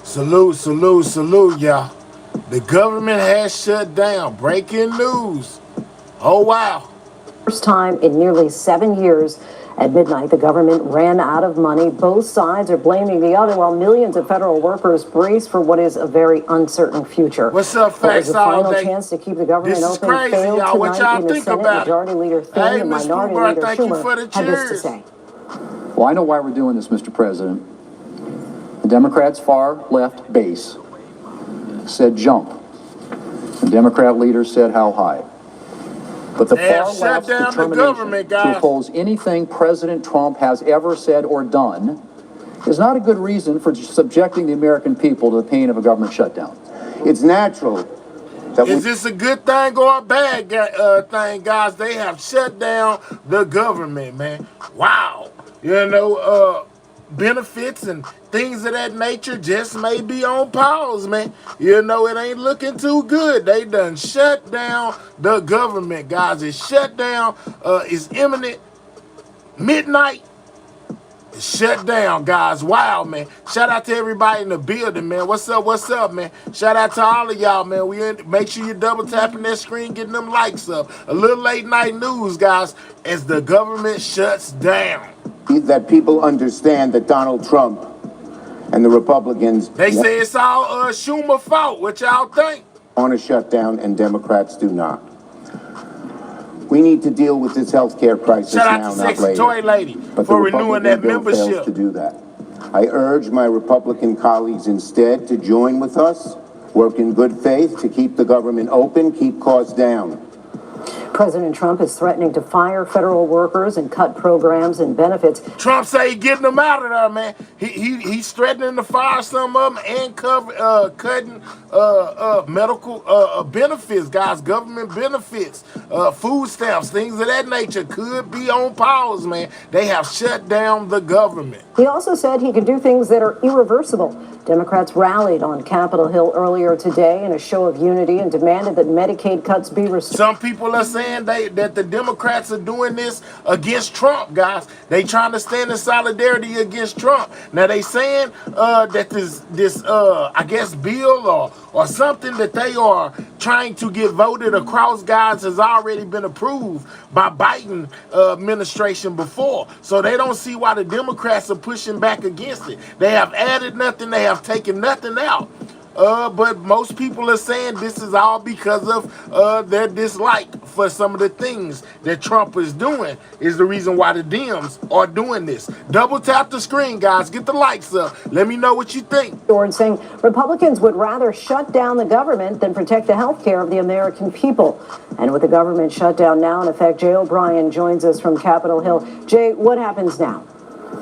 Salute, salute, salute, y'all. The government has shut down. Breaking news. Oh, wow. First time in nearly 7 years. At midnight, the government ran out of money. Both sides are blaming the other, while millions of federal workers brace for what is a very uncertain future. What's up, Facts the All final Day? chance to keep the government This is open crazy, failed y'all. What tonight y'all in the think Senate. about Majority Leader Thune Hey, and Ms. Minority Boober, Leader thank you Schumer for the had this to cheers. say. Well, I know why we're doing this, Mr. President. The Democrats' far left base said jump. The Democrat leader said how high. But the far left's determination to oppose anything President Trump has ever said or done is not a good reason for subjecting the American people to the pain of a government shutdown. It's natural. Is this a good thing or a bad thing, guys? They have shut down the government, man. Wow. You know, benefits and things of that nature just may be on pause, man. You know, it ain't looking too good. They done shut down the government, guys. It's shut down. It's imminent. Midnight. It's shut down, guys. Wow, man. Shout out to everybody in the building, man. What's up, man? Shout out to all of y'all, man. Make sure you're double tapping that screen, getting them likes up. A little late night news, guys, as the government shuts down. That people understand that Donald Trump and the Republicans... They say it's all Schumer's fault. What y'all think? ...want to shut down, and Democrats do not. We need to deal with this health care crisis now, not later. Shout out to Sexy Toy Lady for renewing that membership. Fails to do that. I urge my Republican colleagues instead to join with us, work in good faith to keep the government open, keep costs down. President Trump is threatening to fire federal workers and cut programs and benefits. Trump say he getting them out of there, man. He's threatening to fire some of them and cutting medical benefits, guys, government benefits, food stamps, things of that nature could be on pause, man. They have shut down the government. He also said he could do things that are irreversible. Democrats rallied on Capitol Hill earlier today in a show of unity and demanded that Medicaid cuts be restored. Some people are saying that the Democrats are doing this against Trump, guys. They trying to stand in solidarity against Trump. Now they saying that this I guess bill or something that they are trying to get voted across, guys, has already been approved by Biden administration before. So they don't see why the Democrats are pushing back against it. They have added nothing. They have taken nothing out. But most people are saying this is all because of their dislike for some of the things that Trump is doing is the reason why the Dems are doing this. Double tap the screen, guys. Get the likes up. Let me know what you think. George saying Republicans would rather shut down the government than protect the health care of the American people. And with the government shutdown now in effect, Jay O'Brien joins us from Capitol Hill. Jay, what happens now?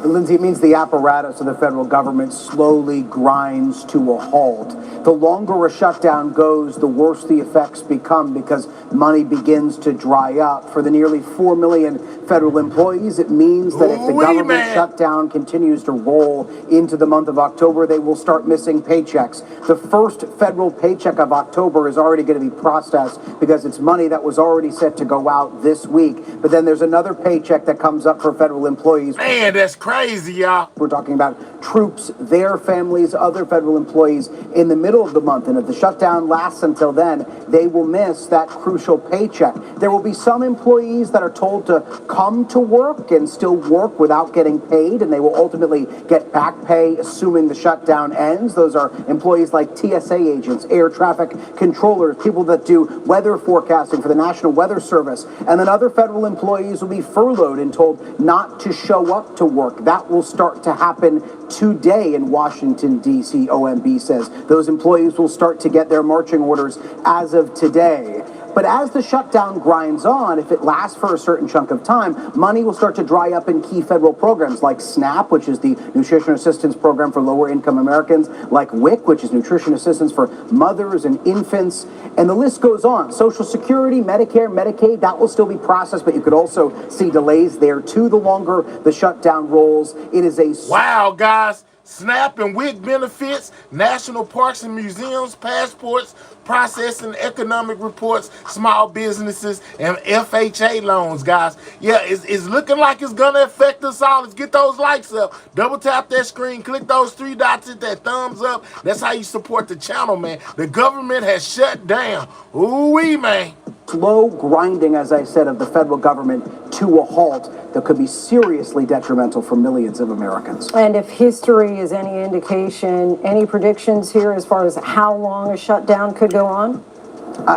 Lindsay, it means the apparatus of the federal government slowly grinds to a halt. The longer a shutdown goes, the worse the effects become because money begins to dry up. For the nearly 4 million federal employees, it means that if the government shutdown continues to roll into the month of October, they will start missing paychecks. The first federal paycheck of October is already going to be processed because it's money that was already set to go out this week. But then there's another paycheck that comes up for federal employees. Man, that's crazy, y'all. We're talking about troops, their families, other federal employees in the middle of the month. And if the shutdown lasts until then, they will miss that crucial paycheck. There will be some employees that are told to come to work and still work without getting paid, and they will ultimately get back pay assuming the shutdown ends. Those are employees like TSA agents, air traffic controllers, people that do weather forecasting for the National Weather Service. And then other federal employees will be furloughed and told not to show up to work. That will start to happen today in Washington, D.C., OMB says. Those employees will start to get their marching orders as of today. But as the shutdown grinds on, if it lasts for a certain chunk of time, money will start to dry up in key federal programs like SNAP, which is the Nutrition Assistance Program for lower-income Americans, like WIC, which is nutrition assistance for mothers and infants, and the list goes on. Social Security, Medicare, Medicaid, that will still be processed, but you could also see delays there too the longer the shutdown rolls. It is a... Wow, guys. SNAP and WIC benefits, national parks and museums, passports, processing economic reports, small businesses, and FHA loans, guys. Yeah, it's looking like it's going to affect us all. Let's get those likes up. Double tap that screen. Click those three dots, hit that thumbs up. That's how you support the channel, man. The government has shut down. Ooh-wee, man. Slow grinding, as I said, of the federal government to a halt that could be seriously detrimental for millions of Americans. And if history is any indication, any predictions here as far as how long a shutdown could go on?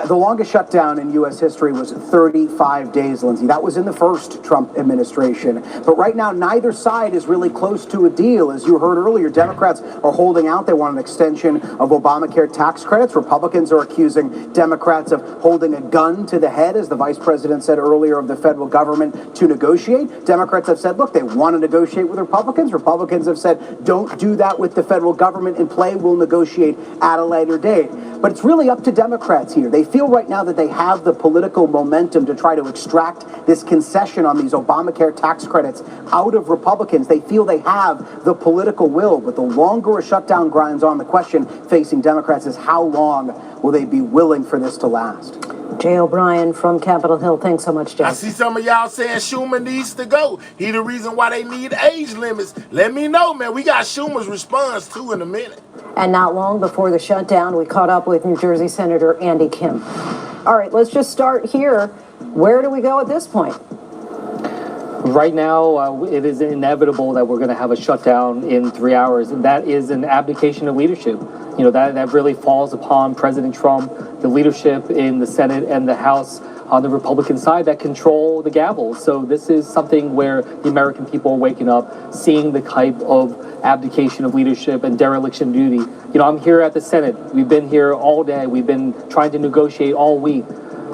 The longest shutdown in U.S. history was 35 days, Lindsay. That was in the first Trump administration. But right now, neither side is really close to a deal. As you heard earlier, Democrats are holding out. They want an extension of Obamacare tax credits. Republicans are accusing Democrats of holding a gun to the head, as the vice president said earlier, of the federal government to negotiate. Democrats have said, look, they want to negotiate with Republicans. Republicans have said, don't do that with the federal government in play. We'll negotiate at a later date. But it's really up to Democrats here. They feel right now that they have the political momentum to try to extract this concession on these Obamacare tax credits out of Republicans. They feel they have the political will. But the longer a shutdown grinds on, the question facing Democrats is how long will they be willing for this to last? Jay O'Brien from Capitol Hill. Thanks so much, Jay. I see some of y'all saying Schumer needs to go. He the reason why they need age limits. Let me know, man. We got Schumer's response, too, in a minute. And not long before the shutdown, we caught up with New Jersey Senator Andy Kim. All right, let's just start here. Where do we go at this point? Right now, it is inevitable that we're going to have a shutdown in 3 hours, and that is an abdication of leadership. You know, that really falls upon President Trump, the leadership in the Senate and the House on the Republican side that control the gavel. So this is something where the American people are waking up, seeing the type of abdication of leadership and dereliction of duty. You know, I'm here at the Senate. We've been here all day. We've been trying to negotiate all week.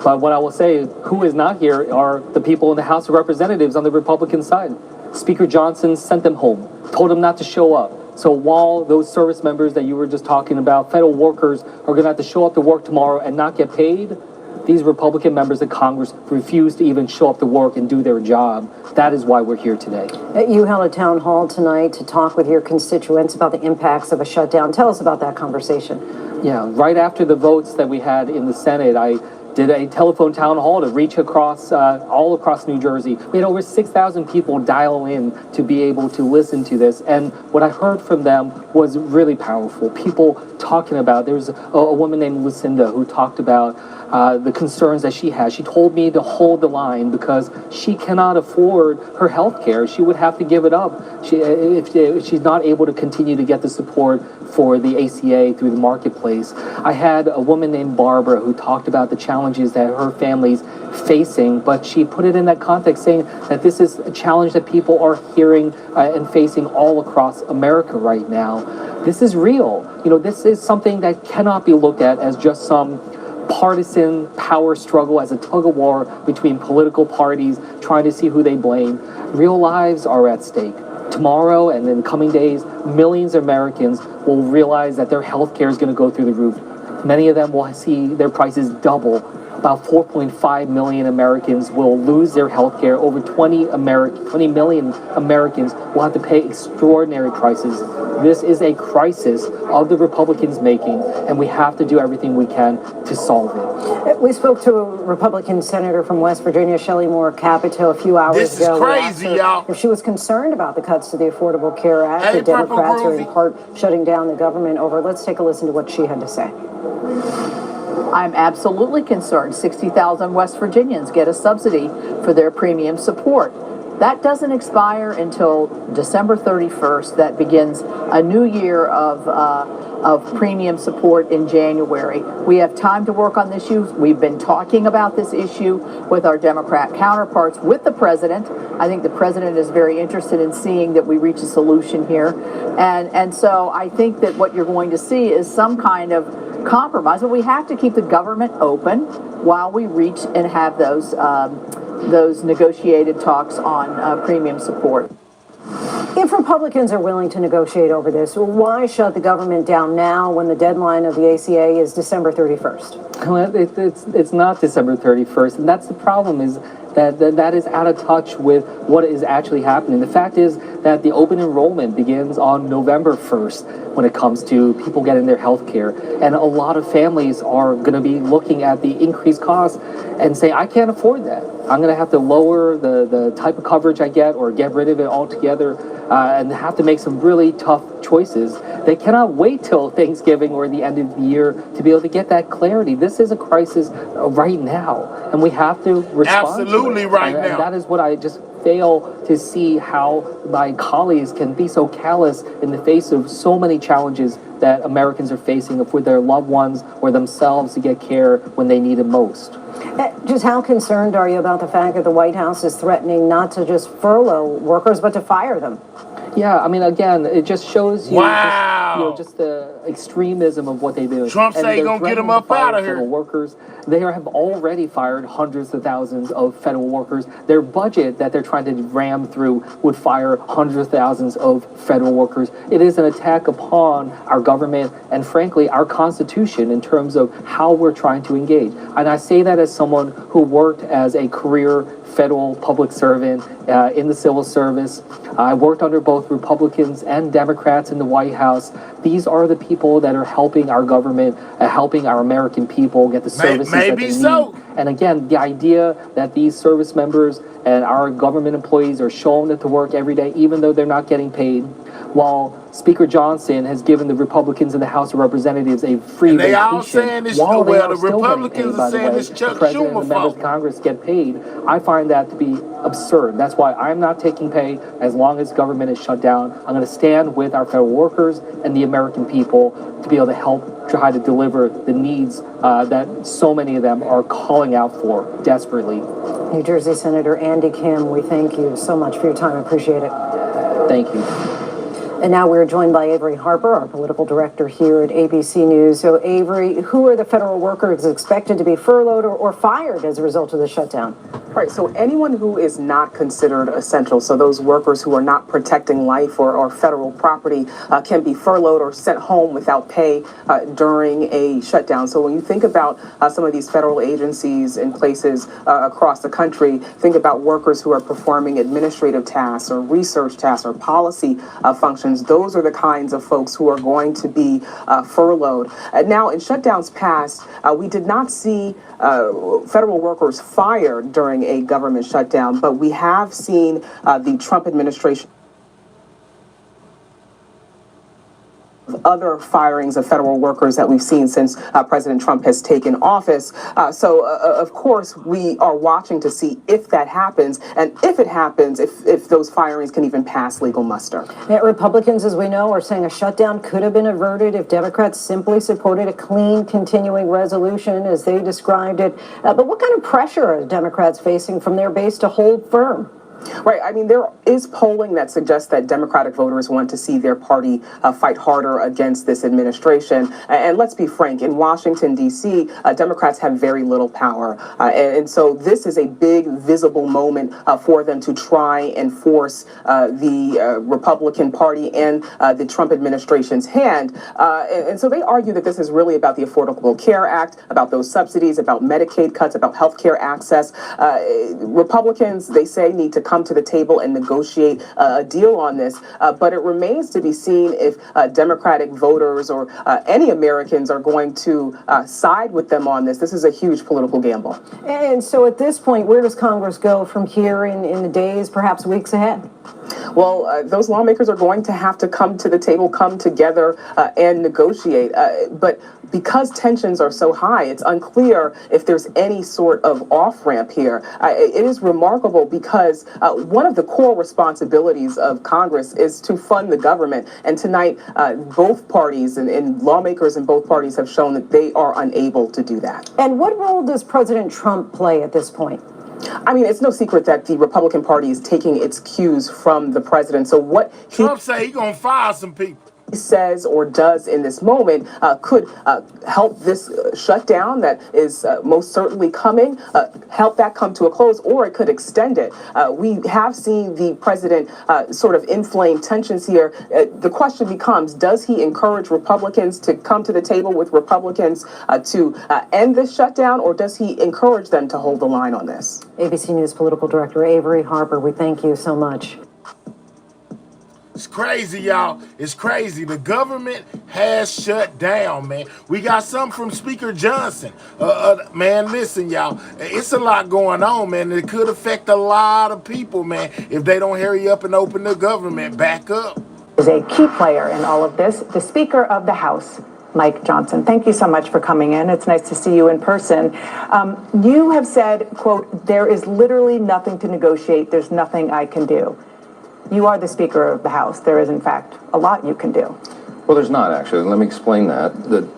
But what I will say, who is not here are the people in the House of Representatives on the Republican side. Speaker Johnson sent them home, told them not to show up. So while those service members that you were just talking about, federal workers, are going to have to show up to work tomorrow and not get paid, these Republican members of Congress refuse to even show up to work and do their job. That is why we're here today. You held a town hall tonight to talk with your constituents about the impacts of a shutdown. Tell us about that conversation. Yeah, right after the votes that we had in the Senate, I did a telephone town hall to reach across all across New Jersey. We had over 6,000 people dial in to be able to listen to this. And what I heard from them was really powerful. People talking about, there's a woman named Lucinda who talked about the concerns that she has. She told me to hold the line because she cannot afford her health care. She would have to give it up if she's not able to continue to get the support for the ACA through the marketplace. I had a woman named Barbara who talked about the challenges that her family's facing, but she put it in that context saying that this is a challenge that people are hearing and facing all across America right now. This is real. You know, this is something that cannot be looked at as just some partisan power struggle, as a tug of war between political parties trying to see who they blame. Real lives are at stake. Tomorrow and in the coming days, millions of Americans will realize that their health care is going to go through the roof. Many of them will see their prices double. About 4.5 million Americans will lose their health care. Over 20 million Americans will have to pay extraordinary prices. This is a crisis of the Republicans' making, and we have to do everything we can to solve it. We spoke to a Republican senator from West Virginia, Shelley Moore Capito, a few hours ago. This is crazy, y'all. If she was concerned about the cuts to the Affordable Care Act, Hey, the Democrats are in Groovy. part shutting down the government over. Let's take a listen to what she had to say. I'm absolutely concerned. 60,000 West Virginians get a subsidy for their premium support. That doesn't expire until December 31st. That begins a new year of premium support in January. We have time to work on this issue. We've been talking about this issue with our Democrat counterparts, with the president. I think the president is very interested in seeing that we reach a solution here. And so I think that what you're going to see is some kind of compromise, but we have to keep the government open while we reach and have those negotiated talks on premium support. If Republicans are willing to negotiate over this, why shut the government down now when the deadline of the ACA is December 31st? Well, it's not December 31st, and that's the problem, is that is out of touch with what is actually happening. The fact is that the open enrollment begins on November 1st when it comes to people getting their health care. And a lot of families are going to be looking at the increased costs and say, I can't afford that. I'm going to have to lower the type of coverage I get or get rid of it altogether, and have to make some really tough choices. They cannot wait till Thanksgiving or the end of the year to be able to get that clarity. This is a crisis right now, and we have to respond. Absolutely, to it. right now. And that is what I just fail to see, how my colleagues can be so callous in the face of so many challenges that Americans are facing with their loved ones or themselves to get care when they need it most. Just how concerned are you about the fact that the White House is threatening not to just furlough workers, but to fire them? Yeah, I mean, again, it just shows you, Wow. just the extremism of what they do. Trump say he gonna get them up out of here. Federal workers. They have already fired hundreds of thousands of federal workers. Their budget that they're trying to ram through would fire hundreds of thousands of federal workers. It is an attack upon our government and, frankly, our Constitution in terms of how we're trying to engage. And I say that as someone who worked as a career federal public servant in the civil service. I worked under both Republicans and Democrats in the White House. These are the people that are helping our government, helping our American people get the services that they need. And again, the idea that these service members and our government employees are showing up to work every day, even though they're not getting paid, while Speaker Johnson has given the Republicans in the House of Representatives a free vacation. They all saying this, while they well, are the still Republicans getting paid, are saying by the way, this Chuck the president Schumer and the members fault. of Congress get paid. I find that to be absurd. That's why I'm not taking pay as long as government is shut down. I'm going to stand with our federal workers and the American people to be able to help try to deliver the needs that so many of them are calling out for desperately. New Jersey Senator Andy Kim, we thank you so much for your time. I appreciate it. Thank you. And now we're joined by Avery Harper, our political director here at ABC News. So, Avery, who are the federal workers expected to be furloughed or fired as a result of the shutdown? Right, so anyone who is not considered essential, so those workers who are not protecting life or federal property, can be furloughed or sent home without pay during a shutdown. So when you think about some of these federal agencies in places across the country, think about workers who are performing administrative tasks or research tasks or policy functions. Those are the kinds of folks who are going to be furloughed. Now, in shutdowns past, we did not see federal workers fired during a government shutdown, but we have seen the Trump administration other firings of federal workers that we've seen since President Trump has taken office. So, of course, we are watching to see if that happens, and if it happens, if those firings can even pass legal muster. Yeah, Republicans, as we know, are saying a shutdown could have been averted if Democrats simply supported a clean, continuing resolution, as they described it. But what kind of pressure are Democrats facing from their base to hold firm? Right. I mean, there is polling that suggests that Democratic voters want to see their party fight harder against this administration. And let's be frank, in Washington, D.C., Democrats have very little power. And so this is a big, visible moment for them to try and force the Republican Party and the Trump administration's hand. And so they argue that this is really about the Affordable Care Act, about those subsidies, about Medicaid cuts, about health care access. Republicans, they say, need to come to the table and negotiate a deal on this. But it remains to be seen if Democratic voters or any Americans are going to side with them on this. This is a huge political gamble. And so at this point, where does Congress go from here in the days, perhaps weeks ahead? Well, those lawmakers are going to have to come to the table, come together and negotiate. But because tensions are so high, it's unclear if there's any sort of off-ramp here. It is remarkable because one of the core responsibilities of Congress is to fund the government. And tonight, both parties and lawmakers in both parties have shown that they are unable to do that. And what role does President Trump play at this point? I mean, it's no secret that the Republican Party is taking its cues from the president. So what Trump say he gonna fire some people. says or does in this moment could help this shutdown that is most certainly coming, help that come to a close, or it could extend it. We have seen the president sort of inflame tensions here. The question becomes, does he encourage Republicans to come to the table with Republicans to end this shutdown, or does he encourage them to hold the line on this? ABC News political director Avery Harper, we thank you so much. It's crazy, y'all. It's crazy. The government has shut down, man. We got something from Speaker Johnson. Man, listen, y'all. It's a lot going on, man. It could affect a lot of people, man, if they don't hurry up and open the government back up. Is a key player in all of this, the Speaker of the House, Mike Johnson. Thank you so much for coming in. It's nice to see you in person. You have said, quote, there is literally nothing to negotiate. There's nothing I can do. You are the Speaker of the House. There is, in fact, a lot you can do. Well, there's not, actually. Let me explain that.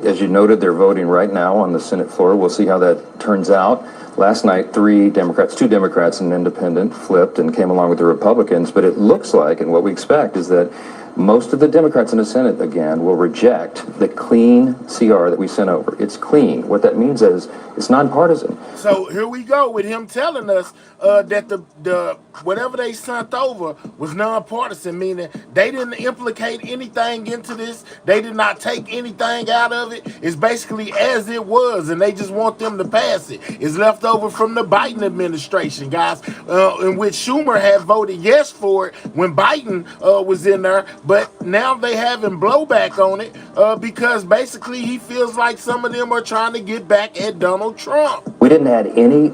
As you noted, they're voting right now on the Senate floor. We'll see how that turns out. Last night, two Democrats and an independent flipped and came along with the Republicans. But it looks like, and what we expect, is that most of the Democrats in the Senate, again, will reject the clean CR that we sent over. It's clean. What that means is it's nonpartisan. So here we go with him telling us that the whatever they sent over was nonpartisan, meaning they didn't implicate anything into this. They did not take anything out of it. It's basically as it was, and they just want them to pass it. It's left over from the Biden administration, guys, in which Schumer had voted yes for it when Biden was in there. But now they having blowback on it because basically he feels like some of them are trying to get back at Donald Trump. We didn't add any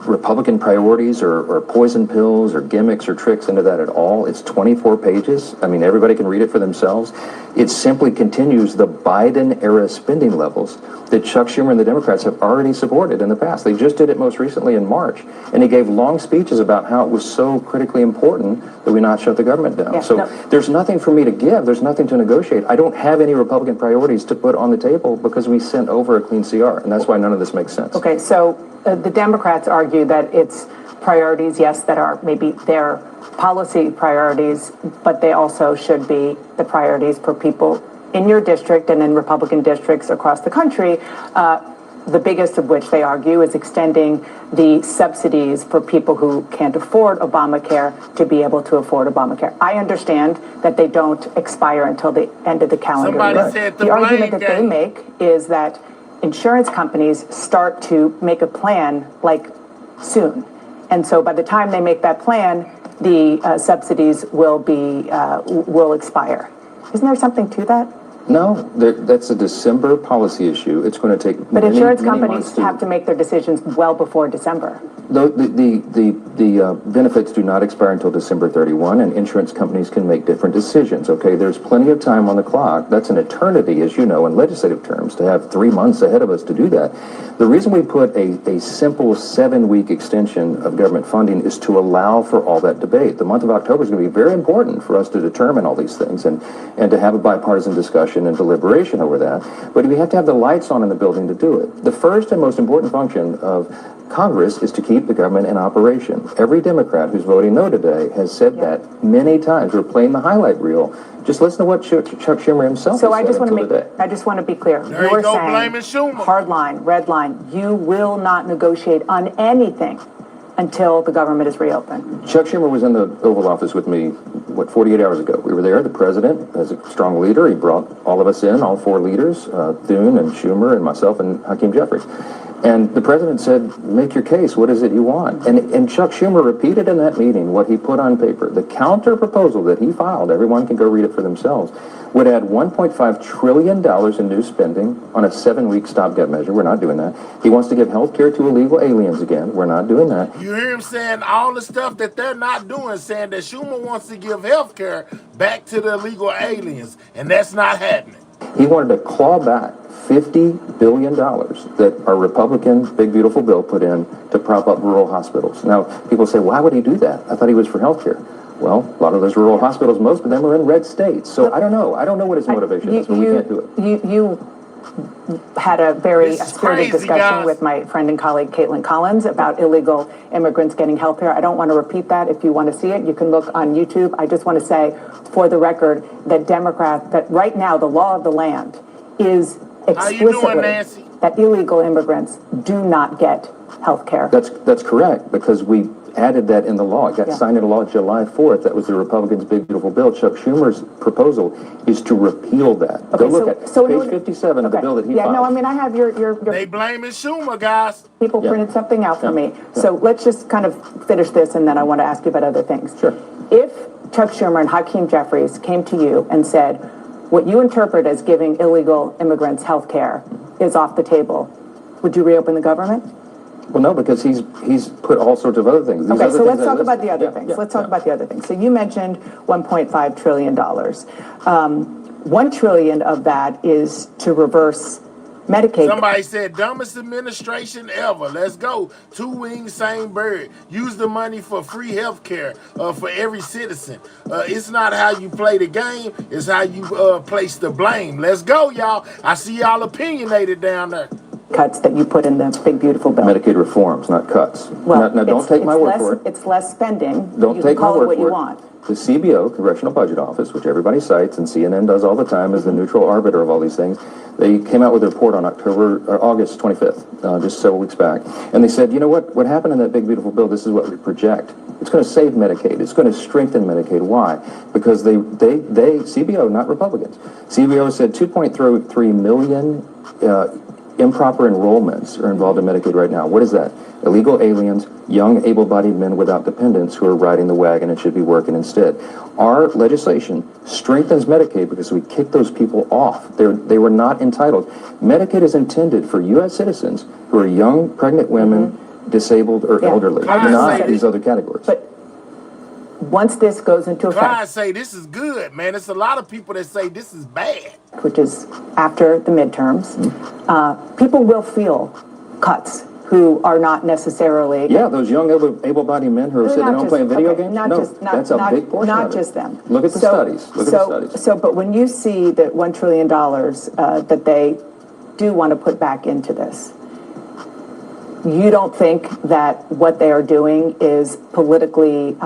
Republican priorities or poison pills or gimmicks or tricks into that at all. It's 24 pages. I mean, everybody can read it for themselves. It simply continues the Biden-era spending levels that Chuck Schumer and the Democrats have already supported in the past. They just did it most recently in March. And he gave long speeches about how it was so critically important that we not shut the government down. There's nothing for me to give. There's nothing to negotiate. I don't have any Republican priorities to put on the table because we sent over a clean CR. And that's why none of this makes sense. Okay, so the Democrats argue that it's priorities, yes, that are maybe their policy priorities, but they also should be the priorities for people in your district and in Republican districts across the country. The biggest of which they argue is extending the subsidies for people who can't afford Obamacare to be able to afford Obamacare. I understand that they don't expire until the end of the calendar year. The argument that they make is that insurance companies start to make a plan like soon. And so by the time they make that plan, the subsidies will expire. Isn't there something to that? No, that's a December policy issue. It's going to take But many, insurance many companies have to make their decisions well before December. The benefits do not expire until December 31, and insurance companies can make different decisions, okay? There's plenty of time on the clock. That's an eternity, as you know, in legislative terms, to have 3 months ahead of us to do that. The reason we put a simple 7-week extension of government funding is to allow for all that debate. The month of October is going to be very important for us to determine all these things and to have a bipartisan discussion and deliberation over that. But we have to have the lights on in the building to do it. The first and most important function of Congress is to keep the government in operation. Every Democrat who's voting no today has said that many times. We're playing the highlight reel. Just listen to what Chuck Schumer himself So has said until today. I just want to be clear. There you go, blaming Schumer. Hard line, red line. You will not negotiate on anything until the government is reopened. Chuck Schumer was in the Oval Office with me, 48 hours ago. We were there. The president, as a strong leader, he brought all of us in, all 4 leaders, Thune and Schumer and myself and Hakeem Jeffries. And the president said, make your case. What is it you want? And Chuck Schumer repeated in that meeting what he put on paper. The counter proposal that he filed, everyone can go read it for themselves, would add $1.5 trillion in new spending on a 7-week stopgap measure. We're not doing that. He wants to give health care to illegal aliens again. We're not doing that. You hear him saying all the stuff that they're not doing, saying that Schumer wants to give health care back to the illegal aliens, and that's not happening. He wanted to claw back $50 billion that our Republican Big Beautiful Bill put in to prop up rural hospitals. Now, people say, why would he do that? I thought he was for health care. Well, a lot of those rural hospitals, most of them are in red states. So I don't know. I don't know what his motivation is, but we can't do it. You had a very This is spirited crazy, discussion guys. with my friend and colleague Caitlin Collins about illegal immigrants getting health care. I don't want to repeat that. If you want to see it, you can look on YouTube. I just want to say, for the record, that right now the law of the land is How you doing, explicitly Nancy? that illegal immigrants do not get health care. That's correct, because we added that in the law. It got signed into law July 4th. That was the Republicans' big, beautiful bill. Chuck Schumer's proposal is to repeal that. Go look at page 57 of the bill that he filed. No, I mean, I have your They blaming Schumer, guys. people printed something out for me. So let's just kind of finish this, and then I want to ask you about other things. Sure. If Chuck Schumer and Hakeem Jeffries came to you and said, what you interpret as giving illegal immigrants health care is off the table, would you reopen the government? Well, no, because he's put all sorts of other things. Okay, so let's talk about the other things. Let's talk about the other things. So you mentioned $1.5 trillion. $1 trillion of that is to reverse Medicaid. Somebody said, dumbest administration ever. Let's go. Two wings, same bird. Use the money for free health care for every citizen. It's not how you play the game. It's how you place the blame. Let's go, y'all. I see y'all opinionated down there. Cuts that you put in the big, beautiful bill. Medicaid reforms, not cuts. Well, now don't take my word for it. It's less spending. Don't you take can call my word it what for you it. want. The CBO, Congressional Budget Office, which everybody cites and CNN does all the time as the neutral arbiter of all these things, they came out with a report on August 25th, just several weeks back, and they said, you know what happened in that big, beautiful bill, this is what we project. It's going to save Medicaid. It's going to strengthen Medicaid. Why? Because they CBO, not Republicans, CBO said 2.3 million improper enrollments are involved in Medicaid right now. What is that? Illegal aliens, young, able-bodied men without dependents who are riding the wagon and should be working instead. Our legislation strengthens Medicaid because we kick those people off. They were not entitled. Medicaid is intended for U.S. citizens who are young, pregnant women, disabled, or elderly, not these other categories. But once this goes into effect, Clyde say this is good, man. It's a lot of people that say this is bad. which is after the midterms, people will feel cuts who are not necessarily. Yeah, those young, able-bodied men who are sitting at home playing video games? That's a big portion Not of it. just them. Look at the studies. Look at the studies. But when you see that $1 trillion that they do want to put back into this, you don't think that what they are doing is politically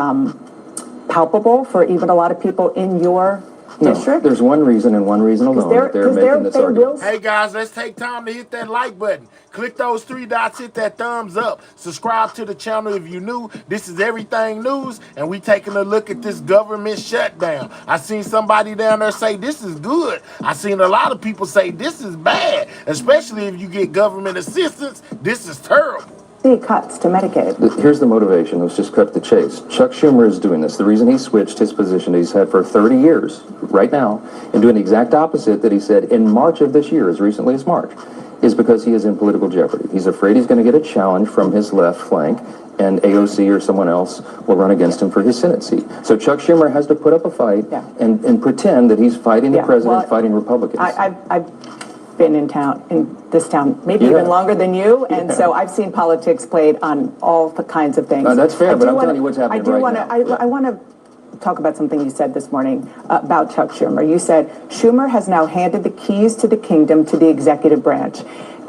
palpable for even a lot of people in your district? There's one reason and one reason alone that they're making this argument. Hey guys, let's take time to hit that like button. Click those three dots, hit that thumbs up. Subscribe to the channel if you're new. This is Everything News, and we taking a look at this government shutdown. I seen somebody down there say this is good. I seen a lot of people say this is bad, especially if you get government assistance. This is terrible. See cuts to Medicaid. Here's the motivation. Let's just cut to the chase. Chuck Schumer is doing this. The reason he switched his position that he's had for 30 years right now and doing the exact opposite that he said in March of this year, as recently as March, is because he is in political jeopardy. He's afraid he's going to get a challenge from his left flank, and AOC or someone else will run against him for his Senate seat. So Chuck Schumer has to put up a fight and pretend that he's fighting the president, fighting Republicans. I've been in this town, maybe even longer than you, and so I've seen politics played on all the kinds of things. That's fair, but I'm telling you what's happening right now. I want to talk about something you said this morning about Chuck Schumer. You said Schumer has now handed the keys to the kingdom to the executive branch,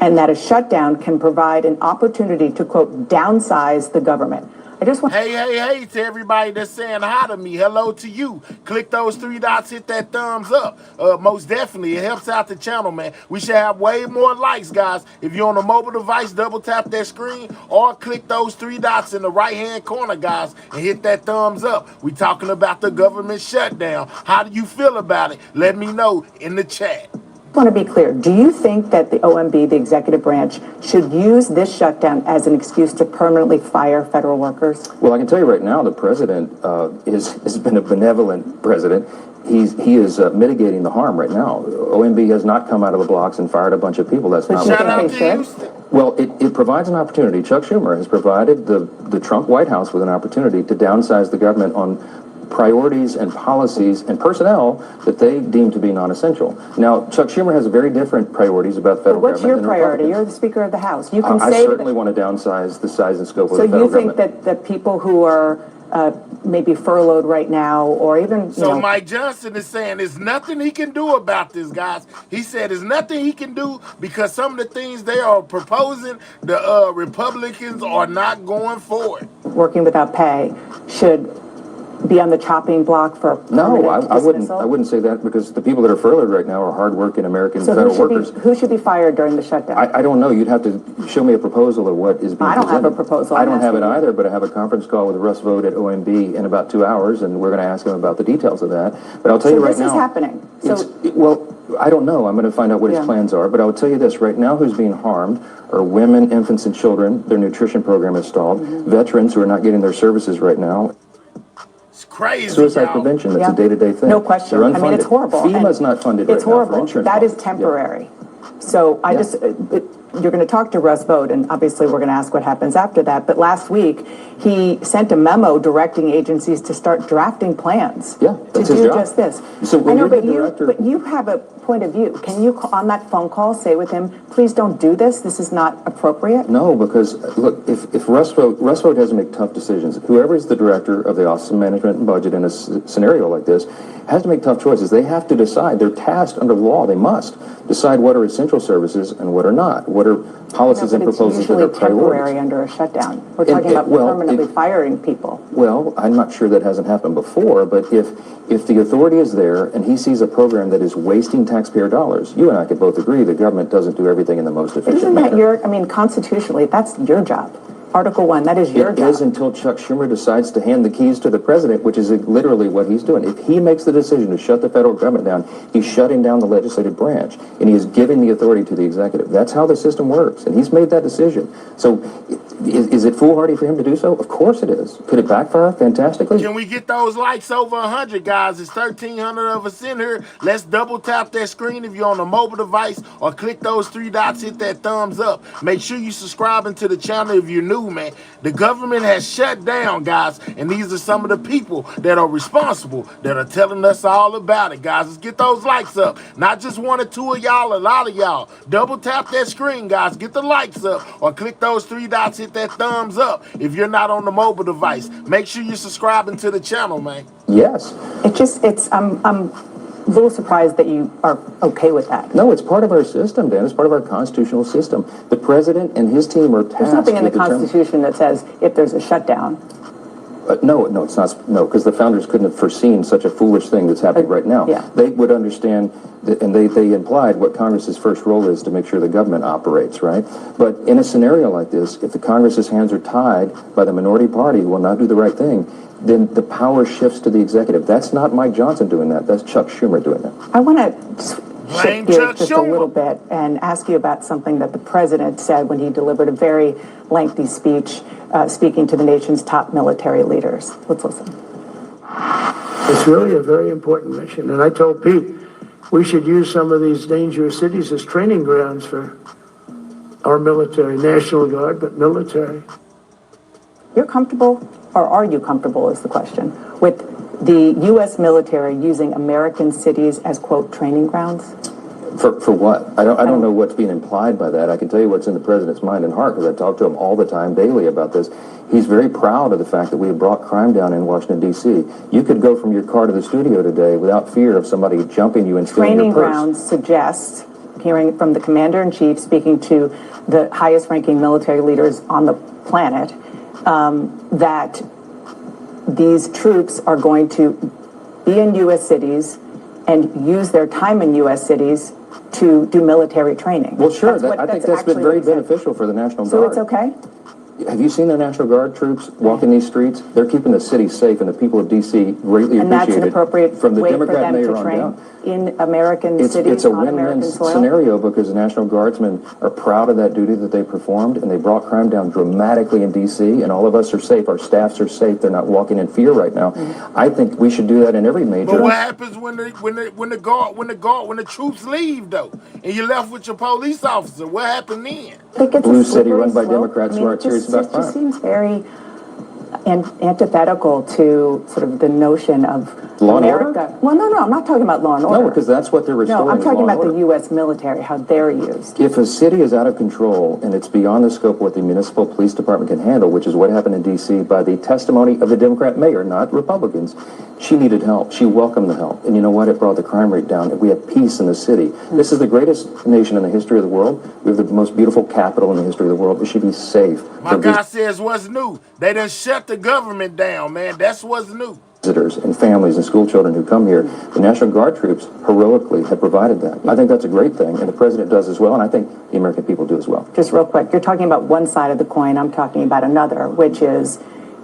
and that a shutdown can provide an opportunity to, quote, downsize the government. I just want Hey to everybody that's saying hi to me. Hello to you. Click those three dots, hit that thumbs up. Most definitely, it helps out the channel, man. We should have way more likes, guys. If you're on a mobile device, double tap that screen or click those three dots in the right-hand corner, guys, and hit that thumbs up. We talking about the government shutdown. How do you feel about it? Let me know in the chat. I want to be clear. Do you think that the OMB, the executive branch, should use this shutdown as an excuse to permanently fire federal workers? Well, I can tell you right now, the president has been a benevolent president. He is mitigating the harm right now. OMB has not come out of the blocks and fired a bunch of people. That's not Shout out what to Houston. Well, it provides an opportunity. Chuck Schumer has provided the Trump White House with an opportunity to downsize the government on priorities and policies and personnel that they deem to be non-essential. Now, Chuck Schumer has very different priorities about the federal What's government. your priority? You're the Speaker of the House. You can I say certainly want to downsize the size and scope of the so federal you think government. that the people who are maybe furloughed right now, or even, So Mike Johnson is saying there's nothing he can do about this, guys. He said there's nothing he can do because some of the things they are proposing, the Republicans are not going for it. working without pay should be on the chopping block for No, permanent I wouldn't. dismissal? I wouldn't say that, because the people that are furloughed right now are hardworking American So federal workers. who should be fired during the shutdown? I don't know. You'd have to show me a proposal of what is being I don't have presented. a proposal. I I'm don't have it asking you. either, but I have a conference call with Russ Vought at OMB in about 2 hours, and we're going to ask him about the details of that. But I'll tell you right now. This is happening. Well, I don't know. I'm going to find out what his plans are, but I'll tell you this. Right now, who's being harmed are women, infants, and children. Their nutrition program is stalled. Veterans who are not getting their services right now. It's crazy. Suicide prevention, that's a day-to-day thing. No question. They're I mean, it's unfunded. horrible. FEMA's not funded It's right now for horrible. insurance. That is policies. temporary. So I just, you're going to talk to Russ Vought, and obviously we're going to ask what happens after that. But last week, he sent a memo directing agencies to start drafting plans. Yeah, that's to his do job. just this. So when I know, you're but the director- but you have a point of view. Can you, on that phone call, say with him, please don't do this. This is not appropriate? No, because look, if Russ Vought has to make tough decisions. Whoever is the director of the Office of Management and Budget in a scenario like this has to make tough choices. They have to decide. They're tasked under law. They must decide what are essential services and what are not. What are policies and proposals that are It's usually temporary priorities. under a shutdown. We're talking about permanently firing people. Well, I'm not sure that hasn't happened before, but if the authority is there and he sees a program that is wasting taxpayer dollars, you and I could both agree the government doesn't do everything in the most efficient Isn't manner. that constitutionally, that's your job. Article 1, that is your It job. is until Chuck Schumer decides to hand the keys to the president, which is literally what he's doing. If he makes the decision to shut the federal government down, he's shutting down the legislative branch, and he is giving the authority to the executive. That's how the system works, and he's made that decision. So is it foolhardy for him to do so? Of course it is. Could it backfire? Fantastically. Can we get those likes over 100, guys? It's 1,300 of us in here. Let's double tap that screen if you're on a mobile device, or click those three dots, hit that thumbs up. Make sure you subscribing to the channel if you're new, man. The government has shut down, guys, and these are some of the people that are responsible that are telling us all about it, guys. Let's get those likes up. Not just one or two of y'all, a lot of y'all. Double tap that screen, guys. Get the likes up, or click those three dots, hit that thumbs up if you're not on the mobile device. Make sure you're subscribing to the channel, man. Yes. I'm a little surprised that you are okay with that. No, it's part of our system, Dan. It's part of our constitutional system. The president and his team are tasked. There's nothing in the with determining- Constitution that says if there's a shutdown. No, it's not. No, because the founders couldn't have foreseen such a foolish thing that's happening right now. Yeah. They would understand, and they implied what Congress's first role is to make sure the government operates, right? But in a scenario like this, if the Congress's hands are tied by the minority party who will not do the right thing, then the power shifts to the executive. That's not Mike Johnson doing that. That's Chuck Schumer doing that. I want to Blame shift gears Chuck just a Schumer. little bit and ask you about something that the president said when he delivered a very lengthy speech speaking to the nation's top military leaders. Let's listen. It's really a very important mission. And I told Pete, we should use some of these dangerous cities as training grounds for our military, National Guard, but military. You're comfortable, or are you comfortable is the question, with the U.S. military using American cities as, quote, training grounds? For what? I don't know what's being implied by that. I can tell you what's in the president's mind and heart, because I talk to him all the time, daily, about this. He's very proud of the fact that we have brought crime down in Washington, D.C. You could go from your car to the studio today without fear of somebody jumping you and stealing Training your purse. grounds suggests, hearing from the commander-in-chief speaking to the highest-ranking military leaders on the planet, that these troops are going to be in U.S. cities and use their time in U.S. cities to do military training. Well, sure. I think that's been actually very what he said. beneficial for the National So Guard. it's okay? Have you seen the National Guard troops walking these streets? They're keeping the city safe, and the people of D.C. greatly And that's appreciate an it. appropriate From the way for Democrat them mayor to on train down. in American cities, It's a on win-win American soil? scenario, because the National Guardsmen are proud of that duty that they performed, and they brought crime down dramatically in D.C., and all of us are safe. Our staffs are safe. They're not walking in fear right now. I think we should do that in every major. But what happens when the troops leave though, and you're left with your police officer? What happened then? I think it's Blue a city slippery run by slope. Democrats who aren't serious about It just crime. seems very antithetical to sort of the notion of Law and order? America. Well, no, I'm not talking about law and order. No, because that's what they're restoring. No, I'm is talking law and about the order. U.S. military, how they're used. If a city is out of control and it's beyond the scope of what the municipal police department can handle, which is what happened in D.C. by the testimony of the Democrat mayor, not Republicans, she needed help. She welcomed the help. And you know what? It brought the crime rate down. We have peace in the city. This is the greatest nation in the history of the world. We have the most beautiful capital in the history of the world. We should be safe. My guy says what's new. They done shut the government down, man. That's what's new. Visitors and families and school children who come here, the National Guard troops heroically have provided that. I think that's a great thing, and the president does as well, and I think the American people do as well. Just real quick, you're talking about one side of the coin. I'm talking about another, which is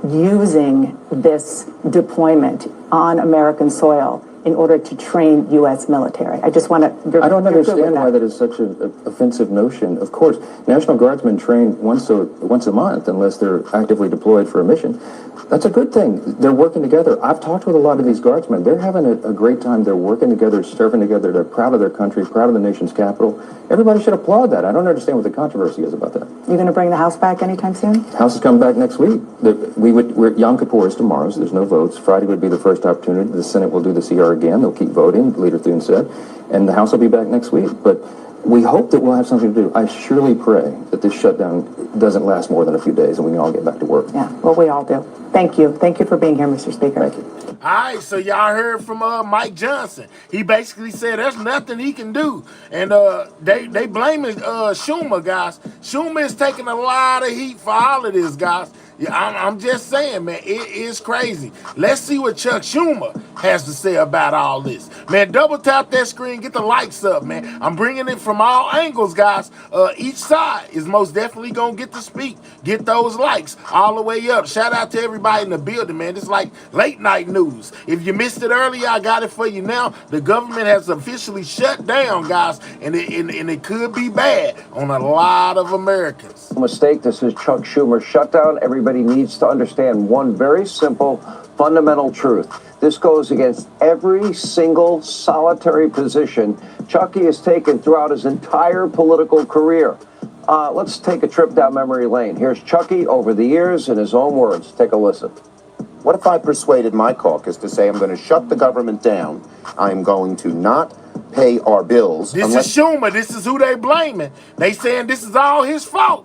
using this deployment on American soil in order to train U.S. military. I just want to... I don't understand why that is such an offensive notion. Of course, National Guardsmen train once a month unless they're actively deployed for a mission. That's a good thing. They're working together. I've talked with a lot of these guardsmen. They're having a great time. They're working together, serving together. They're proud of their country, proud of the nation's capital. Everybody should applaud that. I don't understand what the controversy is about that. You're going to bring the House back anytime soon? House is coming back next week. Yom Kippur is tomorrow, so there's no votes. Friday would be the first opportunity. The Senate will do the CR again. They'll keep voting, Leader Thune said. And the House will be back next week. But we hope that we'll have something to do. I surely pray that this shutdown doesn't last more than a few days and we can all get back to work. Yeah, well, we all do. Thank you. Thank you for being here, Mr. Speaker. Thank you. All right, so y'all heard from Mike Johnson. He basically said there's nothing he can do. And they blaming Schumer, guys. Schumer is taking a lot of heat for all of this, guys. Yeah, I'm just saying, man, it is crazy. Let's see what Chuck Schumer has to say about all this. Man, double tap that screen, get the likes up, man. I'm bringing it from all angles, guys. Each side is most definitely going to get to speak. Get those likes all the way up. Shout out to everybody in the building, man. It's like late night news. If you missed it earlier, I got it for you now. The government has officially shut down, guys, and it could be bad on a lot of Americans. Mistake. This is Chuck Schumer shutdown. Everybody needs to understand one very simple, fundamental truth. This goes against every single solitary position Chucky has taken throughout his entire political career. Let's take a trip down memory lane. Here's Chucky over the years in his own words. Take a listen. What if I persuaded my caucus to say I'm going to shut the government down? I'm going to not pay our bills. This is Schumer. This is who they blaming. They saying this is all his fault.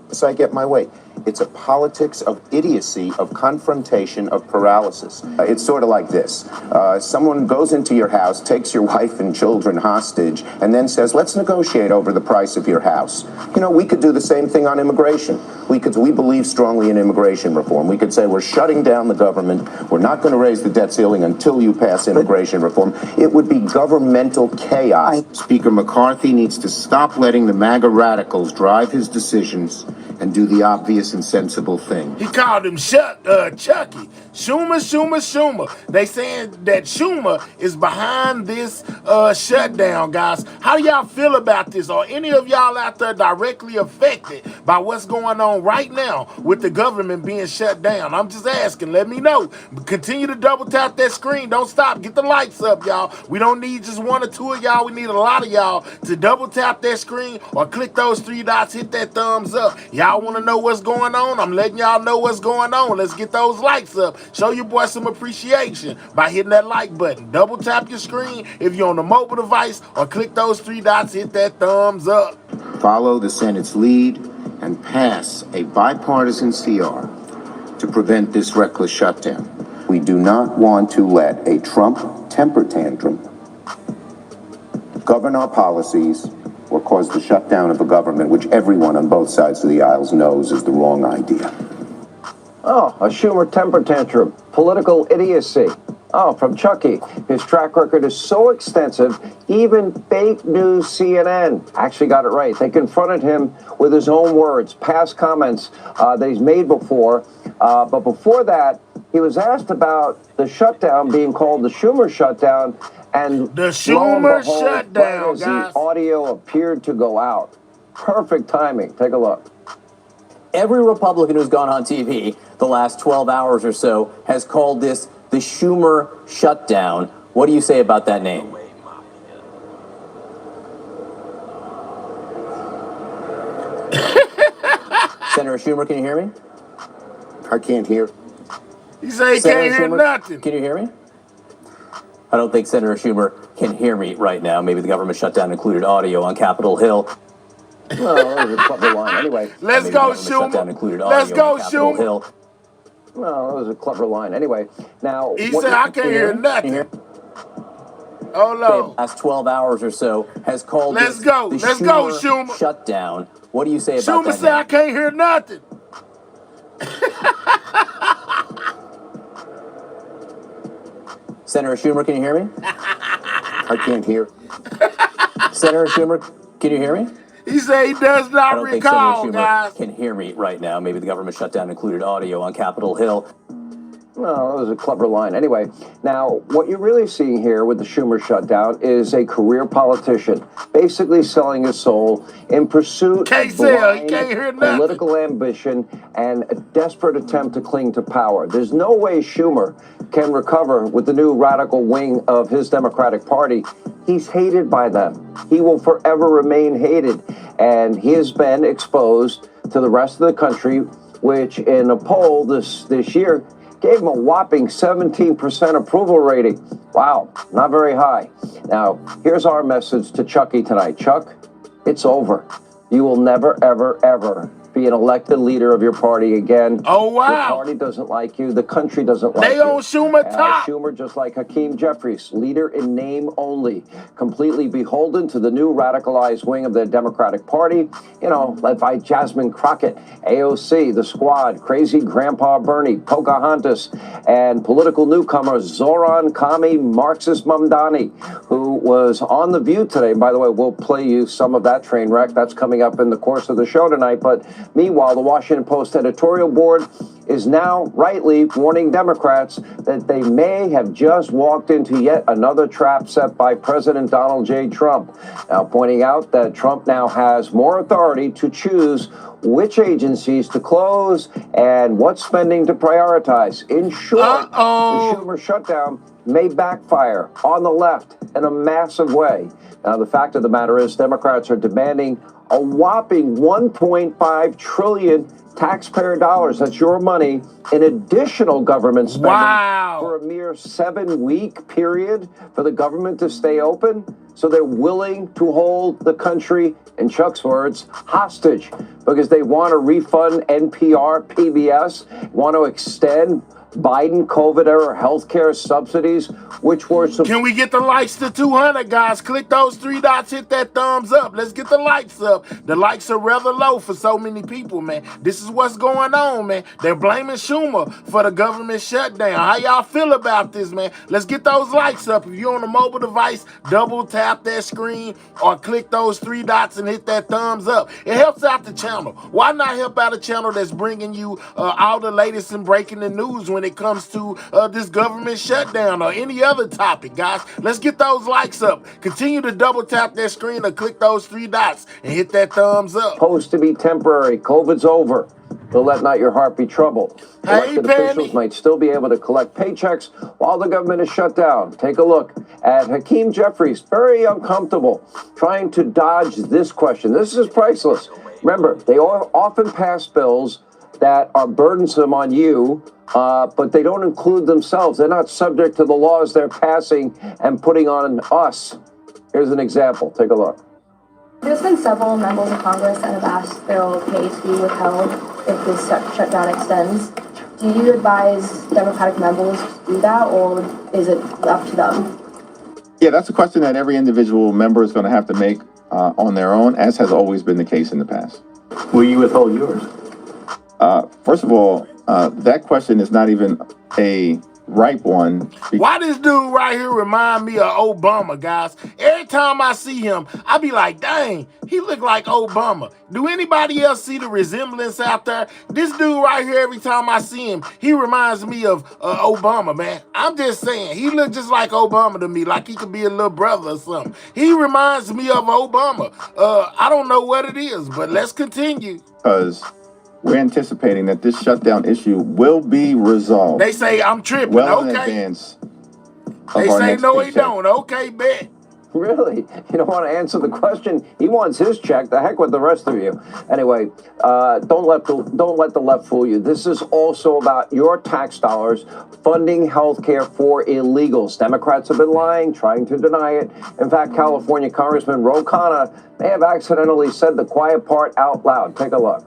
Unless I get my way. It's a politics of idiocy, of confrontation, of paralysis. It's sort of like this. Someone goes into your house, takes your wife and children hostage, and then says, let's negotiate over the price of your house. You know, we could do the same thing on immigration. We believe strongly in immigration reform. We could say we're shutting down the government. We're not going to raise the debt ceiling until you pass immigration reform. It would be governmental chaos. Speaker McCarthy needs to stop letting the MAGA radicals drive his decisions and do the obvious and sensible thing. He called him Chucky. Schumer. They saying that Schumer is behind this shutdown, guys. How do y'all feel about this? Are any of y'all out there directly affected by what's going on right now with the government being shut down? I'm just asking. Let me know. Continue to double tap that screen. Don't stop. Get the lights up, y'all. We don't need just one or two of y'all. We need a lot of y'all to double tap that screen or click those three dots, hit that thumbs up. Y'all want to know what's going on? I'm letting y'all know what's going on. Let's get those likes up. Show your boy some appreciation by hitting that like button. Double tap your screen if you're on a mobile device or click those three dots, hit that thumbs up. Follow the Senate's lead and pass a bipartisan CR to prevent this reckless shutdown. We do not want to let a Trump temper tantrum govern our policies or cause the shutdown of a government which everyone on both sides of the aisles knows is the wrong idea. Oh, a Schumer temper tantrum. Political idiocy. Oh, from Chucky. His track record is so extensive, even fake news CNN actually got it right. They confronted him with his own words, past comments that he's made before. But before that, he was asked about the shutdown being called the Schumer shutdown. And the Schumer shutdown, right as the audio appeared to go out. Perfect timing. Take a look. Every Republican who's gone on TV the last 12 hours or so has called this the Schumer shutdown. What do you say about that name? Senator Schumer, can you hear me? I can't hear. He said he can't hear nothing. Can you hear me? I don't think Senator Schumer can hear me right now. Maybe the government shutdown included audio on Capitol Hill. Well, that was a clever line. Anyway. Let's Maybe go, the government shutdown Schumer. included Let's audio go, on Capitol Schumer. Hill. Well, that was a clever line. Anyway, now. He what said, you- I can't hear nothing. Hold on. Last 12 hours or so has called Let's this go. the Let's go, Schumer. shutdown. What do you say about Schumer that? said, I can't hear nothing. Senator Schumer, can you hear me? I can't hear. Senator Schumer, can you hear me? He said he does I not don't think recall, Senator Schumer guys. can hear me right now. Maybe the government shutdown included audio on Capitol Hill. Well, that was a clever line. Anyway, now what you're really seeing here with the Schumer shutdown is a career politician basically selling his soul in pursuit Can't of sell. He blind can't hear nothing. political ambition and a desperate attempt to cling to power. There's no way Schumer can recover with the new radical wing of his Democratic Party. He's hated by them. He will forever remain hated. And he has been exposed to the rest of the country, which in a poll this year gave him a whopping 17% approval rating. Wow, not very high. Now, here's our message to Chucky tonight. Chuck, it's over. You will never, ever, ever be an elected leader of your party again. Oh, wow. Your party doesn't like you. The country doesn't like you. They on Schumer top. Schumer, just like Hakeem Jeffries, leader in name only, completely beholden to the new radicalized wing of the Democratic Party, you know, led by Jasmine Crockett, AOC, the Squad, Crazy Grandpa Bernie, Pocahontas, and political newcomer Zoran Kami Marxist Mamdani, who was on The View today. By the way, we'll play you some of that train wreck. That's coming up in the course of the show tonight. But meanwhile, the Washington Post editorial board is now rightly warning Democrats that they may have just walked into yet another trap set by President Donald J. Trump. Now, pointing out that Trump now has more authority to choose which agencies to close and what spending to prioritize. In short, the Schumer shutdown may backfire on the left in a massive way. Now, the fact of the matter is Democrats are demanding a whopping $1.5 trillion taxpayer dollars, that's your money, in additional government spending for a mere 7-week period for the government to stay open. So they're willing to hold the country, in Chuck's words, hostage because they want to refund NPR, PBS, want to extend Biden COVID-era healthcare subsidies, which were... Can we get the likes to 200, guys? Click those 3 dots, hit that thumbs up. Let's get the likes up. The likes are rather low for so many people, man. This is what's going on, man. They're blaming Schumer for the government shutdown. How y'all feel about this, man? Let's get those likes up. If you're on a mobile device, double tap that screen or click those 3 dots and hit that thumbs up. It helps out the channel. Why not help out a channel that's bringing you all the latest and breaking the news when it comes to this government shutdown or any other topic, guys? Let's get those likes up. Continue to double tap that screen or click those 3 dots and hit that thumbs up. Supposed to be temporary. COVID's over. But let not your heart be troubled. Elected officials might still be able to collect paychecks while the government is shut down. Take a look at Hakeem Jeffries, very uncomfortable, trying to dodge this question. This is priceless. Remember, they often pass bills that are burdensome on you, but they don't include themselves. They're not subject to the laws they're passing and putting on us. Here's an example. Take a look. There's been several members of Congress that have asked their pay to be withheld if this shutdown extends. Do you advise Democratic members to do that, or is it up to them? Yeah, that's a question that every individual member is going to have to make on their own, as has always been the case in the past. Will you withhold yours? First of all, that question is not even a ripe one. Why this dude right here remind me of Obama, guys? Every time I see him, I be like, dang, he look like Obama. Do anybody else see the resemblance out there? This dude right here, every time I see him, he reminds me of Obama, man. I'm just saying, he look just like Obama to me, like he could be a little brother or something. He reminds me of Obama. I don't know what it is, but let's continue. Because we're anticipating that this shutdown issue will be resolved. They say I'm tripping. Well in Okay. advance. They say no, he don't. Okay, bet. Really? You don't want to answer the question? He wants his check. The heck with the rest of you. Anyway, don't let the left fool you. This is also about your tax dollars funding health care for illegals. Democrats have been lying, trying to deny it. In fact, California Congressman Ro Khanna may have accidentally said the quiet part out loud. Take a look.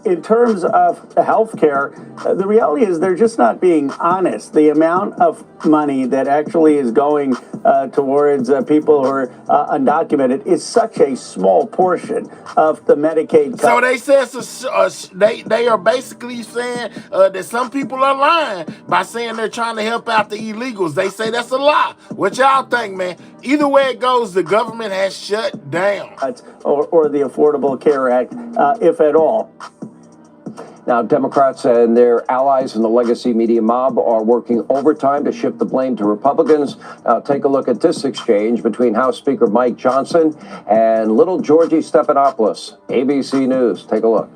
In terms of health care, the reality is they're just not being honest. The amount of money that actually is going towards people who are undocumented is such a small portion of the Medicaid. So they said they are basically saying that some people are lying by saying they're trying to help out the illegals. They say that's a lie. What y'all think, man? Either way it goes, the government has shut down. Or the Affordable Care Act, if at all. Now, Democrats and their allies in the legacy media mob are working overtime to shift the blame to Republicans. Now, take a look at this exchange between House Speaker Mike Johnson and little Georgie Stephanopoulos. ABC News. Take a look.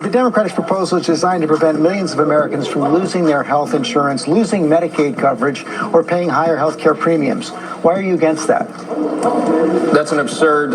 The Democratic proposal is designed to prevent millions of Americans from losing their health insurance, losing Medicaid coverage, or paying higher health care premiums. Why are you against that? That's an absurd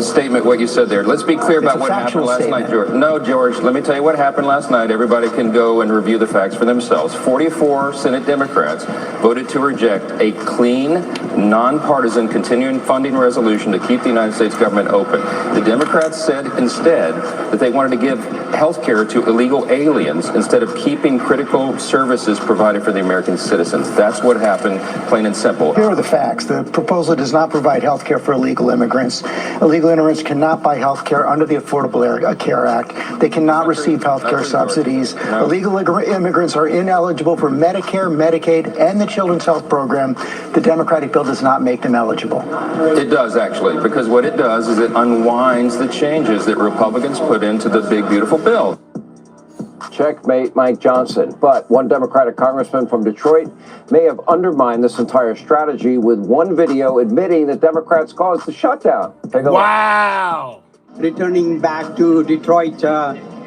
statement, what you said there. Let's be clear about what happened last night, George. No, George, let me tell you what happened last night. Everybody can go and review the facts for themselves. 44 Senate Democrats voted to reject a clean, nonpartisan, continuing funding resolution to keep the United States government open. The Democrats said instead that they wanted to give health care to illegal aliens instead of keeping critical services provided for the American citizens. That's what happened, plain and simple. Here are the facts. The proposal does not provide health care for illegal immigrants. Illegal immigrants cannot buy health care under the Affordable Care Act. They cannot receive health care subsidies. No. Illegal immigrants are ineligible for Medicare, Medicaid, and the Children's Health Program. The Democratic bill does not make them eligible. It does, actually, because what it does is it unwinds the changes that Republicans put into the big, beautiful bill. Checkmate, Mike Johnson. But one Democratic congressman from Detroit may have undermined this entire strategy with one video admitting that Democrats caused the shutdown. Take a Wow. Look. Returning back to Detroit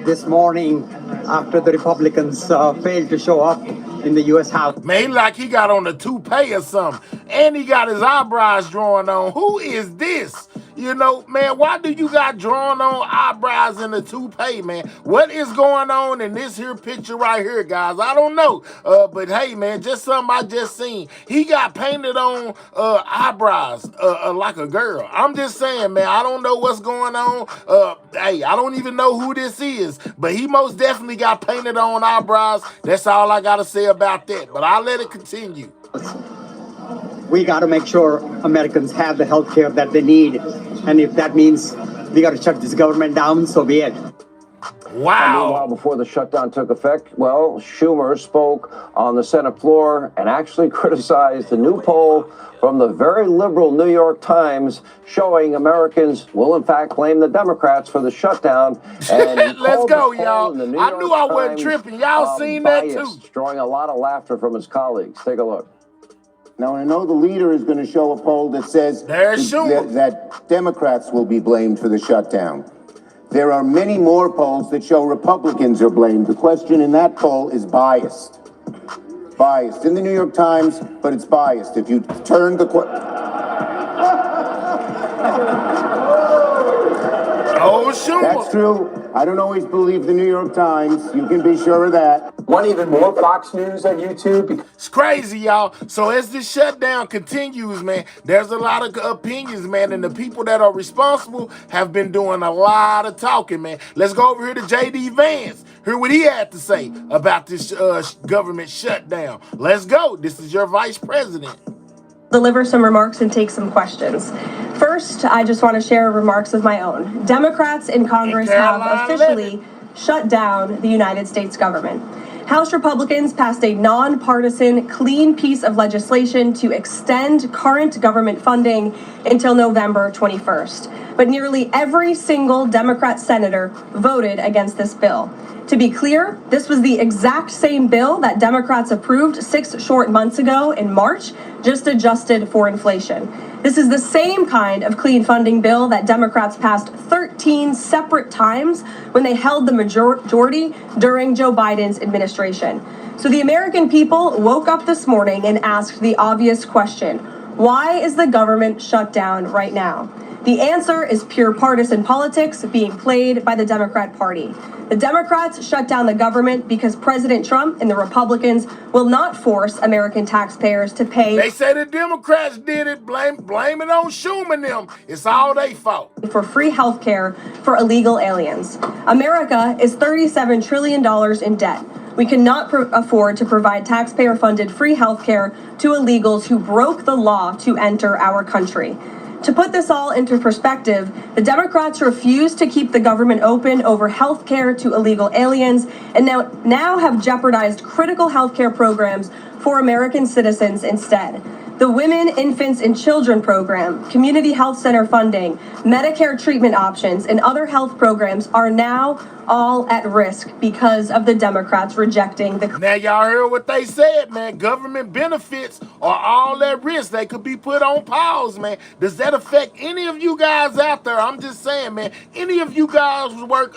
this morning after the Republicans failed to show up in the U.S. House. Man, like he got on a toupee or something. And he got his eyebrows drawn on. Who is this? You know, man, why do you got drawn on eyebrows in a toupee, man? What is going on in this here picture right here, guys? I don't know. But hey, man, just something I just seen. He got painted on eyebrows like a girl. I'm just saying, man, I don't know what's going on. Hey, I don't even know who this is. But he most definitely got painted on eyebrows. That's all I got to say about that. But I'll let it continue. We got to make sure Americans have the health care that they need. And if that means we got to shut this government down, so be it. Wow. And meanwhile, before the shutdown took effect, well, Schumer spoke on the Senate floor and actually criticized the new poll from the very liberal New York Times showing Americans will in fact blame the Democrats for the shutdown. And let's go, y'all. I knew I wasn't tripping. Y'all seen that too. Drawing a lot of laughter from his colleagues. Take a look. Now, I know the leader is going to show a poll that says that Democrats will be blamed for the shutdown. There are many more polls that show Republicans are blamed. The question in that poll is biased. Biased. In the New York Times, but it's biased. If you turn the... Oh, sure. That's true. I don't always believe the New York Times. You can be sure of that. Want even more Fox News on YouTube? It's crazy, y'all. So as this shutdown continues, man, there's a lot of opinions, man, and the people that are responsible have been doing a lot of talking, man. Let's go over here to J.D. Vance. Hear what he had to say about this government shutdown. Let's go. This is your vice president. Deliver some remarks and take some questions. First, I just want to share remarks of my own. Democrats in Congress have officially shut down the United States government. House Republicans passed a nonpartisan, clean piece of legislation to extend current government funding until November 21st. But nearly every single Democrat senator voted against this bill. To be clear, this was the exact same bill that Democrats approved 6 short months ago in March, just adjusted for inflation. This is the same kind of clean funding bill that Democrats passed 13 separate times when they held the majority during Joe Biden's administration. So the American people woke up this morning and asked the obvious question: Why is the government shut down right now? The answer is pure partisan politics being played by the Democrat Party. The Democrats shut down the government because President Trump and the Republicans will not force American taxpayers to pay. They say the Democrats did it. Blame it on Schumer and them. It's all they fault. For free health care for illegal aliens. America is $37 trillion in debt. We cannot afford to provide taxpayer-funded free health care to illegals who broke the law to enter our country. To put this all into perspective, the Democrats refuse to keep the government open over health care to illegal aliens and now have jeopardized critical health care programs for American citizens instead. The Women, Infants, and Children program, community health center funding, Medicare treatment options, and other health programs are now all at risk because of the Democrats rejecting the... Now y'all heard what they said, man. Government benefits are all at risk. They could be put on pause, man. Does that affect any of you guys out there? I'm just saying, man. Any of you guys work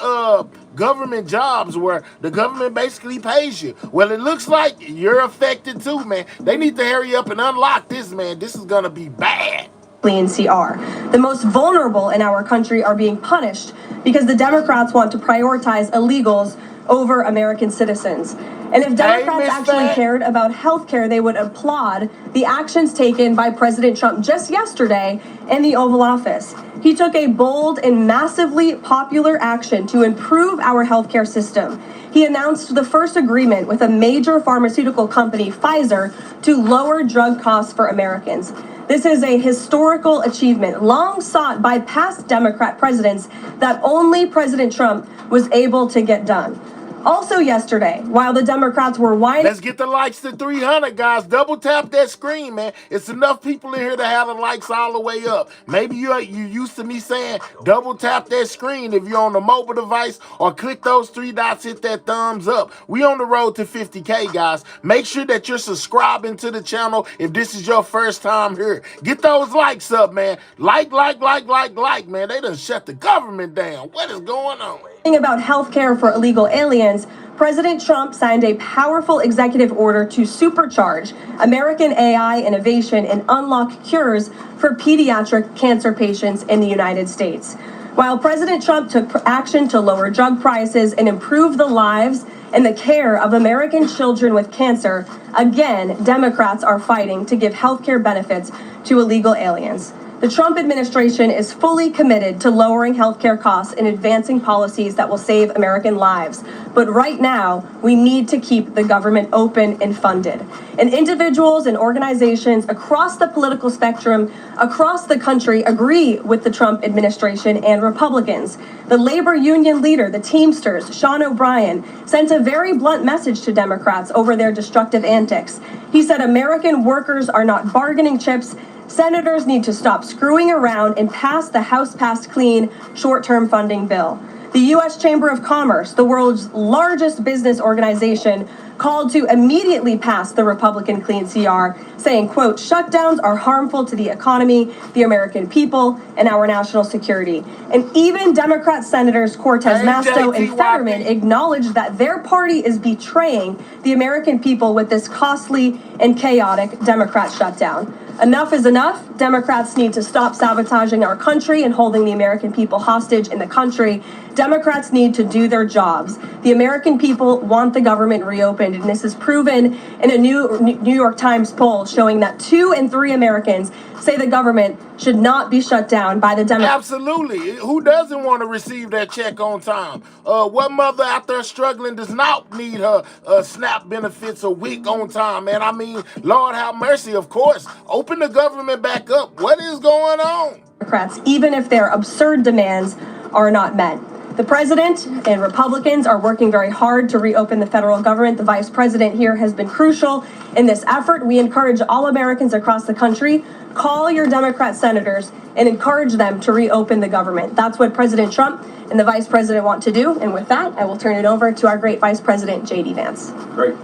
government jobs where the government basically pays you? Well, it looks like you're affected too, man. They need to hurry up and unlock this, man. This is gonna be bad. In CR. The most vulnerable in our country are being punished because the Democrats want to prioritize illegals over American citizens. And if Democrats actually cared about health care, they would applaud the actions taken by President Trump just yesterday in the Oval Office. He took a bold and massively popular action to improve our healthcare system. He announced the first agreement with a major pharmaceutical company, Pfizer, to lower drug costs for Americans. This is a historical achievement long sought by past Democrat presidents that only President Trump was able to get done. Also yesterday, while the Democrats were whining... Let's get the likes to 300, guys. Double tap that screen, man. It's enough people in here to have the likes all the way up. Maybe you used to me saying double tap that screen if you're on the mobile device, or click those three dots, hit that thumbs up. We on the road to 50K, guys. Make sure that you're subscribing to the channel if this is your first time here. Get those likes up, man. Like, man. They done shut the government down. What is going on? About health care for illegal aliens, President Trump signed a powerful executive order to supercharge American AI innovation and unlock cures for pediatric cancer patients in the United States. While President Trump took action to lower drug prices and improve the lives and the care of American children with cancer, again, Democrats are fighting to give health care benefits to illegal aliens. The Trump administration is fully committed to lowering healthcare costs and advancing policies that will save American lives. But right now, we need to keep the government open and funded. And individuals and organizations across the political spectrum, across the country, agree with the Trump administration and Republicans. The labor union leader, the Teamsters, Sean O'Brien, sent a very blunt message to Democrats over their destructive antics. He said American workers are not bargaining chips. Senators need to stop screwing around and pass the House-passed clean short-term funding bill. The U.S. Chamber of Commerce, the world's largest business organization, called to immediately pass the Republican clean CR, saying, quote, shutdowns are harmful to the economy, the American people, and our national security. And even Democrat Senators Cortez Masto and Fetterman acknowledged that their party is betraying the American people with this costly and chaotic Democrat shutdown. Enough is enough. Democrats need to stop sabotaging our country and holding the American people hostage in the country. Democrats need to do their jobs. The American people want the government reopened, and this is proven in a New York Times poll showing that 2 in 3 Americans say the government should not be shut down by the Democrats. Absolutely. Who doesn't want to receive that check on time? What mother out there struggling does not need her SNAP benefits a week on time, man? I mean, Lord have mercy, of course. Open the government back up. What is going on? Democrats, even if their absurd demands are not met. The president and Republicans are working very hard to reopen the federal government. The vice president here has been crucial in this effort. We encourage all Americans across the country, call your Democrat senators and encourage them to reopen the government. That's what President Trump and the vice president want to do. And with that, I will turn it over to our great vice president, J.D. Vance. Great.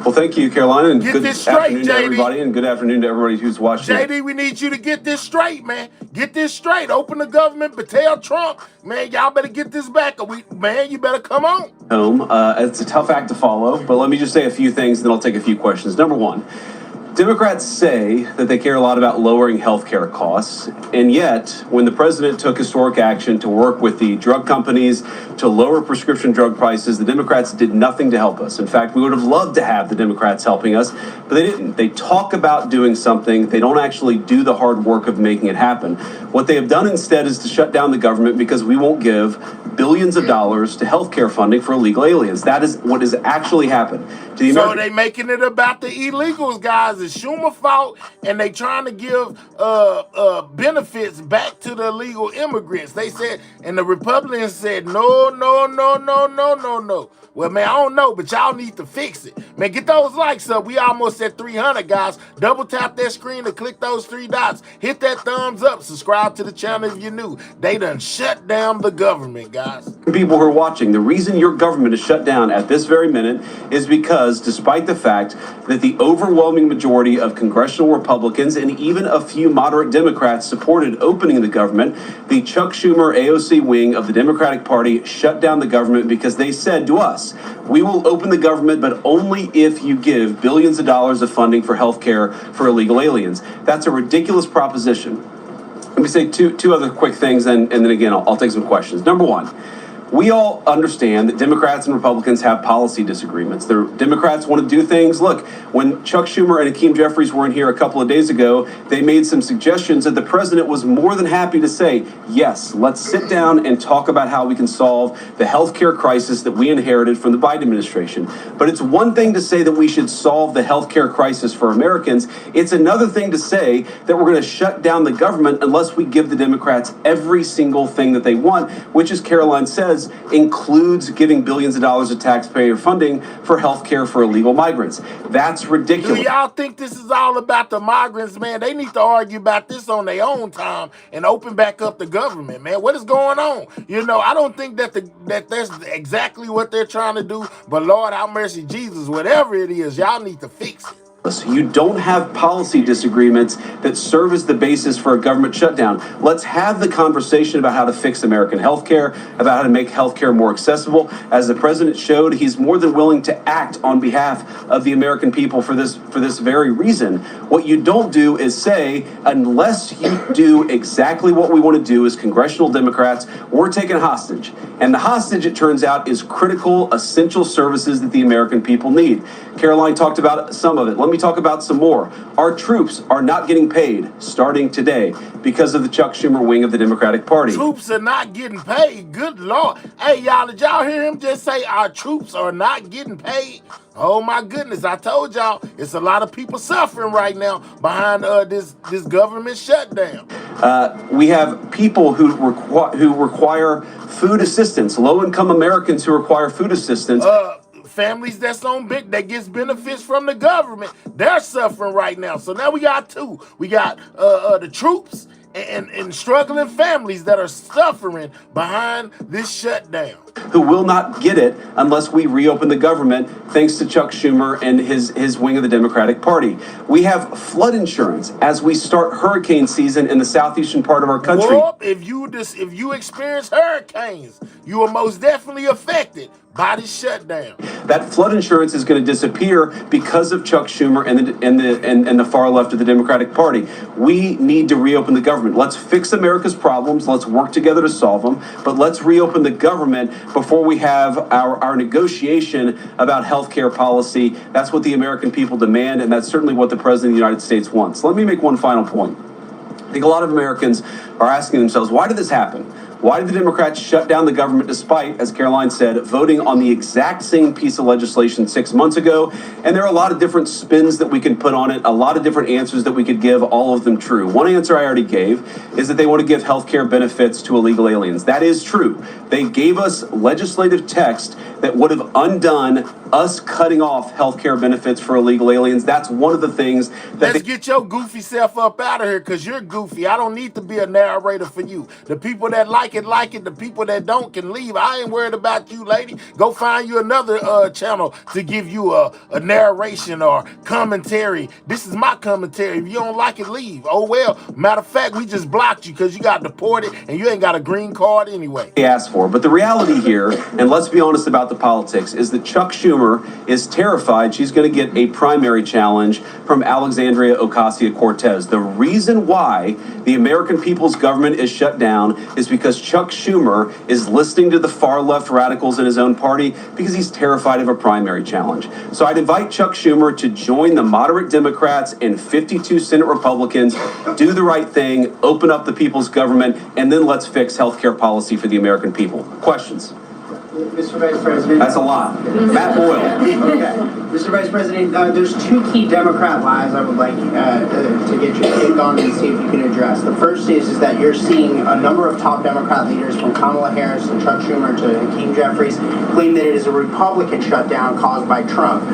Well, thank you, Caroline, and good afternoon to JD. everybody, and good afternoon to everybody who's watching. JD, we need you to get this straight, man. Get this straight. Open the government, but tell Trump, man, y'all better get this back. Man, you better come on. It's a tough act to follow, but let me just say a few things, then I'll take a few questions. Number one, Democrats say that they care a lot about lowering health care costs, and yet, when the president took historic action to work with the drug companies to lower prescription drug prices, the Democrats did nothing to help us. In fact, we would have loved to have the Democrats helping us, but they didn't. They talk about doing something. They don't actually do the hard work of making it happen. What they have done instead is to shut down the government because we won't give billions of dollars to health care funding for illegal aliens. That is what has actually happened. So they making it about the illegals, guys. It's Schumer fault, and they trying to give benefits back to the illegal immigrants. They said, and the Republicans said, no, no, no, no, no, no, no. Well, man, I don't know, but y'all need to fix it. Man, get those likes up. We almost at 300, guys. Double tap that screen and click those 3 dots. Hit that thumbs up. Subscribe to the channel if you're new. They done shut down the government, guys. People who are watching, the reason your government is shut down at this very minute is because, despite the fact that the overwhelming majority of congressional Republicans and even a few moderate Democrats supported opening the government, the Chuck Schumer AOC wing of the Democratic Party shut down the government because they said to us, we will open the government, but only if you give billions of dollars of funding for health care for illegal aliens. That's a ridiculous proposition. Let me say two other quick things, and then again, I'll take some questions. Number one, we all understand that Democrats and Republicans have policy disagreements. The Democrats want to do things. Look, when Chuck Schumer and Hakeem Jeffries were in here a couple of days ago, they made some suggestions that the president was more than happy to say, yes, let's sit down and talk about how we can solve the healthcare crisis that we inherited from the Biden administration. But it's one thing to say that we should solve the healthcare crisis for Americans. It's another thing to say that we're going to shut down the government unless we give the Democrats every single thing that they want, which, as Caroline says, includes giving billions of dollars of taxpayer funding for health care for illegal migrants. That's ridiculous. Do y'all think this is all about the migrants, man? They need to argue about this on their own time and open back up the government, man. What is going on? You know, I don't think that that's exactly what they're trying to do, but Lord have mercy, Jesus, whatever it is, y'all need to fix it. You don't have policy disagreements that serve as the basis for a government shutdown. Let's have the conversation about how to fix American healthcare, about how to make healthcare more accessible. As the president showed, he's more than willing to act on behalf of the American people for this very reason. What you don't do is say, unless you do exactly what we want to do as congressional Democrats, we're taken hostage. And the hostage, it turns out, is critical, essential services that the American people need. Caroline talked about some of it. Let me talk about some more. Our troops are not getting paid starting today because of the Chuck Schumer wing of the Democratic Party. Troops are not getting paid. Good Lord. Hey, y'all, did y'all hear him just say our troops are not getting paid? Oh, my goodness. I told y'all, it's a lot of people suffering right now behind this government shutdown. We have people who require food assistance, low-income Americans who require food assistance. Families that's on that gets benefits from the government, they're suffering right now. So now we got two. We got the troops and struggling families that are suffering behind this shutdown. Who will not get it unless we reopen the government, thanks to Chuck Schumer and his wing of the Democratic Party. We have flood insurance as we start hurricane season in the southeastern part of our country. Well, if you experience hurricanes, you are most definitely affected by this shutdown. That flood insurance is going to disappear because of Chuck Schumer and the far left of the Democratic Party. We need to reopen the government. Let's fix America's problems. Let's work together to solve them. But let's reopen the government before we have our negotiation about health care policy. That's what the American people demand, and that's certainly what the President of the United States wants. Let me make one final point. I think a lot of Americans are asking themselves, why did this happen? Why did the Democrats shut down the government despite, as Caroline said, voting on the exact same piece of legislation 6 months ago? And there are a lot of different spins that we can put on it, a lot of different answers that we could give, all of them true. One answer I already gave is that they want to give health care benefits to illegal aliens. That is true. They gave us legislative text that would have undone us cutting off health care benefits for illegal aliens. That's one of the things that get your goofy self up out of here, because you're goofy. I don't need to be a narrator for you. The people that like it. The people that don't can leave. I ain't worried about you, lady. Go find you another channel to give you a narration or commentary. This is my commentary. If you don't like it, leave. Oh, well, matter of fact, we just blocked you because you got deported and you ain't got a green card anyway. they asked for. But the reality here, and let's be honest about the politics, is that Chuck Schumer Schumer is terrified she's going to get a primary challenge from Alexandria Ocasio-Cortez. The reason why the American people's government is shut down is because Chuck Schumer is listening to the far left radicals in his own party because he's terrified of a primary challenge. So I'd invite Chuck Schumer to join the moderate Democrats and 52 Senate Republicans, do the right thing, open up the people's government, and then let's fix healthcare policy for the American people. Questions? Mr. Vice President. That's a lot. Matt Boyle. Okay. Mr. Vice President, there's two key Democrat lies I would like to get your take on and see if you can address. The first is that you're seeing a number of top Democrat leaders, from Kamala Harris to Chuck Schumer to Hakeem Jeffries, claim that it is a Republican shutdown caused by Trump.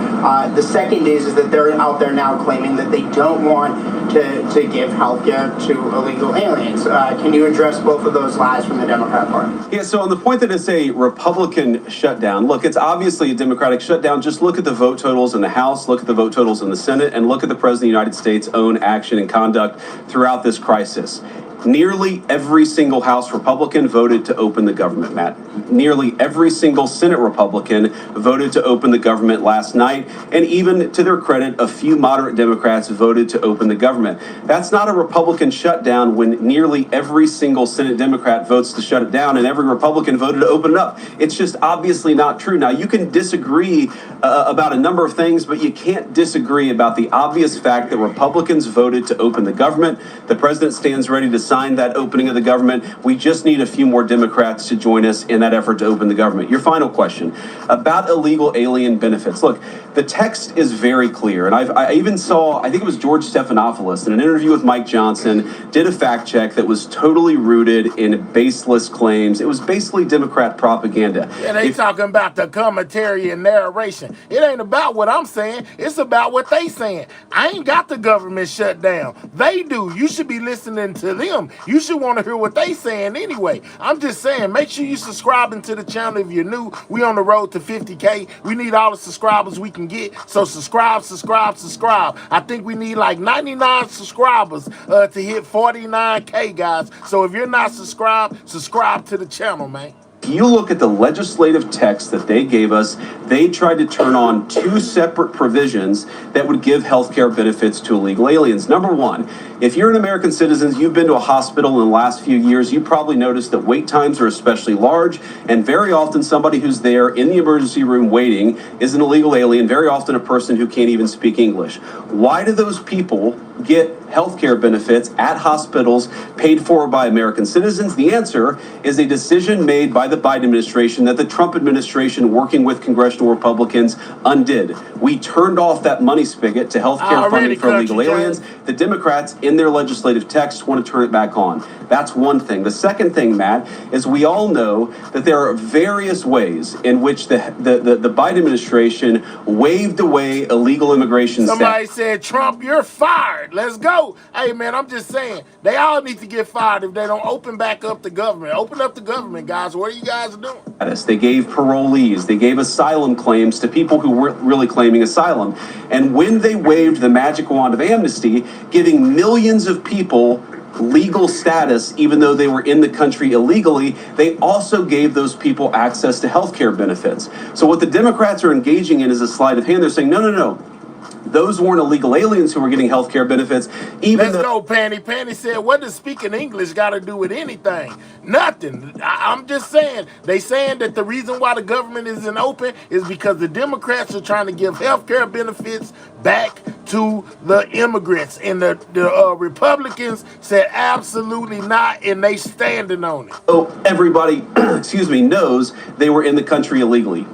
The second is that they're out there now claiming that they don't want to give health care to illegal aliens. Can you address both of those lies from the Democrat Party? Yeah, so on the point that it's a Republican shutdown, look, it's obviously a Democratic shutdown. Just look at the vote totals in the House, look at the vote totals in the Senate, and look at the President of the United States' own action and conduct throughout this crisis. Nearly every single House Republican voted to open the government, Matt. Nearly every single Senate Republican voted to open the government last night. And even to their credit, a few moderate Democrats voted to open the government. That's not a Republican shutdown when nearly every single Senate Democrat votes to shut it down and every Republican voted to open it up. It's just obviously not true. Now, you can disagree about a number of things, but you can't disagree about the obvious fact that Republicans voted to open the government. The president stands ready to sign that opening of the government. We just need a few more Democrats to join us in that effort to open the government. Your final question about illegal alien benefits. Look, the text is very clear. And I even saw, I think it was George Stephanopoulos in an interview with Mike Johnson, did a fact check that was totally rooted in baseless claims. It was basically Democrat propaganda. Yeah, they talking about the commentary and narration. It ain't about what I'm saying. It's about what they saying. I ain't got the government shut down. They do. You should be listening to them. You should want to hear what they saying anyway. I'm just saying, make sure you subscribing to the channel if you're new. We on the road to 50K. We need all the subscribers we can get. So subscribe. I think we need like 99 subscribers to hit 49K, guys. So if you're not subscribed, subscribe to the channel, man. If you look at the legislative text that they gave us, they tried to turn on two separate provisions that would give health care benefits to illegal aliens. Number one, if you're an American citizen, you've been to a hospital in the last few years, you probably noticed that wait times are especially large, and very often somebody who's there in the emergency room waiting is an illegal alien, very often a person who can't even speak English. Why do those people get health care benefits at hospitals paid for by American citizens? The answer is a decision made by the Biden administration that the Trump administration, working with congressional Republicans, undid. We turned off that money spigot to health care funding for illegal aliens. The Democrats, in their legislative text, want to turn it back on. That's one thing. The second thing, Matt, is we all know that there are various ways in which the Biden administration waved away illegal immigration status. Somebody said, Trump, you're fired. Let's go. Hey, man, I'm just saying, they all need to get fired if they don't open back up the government. Open up the government, guys. What are you guys doing? They gave parolees, they gave asylum claims to people who weren't really claiming asylum. And when they waved the magic wand of amnesty, giving millions of people legal status, even though they were in the country illegally, they also gave those people access to health care benefits. So what the Democrats are engaging in is a sleight of hand. They're saying, no. Those weren't illegal aliens who were getting health care benefits. Let's go, Panny. Panny said, what does speaking English got to do with anything? Nothing. I'm just saying, they saying that the reason why the government isn't open is because the Democrats are trying to give health care benefits back to the immigrants. And the Republicans said absolutely not, and they standing on it. Oh, everybody, knows they were in the country illegally.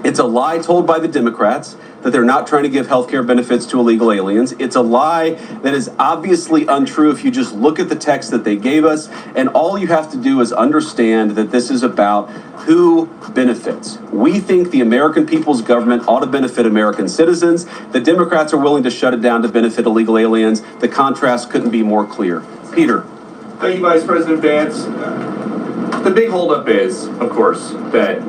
It's a lie told by the Democrats that they're not trying to give health care benefits to illegal aliens. It's a lie that is obviously untrue if you just look at the text that they gave us. And all you have to do is understand that this is about who benefits. We think the American people's government ought to benefit American citizens. The Democrats are willing to shut it down to benefit illegal aliens. The contrast couldn't be more clear. Peter. Thank you, Vice President Vance. The big holdup is, of course, that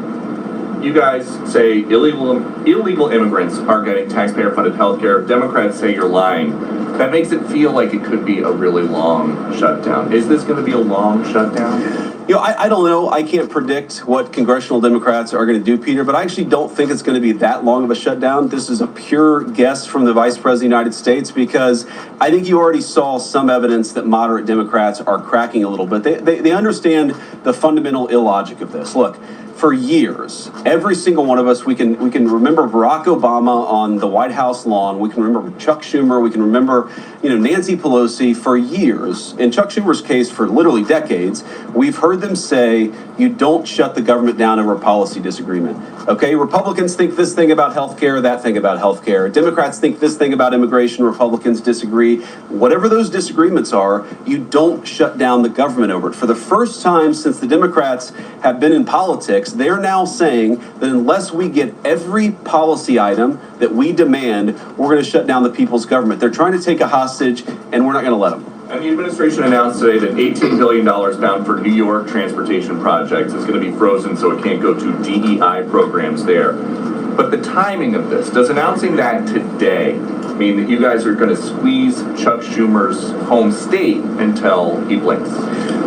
you guys say illegal immigrants are getting taxpayer-funded health care. Democrats say you're lying. That makes it feel like it could be a really long shutdown. Is this going to be a long shutdown? You know, I don't know. I can't predict what congressional Democrats are going to do, Peter, but I actually don't think it's going to be that long of a shutdown. This is a pure guess from the Vice President of the United States, because I think you already saw some evidence that moderate Democrats are cracking a little bit. They understand the fundamental illogic of this. Look, for years, every single one of us, we can remember Barack Obama on the White House lawn. We can remember Chuck Schumer. We can remember, Nancy Pelosi. For years, in Chuck Schumer's case, for literally decades, we've heard them say, you don't shut the government down over a policy disagreement. Okay, Republicans think this thing about health care, that thing about health care. Democrats think this thing about immigration, Republicans disagree. Whatever those disagreements are, you don't shut down the government over it. For the first time since the Democrats have been in politics, they're now saying that unless we get every policy item that we demand, we're going to shut down the people's government. They're trying to take a hostage, and we're not going to let them. And the administration announced today that $18 billion bound for New York transportation projects is going to be frozen so it can't go to DEI programs there. But the timing of this, does announcing that today mean that you guys are going to squeeze Chuck Schumer's home state until he blinks?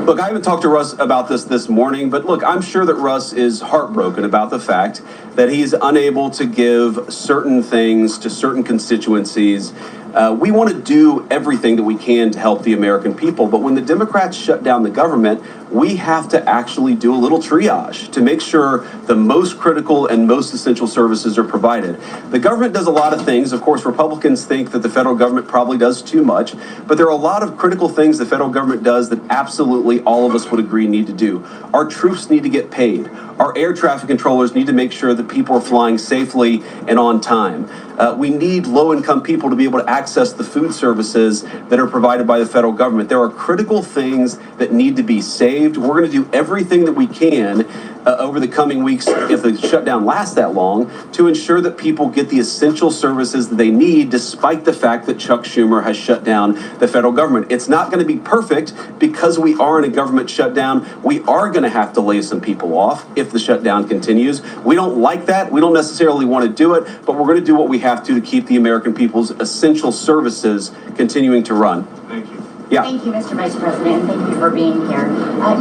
Look, I haven't talked to Russ about this morning, but look, I'm sure that Russ is heartbroken about the fact that he's unable to give certain things to certain constituencies. We want to do everything that we can to help the American people, but when the Democrats shut down the government, we have to actually do a little triage to make sure the most critical and most essential services are provided. The government does a lot of things. Of course, Republicans think that the federal government probably does too much, but there are a lot of critical things the federal government does that absolutely all of us would agree need to do. Our troops need to get paid. Our air traffic controllers need to make sure that people are flying safely and on time. We need low-income people to be able to access the food services that are provided by the federal government. There are critical things that need to be saved. We're going to do everything that we can over the coming weeks, if the shutdown lasts that long, to ensure that people get the essential services that they need, despite the fact that Chuck Schumer has shut down the federal government. It's not going to be perfect because we are in a government shutdown. We are going to have to lay some people off if the shutdown continues. We don't like that. We don't necessarily want to do it, but we're going to do what we have to keep the American people's essential services continuing to run. Thank you. Yeah. Thank you, Mr. Vice President, and thank you for being here.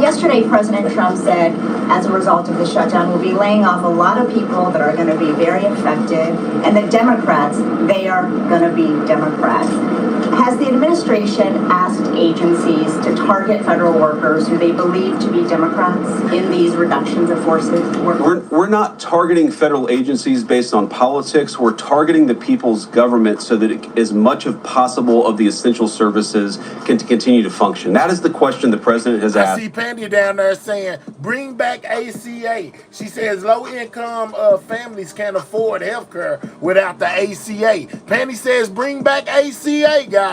Yesterday, President Trump said, as a result of the shutdown, we'll be laying off a lot of people that are going to be very affected, and the Democrats, they are going to be Democrats. Has the administration asked agencies to target federal workers who they believe to be Democrats in these reductions of forces? We're not targeting federal agencies based on politics. We're targeting the people's government so that as much as possible of the essential services can continue to function. That is the question the president has asked. I see Pandy down there saying, bring back ACA. She says low-income families can't afford health care without the ACA. Pandy says, bring back ACA, guys.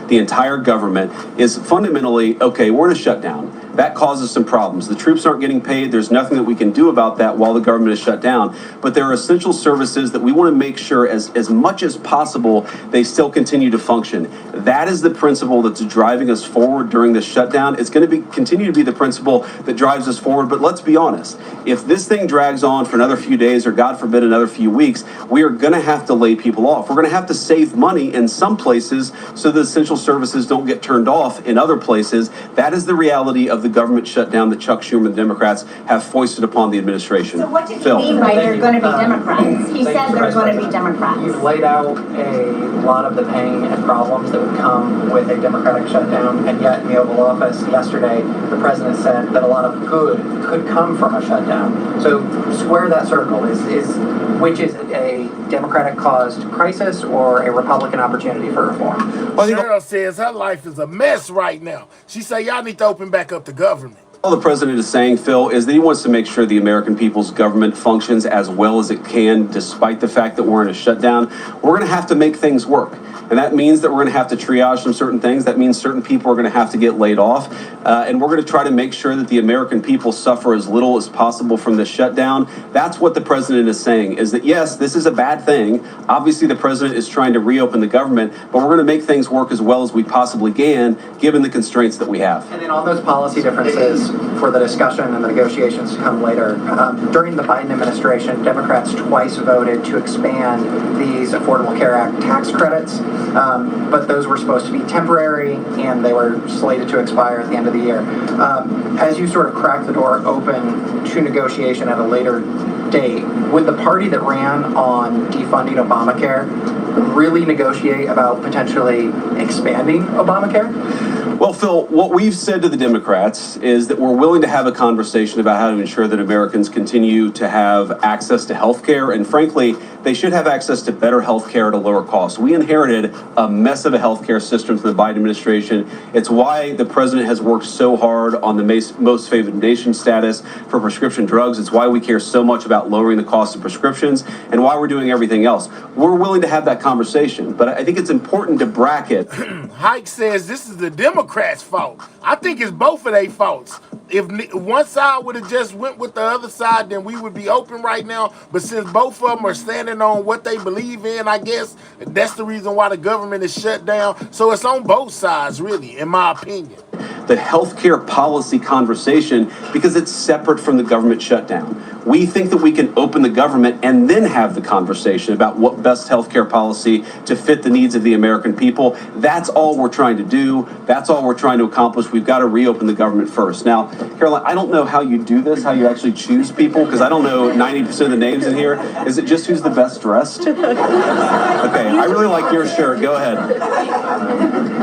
The entire government is fundamentally, okay, we're in a shutdown. That causes some problems. The troops aren't getting paid. There's nothing that we can do about that while the government is shut down. But there are essential services that we want to make sure as much as possible they still continue to function. That is the principle that's driving us forward during this shutdown. It's going to continue to be the principle that drives us forward. But let's be honest, if this thing drags on for another few days or God forbid another few weeks, we are going to have to lay people off. We're going to have to save money in some places so the essential services don't get turned off in other places. That is the reality of the government shutdown that Chuck Schumer and the Democrats have foisted upon the administration. So what did he mean by they're going to be Democrats? He said they're going to be Democrats. You've laid out a lot of the pain and problems that would come with a Democratic shutdown, and yet in the Oval Office yesterday, the president said that a lot of good could come from a shutdown. So square that circle. Which is it, a Democratic-caused crisis or a Republican opportunity for reform? Cheryl says her life is a mess right now. She say y'all need to open back up the government. All the president is saying, Phil, is that he wants to make sure the American people's government functions as well as it can, despite the fact that we're in a shutdown. We're going to have to make things work. And that means that we're going to have to triage some certain things. That means certain people are going to have to get laid off. And we're going to try to make sure that the American people suffer as little as possible from this shutdown. That's what the president is saying, is that, yes, this is a bad thing. Obviously, the president is trying to reopen the government, but we're going to make things work as well as we possibly can, given the constraints that we have. And then on those policy differences for the discussion and the negotiations to come later, during the Biden administration, Democrats twice voted to expand these Affordable Care Act tax credits but those were supposed to be temporary, and they were slated to expire at the end of the year. As you sort of crack the door open to negotiation at a later date, would the party that ran on defunding Obamacare really negotiate about potentially expanding Obamacare? Well, Phil, what we've said to the Democrats is that we're willing to have a conversation about how to ensure that Americans continue to have access to health care. And frankly, they should have access to better health care at a lower cost. We inherited a mess of a health care system from the Biden administration. It's why the president has worked so hard on the most favored nation status for prescription drugs. It's why we care so much about lowering the cost of prescriptions and why we're doing everything else. We're willing to have that conversation, but I think it's important to bracket. Hike says this is the Democrats' fault. I think it's both of their faults. If one side would have just went with the other side, then we would be open right now. But since both of them are standing on what they believe in, I guess that's the reason why the government is shut down. So it's on both sides, really, in my opinion. The healthcare policy conversation, because it's separate from the government shutdown. We think that we can open the government and then have the conversation about what best healthcare policy to fit the needs of the American people. That's all we're trying to do. That's all we're trying to accomplish. We've got to reopen the government first. Now, Caroline, I don't know how you do this, how you actually choose people, because I don't know 90% of the names in here. Is it just who's the best dressed? Okay, I really like your shirt. Go ahead.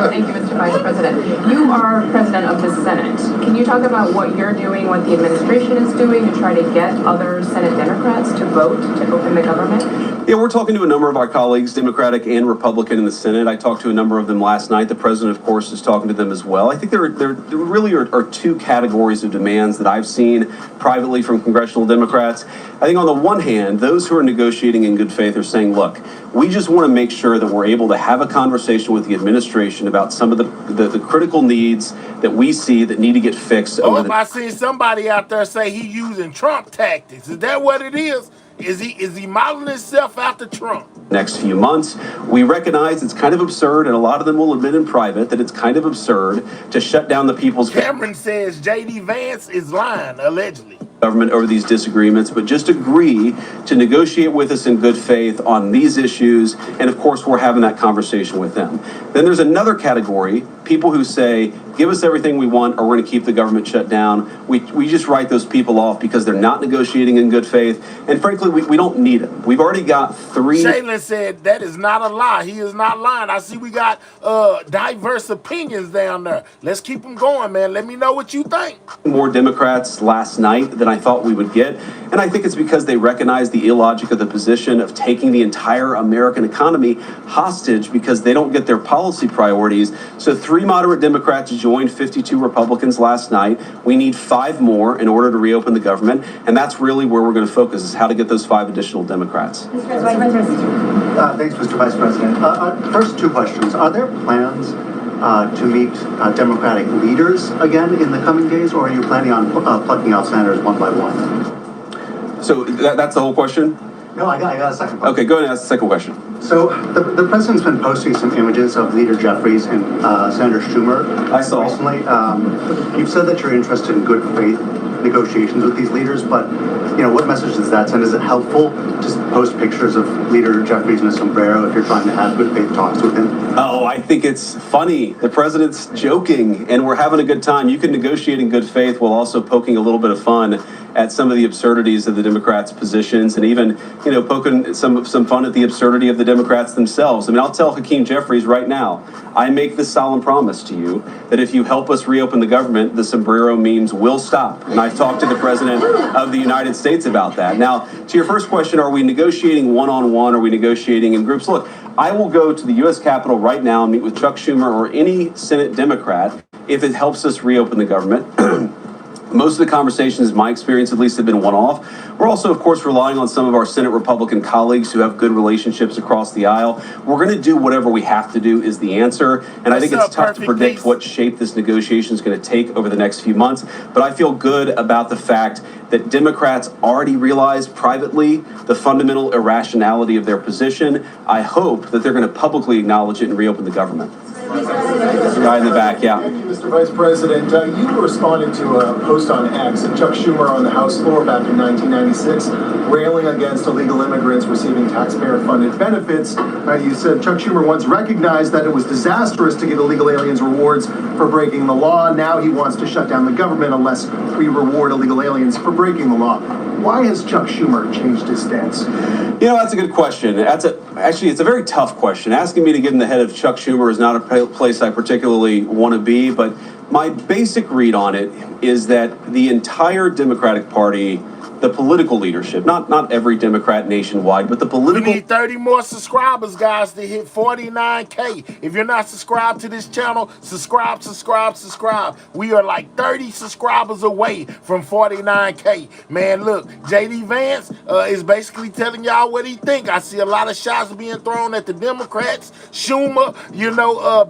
Thank you, Mr. Vice President. You are president of the Senate. Can you talk about what you're doing, what the administration is doing to try to get other Senate Democrats to vote to open the government? Yeah, we're talking to a number of our colleagues, Democratic and Republican in the Senate. I talked to a number of them last night. The president, of course, is talking to them as well. I think there really are two categories of demands that I've seen privately from congressional Democrats. I think on the one hand, those who are negotiating in good faith are saying, look, we just want to make sure that we're able to have a conversation with the administration about some of the critical needs that we see that need to get fixed. I seen somebody out there say he using Trump tactics. Is that what it is? Is he modeling himself after Trump? Next few months, we recognize it's kind of absurd, and a lot of them will admit in private that it's kind of absurd to shut down the people's. Cameron says J.D. Vance is lying, allegedly. Government over these disagreements, but just agree to negotiate with us in good faith on these issues. And of course, we're having that conversation with them. Then there's another category, people who say, give us everything we want or we're going to keep the government shut down. We just write those people off because they're not negotiating in good faith. And frankly, we don't need them. We've already got three. Shaylin said that is not a lie. He is not lying. I see we got diverse opinions down there. Let's keep them going, man. Let me know what you think. More Democrats last night than I thought we would get. And I think it's because they recognize the illogic of the position of taking the entire American economy hostage because they don't get their policy priorities. So 3 moderate Democrats joined 52 Republicans last night. We need 5 more in order to reopen the government. And that's really where we're going to focus, is how to get those 5 additional Democrats. Thanks, Mr. Vice President. First 2 questions. Are there plans to meet Democratic leaders again in the coming days, or are you planning on plucking out senators one by one? So that's the whole question? No, I got a second question. Okay, go ahead and ask the second question. So the president's been posting some images of Leader Jeffries and Senator Schumer. I saw. Recently, you've said that you're interested in good faith negotiations with these leaders, but what message does that send? Is it helpful to post pictures of Leader Jeffries in a sombrero if you're trying to have good faith talks with him? Oh, I think it's funny. The president's joking, and we're having a good time. You can negotiate in good faith while also poking a little bit of fun at some of the absurdities of the Democrats' positions, and even, poking some fun at the absurdity of the Democrats themselves. I mean, I'll tell Hakeem Jeffries right now, I make this solemn promise to you that if you help us reopen the government, the sombrero memes will stop. And I've talked to the President of the United States about that. Now, to your first question, are we negotiating one-on-one? Are we negotiating in groups? Look, I will go to the U.S. Capitol right now and meet with Chuck Schumer or any Senate Democrat if it helps us reopen the government. Most of the conversations, in my experience at least, have been one-off. We're also, of course, relying on some of our Senate Republican colleagues who have good relationships across the aisle. We're going to do whatever we have to do is the answer. And I think it's tough to predict what shape this negotiation is going to take over the next few months. But I feel good about the fact that Democrats already realize privately the fundamental irrationality of their position. I hope that they're going to publicly acknowledge it and reopen the government. Guy in the back, yeah. Thank you, Mr. Vice President. You responded to a post on X of Chuck Schumer on the House floor back in 1996, railing against illegal immigrants receiving taxpayer-funded benefits. You said Chuck Schumer once recognized that it was disastrous to give illegal aliens rewards for breaking the law. Now he wants to shut down the government unless we reward illegal aliens for breaking the law. Why has Chuck Schumer changed his stance? You know, that's a good question. Actually, it's a very tough question. Asking me to get in the head of Chuck Schumer is not a place I particularly want to be, but my basic read on it is that the entire Democratic Party, the political leadership, not every Democrat nationwide, but the political... We need 30 more subscribers, guys, to hit 49K. If you're not subscribed to this channel, subscribe. We are like 30 subscribers away from 49K. Man, look, J.D. Vance is basically telling y'all what he think. I see a lot of shots being thrown at the Democrats. Schumer,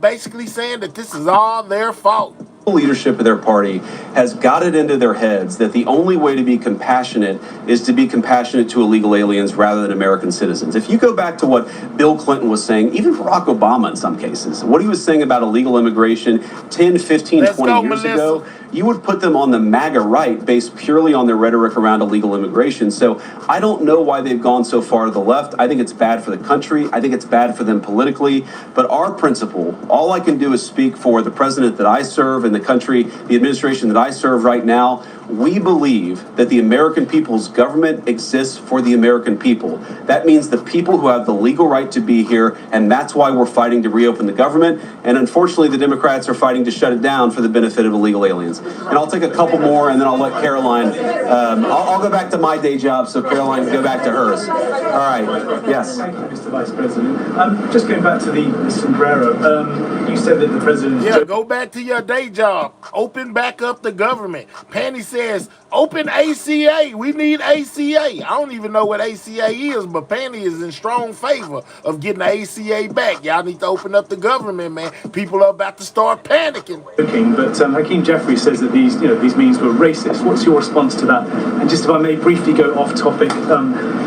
basically saying that this is all their fault. Leadership of their party has got it into their heads that the only way to be compassionate is to be compassionate to illegal aliens rather than American citizens. If you go back to what Bill Clinton was saying, even Barack Obama in some cases, what he was saying about illegal immigration 10, 15, 20 years ago, you would put them on the MAGA right based purely on their rhetoric around illegal immigration. So I don't know why they've gone so far to the left. I think it's bad for the country. I think it's bad for them politically. But our principle, all I can do is speak for the president that I serve and the country, the administration that I serve right now. We believe that the American people's government exists for the American people. That means the people who have the legal right to be here, and that's why we're fighting to reopen the government. And unfortunately, the Democrats are fighting to shut it down for the benefit of illegal aliens. And I'll take a couple more, and then I'll let Caroline, I'll go back to my day job so Caroline can go back to hers. All right, yes. Thank you, Mr. Vice President. Just going back to the sombrero, you said that the president... Yeah, go back to your day job. Open back up the government. Penny says, open ACA. We need ACA. I don't even know what ACA is, but Penny is in strong favor of getting the ACA back. Y'all need to open up the government, man. People are about to start panicking. But Hakeem Jeffries says that these meetings were racist. What's your response to that? And just if I may briefly go off topic,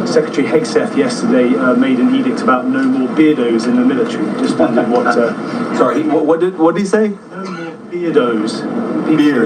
Secretary Hegseth yesterday made an edict about no more beardos in the military. Just wondered what... Sorry, what did he say? No more beardos.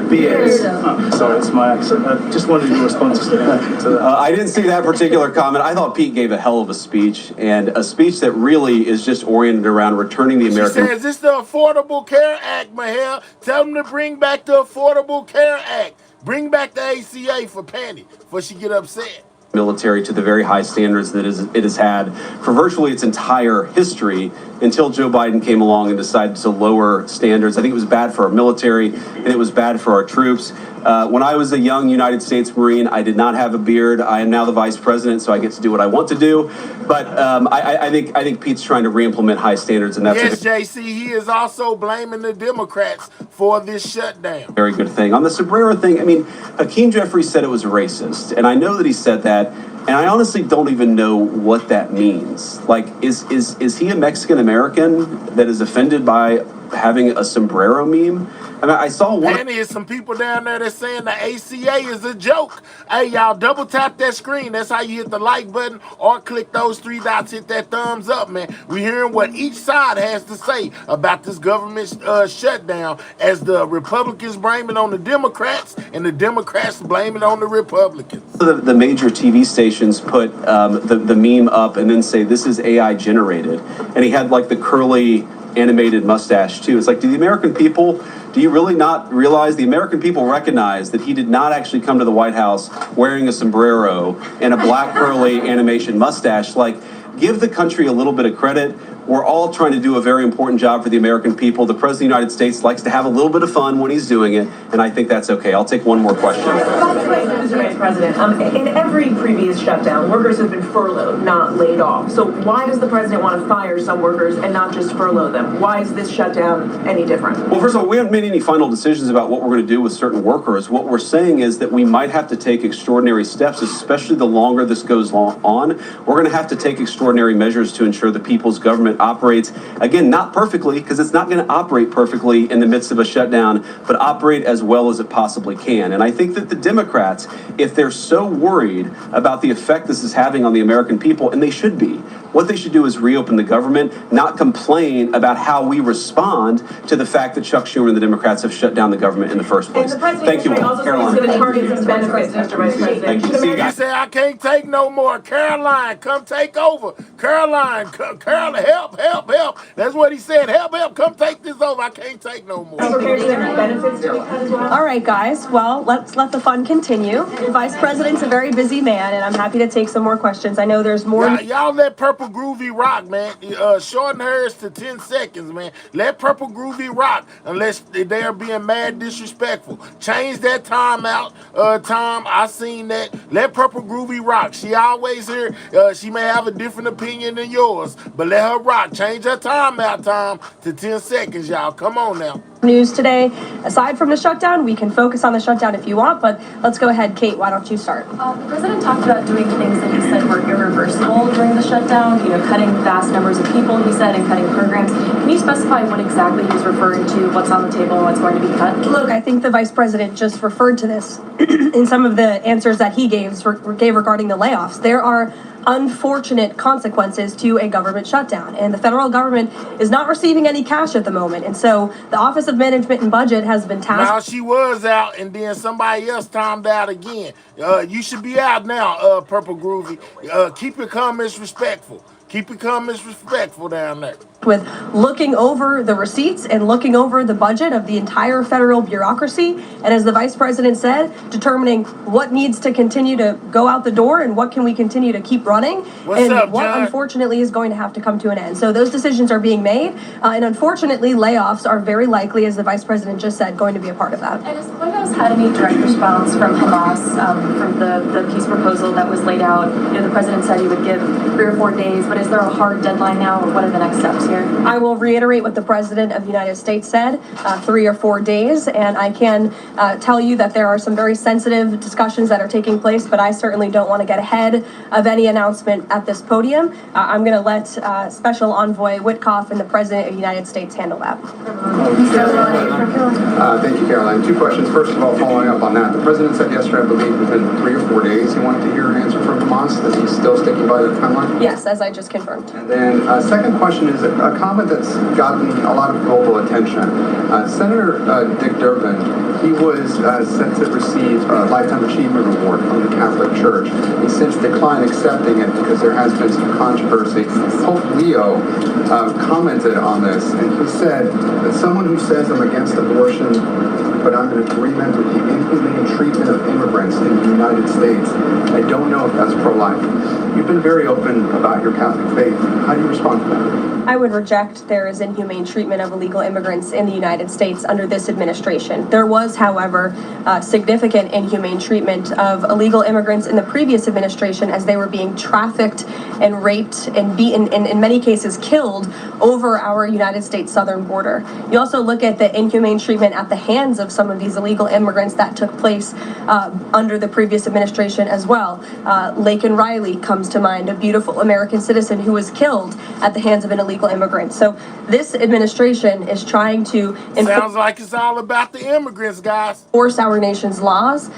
Beards. Oh, sorry, it's my accent. Just wanted your response to that. I didn't see that particular comment. I thought Pete gave a hell of a speech, and a speech that really is just oriented around returning the American... She says, this the Affordable Care Act, Mahel. Tell them to bring back the Affordable Care Act. Bring back the ACA for Penny before she get upset. Military to the very high standards that it has had for virtually its entire history until Joe Biden came along and decided to lower standards. I think it was bad for our military and it was bad for our troops. When I was a young United States Marine, I did not have a beard. I am now the vice president, so I get to do what I want to do. But I think Pete's trying to re-implement high standards, and that's yes, JC. He is also blaming the Democrats for this shutdown. Very good thing. On the sombrero thing, I mean, Hakeem Jeffries said it was racist, and I know that he said that. And I honestly don't even know what that means. Like, is he a Mexican American that is offended by having a sombrero meme? I mean, I saw one. And there's some people down there that's saying the ACA is a joke. Hey, y'all, double tap that screen. That's how you hit the like button, or click those three dots, hit that thumbs up, man. We're hearing what each side has to say about this government shutdown, as the Republicans blame it on the Democrats and the Democrats blame it on the Republicans. The major TV stations put the meme up and then say this is AI generated, and he had like the curly animated mustache too. It's like, do you really not realize the American people recognize that he did not actually come to the White House wearing a sombrero and a black curly animation mustache? Like, give the country a little bit of credit. We're all trying to do a very important job for the American people. The President of the United States likes to have a little bit of fun when he's doing it, and I think that's okay. I'll take one more question. Mr. Vice President, in every previous shutdown, workers have been furloughed, not laid off. So why does the president want to fire some workers and not just furlough them? Why is this shutdown any different? Well, first of all, we haven't made any final decisions about what we're going to do with certain workers. What we're saying is that we might have to take extraordinary steps, especially the longer this goes on. We're going to have to take extraordinary measures to ensure the people's government operates, again, not perfectly, because it's not going to operate perfectly in the midst of a shutdown, but operate as well as it possibly can. And I think that the Democrats if they're so worried about the effect this is having on the American people, and they should be, what they should do is reopen the government, not complain about how we respond to the fact that Chuck Schumer and the Democrats have shut down the government in the first place. Thank you all. Caroline. Thank you. See you guys. He said, I can't take no more. Caroline, come take over. Caroline, Caroline, help. That's what he said. Help, come take this over. I can't take no more. All right, guys. Well, let's let the fun continue. The Vice President's a very busy man, and I'm happy to take some more questions. I know there's more. Y'all let Purple Groovy rock, man. Shorten hers to 10 seconds, man. Let Purple Groovy rock unless they are being mad disrespectful. Change that time out, Tom. I seen that. Let Purple Groovy rock. She always here. She may have a different opinion than yours, but let her rock. Change her time out, Tom, to 10 seconds, y'all. Come on now. News today. Aside from the shutdown, we can focus on the shutdown if you want, but let's go ahead. Kate, why don't you start? The president talked about doing things that he said were irreversible during the shutdown, cutting vast numbers of people, he said, and cutting programs. Can you specify what exactly he's referring to, what's on the table, and what's going to be cut? Look, I think the vice president just referred to this in some of the answers that he gave regarding the layoffs. There are unfortunate consequences to a government shutdown, and the federal government is not receiving any cash at the moment, and so the Office of Management and Budget has been tasked. Now she was out, and then somebody else timed out again. You should be out now, Purple Groovy. Keep your comments respectful. Keep your comments respectful down there. With looking over the receipts and looking over the budget of the entire federal bureaucracy, and as the vice president said, determining what needs to continue to go out the door and what can we continue to keep running, what unfortunately is going to have to come to an end. So those decisions are being made, and unfortunately layoffs are very likely, as the vice president just said, going to be a part of that. And has the White House had any direct response from Hamas from the peace proposal that was laid out? The president said he would give 3 or 4 days, but is there a hard deadline now, or what are the next steps here? I will reiterate what the President of the United States said, 3 or 4 days, and I can tell you that there are some very sensitive discussions that are taking place, but I certainly don't want to get ahead of any announcement at this podium. I'm going to let Special Envoy Witkoff and the President of the United States handle that. Thank you, Caroline. 2 questions. First of all, following up on that, the President said yesterday, I believe, within 3 or 4 days he wanted to hear an answer from Hamas. Is he still sticking by that timeline? Yes, as I just confirmed. And then second question is a comment that's gotten a lot of global attention. Senator Dick Durbin, he was set to receive a Lifetime Achievement Award from the Catholic Church. He since declined accepting it because there has been some controversy. Pope Leo commented on this, and he said that someone who says I'm against abortion, but I'm in agreement with the inhumane treatment of immigrants in the United States, I don't know if that's pro-life. You've been very open about your Catholic faith. How do you respond to that? I would reject there is inhumane treatment of illegal immigrants in the United States under this administration. There was, however, significant inhumane treatment of illegal immigrants in the previous administration as they were being trafficked and raped and beaten, and in many cases killed over our United States southern border. You also look at the inhumane treatment at the hands of some of these illegal immigrants that took place under the previous administration as well. Laken Riley comes to mind, a beautiful American citizen who was killed at the hands of an illegal immigrant. So this administration is trying to sounds like it's all about the immigrants, guys. Enforce our nation's laws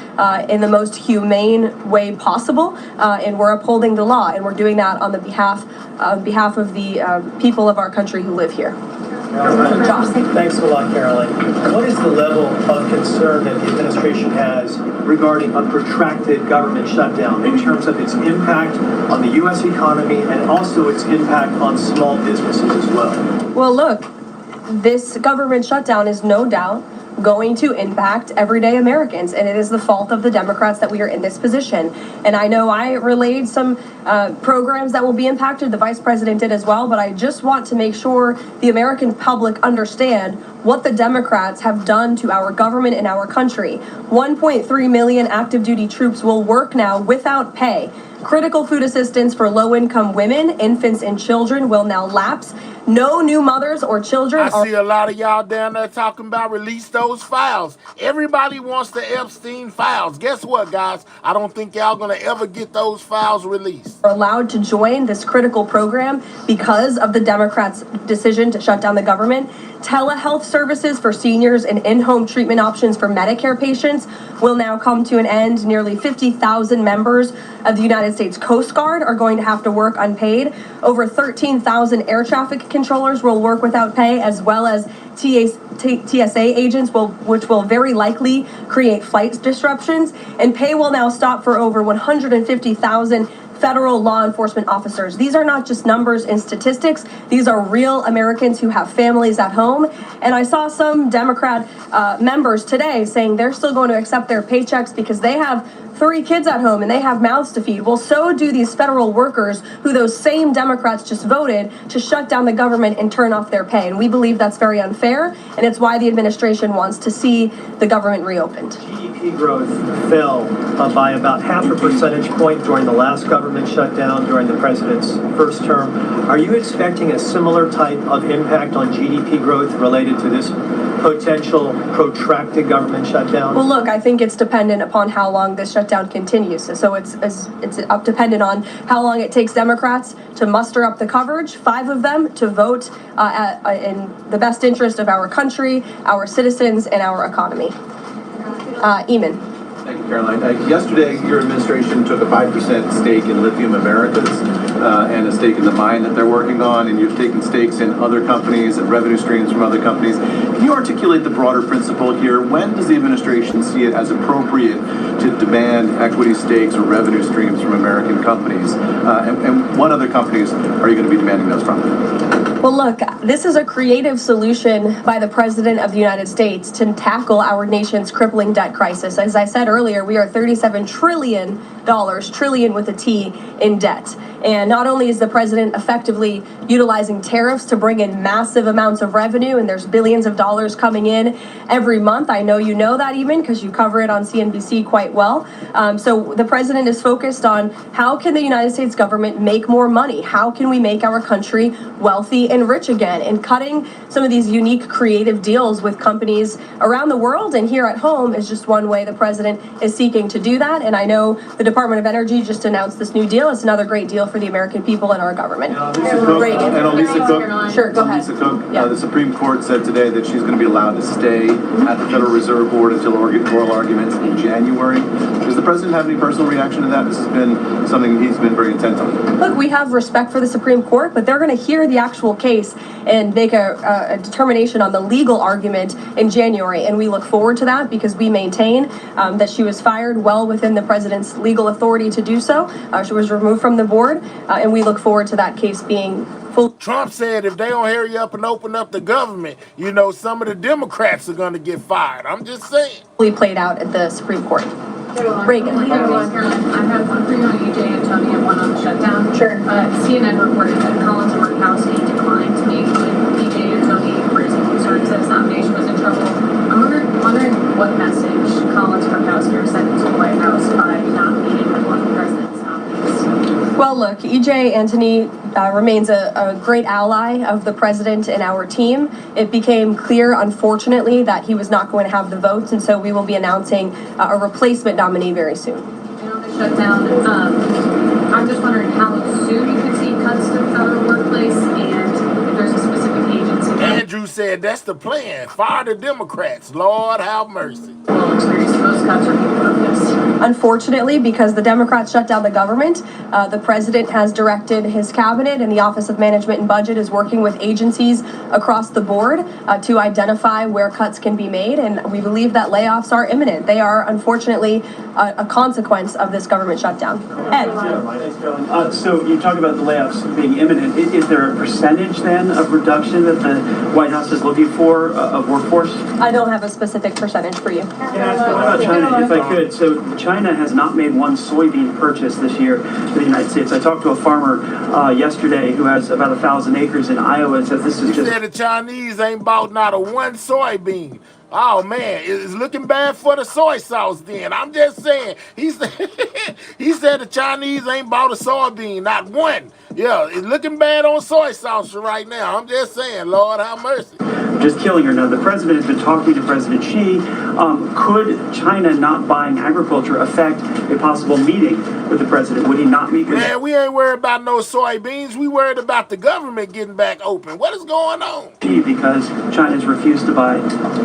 in the most humane way possible, and we're upholding the law, and we're doing that on the behalf of the people of our country who live here. Thanks a lot, Caroline. What is the level of concern that the administration has regarding a protracted government shutdown in terms of its impact on the U.S. economy and also its impact on small businesses as well? Well, look, this government shutdown is no doubt going to impact everyday Americans, and it is the fault of the Democrats that we are in this position. And I know I relayed some programs that will be impacted, the vice president did as well, but I just want to make sure the American public understand what the Democrats have done to our government and our country. 1.3 million active duty troops will work now without pay. Critical food assistance for low-income women, infants, and children will now lapse. No new mothers or children I see a lot of y'all down there talking about release those files. Everybody wants the Epstein files. Guess what, guys? I don't think y'all gonna ever get those files released. Are allowed to join this critical program because of the Democrats' decision to shut down the government. Telehealth services for seniors and in-home treatment options for Medicare patients will now come to an end. Nearly 50,000 members of the United States Coast Guard are going to have to work unpaid. Over 13,000 air traffic controllers will work without pay, as well as TSA agents, which will very likely create flight disruptions. And pay will now stop for over 150,000 federal law enforcement officers. These are not just numbers and statistics. These are real Americans who have families at home. And I saw some Democrat members today saying they're still going to accept their paychecks because they have 3 kids at home and they have mouths to feed. Well, so do these federal workers who those same Democrats just voted to shut down the government and turn off their pay. And we believe that's very unfair, and it's why the administration wants to see the government reopened. GDP growth fell by about 0.5 percentage point during the last government shutdown during the president's first term. Are you expecting a similar type of impact on GDP growth related to this potential protracted government shutdown? Well, look, I think it's dependent upon how long this shutdown continues. So it's dependent on how long it takes Democrats to muster up the coverage, 5 of them, to vote in the best interest of our country, our citizens, and our economy. Eamon. Thank you, Caroline. Yesterday, your administration took a 5% stake in Lithium Americas and a stake in the mine that they're working on, and you've taken stakes in other companies and revenue streams from other companies. Can you articulate the broader principle here? When does the administration see it as appropriate to demand equity stakes or revenue streams from American companies? And what other companies are you going to be demanding those from? Well, look, this is a creative solution by the President of the United States to tackle our nation's crippling debt crisis. As I said earlier, we are $37 trillion, trillion with a T, in debt. And not only is the president effectively utilizing tariffs to bring in massive amounts of revenue, and there's billions of dollars coming in every month. I know you know that, even because you cover it on CNBC quite well. So the president is focused on how can the United States government make more money? How can we make our country wealthy and rich again? And cutting some of these unique creative deals with companies around the world and here at home is just one way the president is seeking to do that. And I know the Department of Energy just announced this new deal. It's another great deal for the American people and our government. Elisa Cook, sure, go ahead. Elisa Cook, the Supreme Court said today that she's going to be allowed to stay at the Federal Reserve Board until oral arguments in January. Does the president have any personal reaction to that? This has been something he's been very intent on. Look, we have respect for the Supreme Court, but they're going to hear the actual case and make a determination on the legal argument in January. And we look forward to that because we maintain that she was fired well within the president's legal authority to do so. She was removed from the board, and we look forward to that case being full. Trump said if they don't hurry up and open up the government, you know, some of the Democrats are going to get fired. I'm just saying. We played out at the Supreme Court. Reagan. I have one for you on EJ and Tony and one on the shutdown. Sure. CNN reported that Collins and Murkowski declined to meet with EJ and Tony, raising concerns that his nomination was in trouble. I'm wondering what message Collins and Murkowski are sending to the White House by not meeting with one of the president's nominees. Well, look, EJ Antony remains a great ally of the president and our team. It became clear, unfortunately, that he was not going to have the votes, and so we will be announcing a replacement nominee very soon. And on the shutdown, I'm just wondering how soon you could see cuts to the federal workplace and if there's a specific agency. Andrew said that's the plan. Fire the Democrats. Lord have mercy. Will experience the most cuts or people focus. Unfortunately, because the Democrats shut down the government, the president has directed his cabinet, and the Office of Management and Budget is working with agencies across the board to identify where cuts can be made, and we believe that layoffs are imminent. They are, unfortunately, a consequence of this government shutdown. Ed. So you talk about the layoffs being imminent. Is there a percentage, then, of reduction that the White House is looking for of workforce? I don't have a specific percentage for you. Can I ask about China, if I could? So China has not made one soybean purchase this year to the United States. I talked to a farmer yesterday who has about 1,000 acres in Iowa and says this is He just... said the Chinese ain't bought not a one soybean. Oh man, it's looking bad for the soy sauce then. I'm just saying. He said, he said the Chinese ain't bought a soybean, not one. Yeah, it's looking bad on soy sauce right now. I'm just saying, Lord have mercy. Just killing her. Now, the president has been talking to President Xi. Could China not buying agriculture affect a possible meeting with the president? Would he not meet with... Man, we ain't worried about no soybeans. We worried about the government getting back open. What is going on? Because China's refused to buy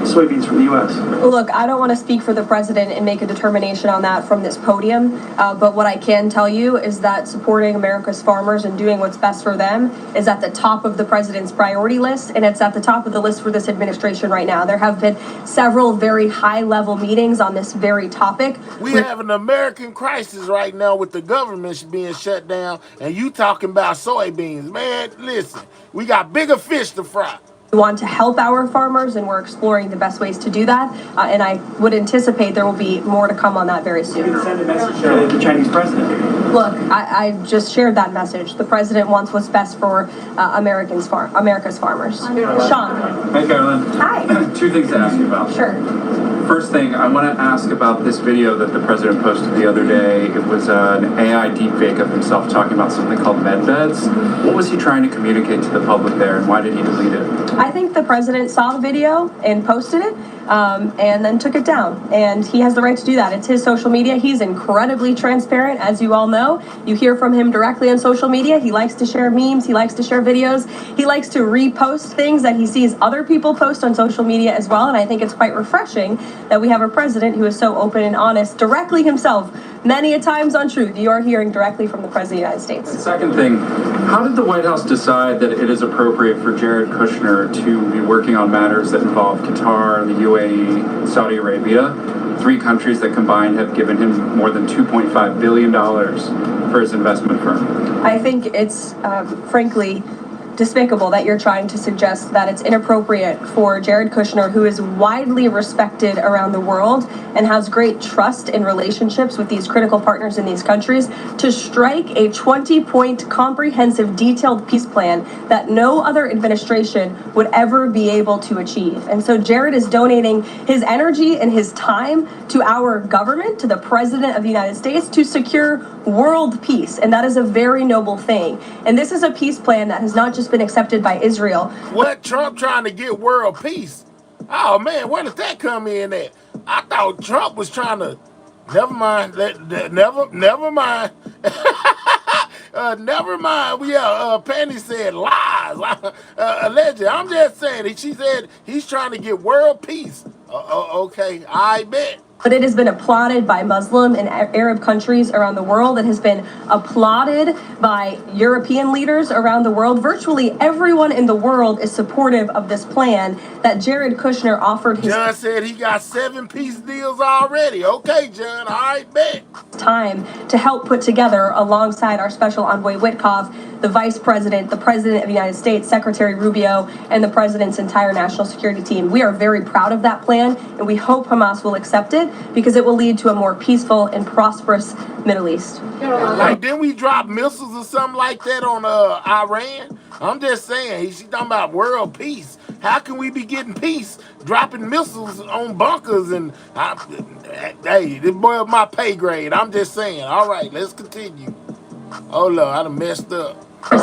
soybeans from the U.S. Look, I don't want to speak for the president and make a determination on that from this podium, but what I can tell you is that supporting America's farmers and doing what's best for them is at the top of the president's priority list, and it's at the top of the list for this administration right now. There have been several very high-level meetings on this very topic. We have an American crisis right now with the government being shut down, and you talking about soybeans. Man, listen, we got bigger fish to fry. We want to help our farmers, and we're exploring the best ways to do that. And I would anticipate there will be more to come on that very soon. You can send a message to the Chinese president. Look, I just shared that message. The president wants what's best for America's farmers. Sean. Hi, Carolyn. Hi. 2 things to ask you about. Sure. First thing, I want to ask about this video that the president posted the other day. It was an AI deepfake of himself talking about something called med beds. What was he trying to communicate to the public there, and why did he delete it? I think the president saw the video and posted it, and then took it down. And he has the right to do that. It's his social media. He's incredibly transparent, as you all know. You hear from him directly on social media. He likes to share memes. He likes to share videos. He likes to repost things that he sees other people post on social media as well. And I think it's quite refreshing that we have a president who is so open and honest directly himself. Many a times on Truth, you are hearing directly from the President of the United States. Second thing, how did the White House decide that it is appropriate for Jared Kushner to be working on matters that involve Qatar, the UAE, Saudi Arabia, 3 countries that combined have given him more than $2.5 billion for his investment firm? I think it's, frankly, despicable that you're trying to suggest that it's inappropriate for Jared Kushner, who is widely respected around the world and has great trust in relationships with these critical partners in these countries, to strike a 20-point comprehensive detailed peace plan that no other administration would ever be able to achieve. And so Jared is donating his energy and his time to our government, to the President of the United States, to secure world peace. And that is a very noble thing. And this is a peace plan that has not just been accepted by Israel. What, Trump trying to get world peace? Oh man, where did that come in at? I thought Trump was trying to, never mind, never mind. Never mind. Yeah, Penny said lies. Allegedly. I'm just saying, she said he's trying to get world peace. Okay, I bet. But it has been applauded by Muslim and Arab countries around the world. It has been applauded by European leaders around the world. Virtually everyone in the world is supportive of this plan that Jared Kushner offered his... John said he got 7 peace deals already. Okay, John, all right, bet. ...time to help put together, alongside our special envoy Witkoff, the Vice President, the President of the United States, Secretary Rubio, and the President's entire national security team. We are very proud of that plan, and we hope Hamas will accept it, because it will lead to a more peaceful and prosperous Middle East. Like, didn't we drop missiles or something like that on Iran? I'm just saying, she's talking about world peace. How can we be getting peace dropping missiles on bunkers? And hey, this boy my pay grade. I'm just saying. All right, let's continue. Oh Lord, I done messed up. 2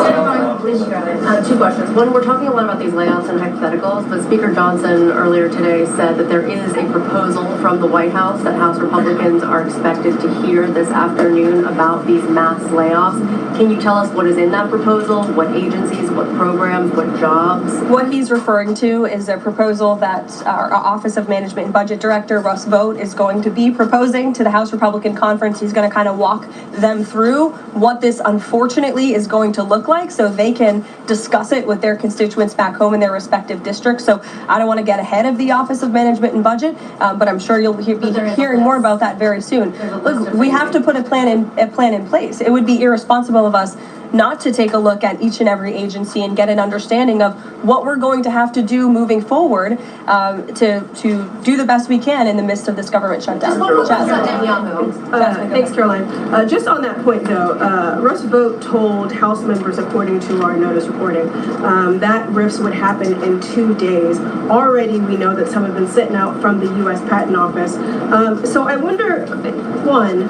questions. One, we're talking a lot about these layoffs and hypotheticals, but Speaker Johnson earlier today said that there is a proposal from the White House that House Republicans are expected to hear this afternoon about these mass layoffs. Can you tell us what is in that proposal? What agencies, what programs, what jobs? What he's referring to is a proposal that our Office of Management and Budget Director, Russ Vought, is going to be proposing to the House Republican Conference. He's going to kind of walk them through what this unfortunately is going to look like, so they can discuss it with their constituents back home in their respective districts. So I don't want to get ahead of the Office of Management and Budget, but I'm sure you'll be hearing more about that very soon. Look, we have to put a plan in place. It would be irresponsible of us not to take a look at each and every agency and get an understanding of what we're going to have to do moving forward to do the best we can in the midst of this government shutdown. Thanks, Caroline. Just on that point, though, Russ Vought told House members, according to our notice reporting, that RIFs would happen in 2 days. Already, we know that some have been sitting out from the U.S. Patent Office. So I wonder, one,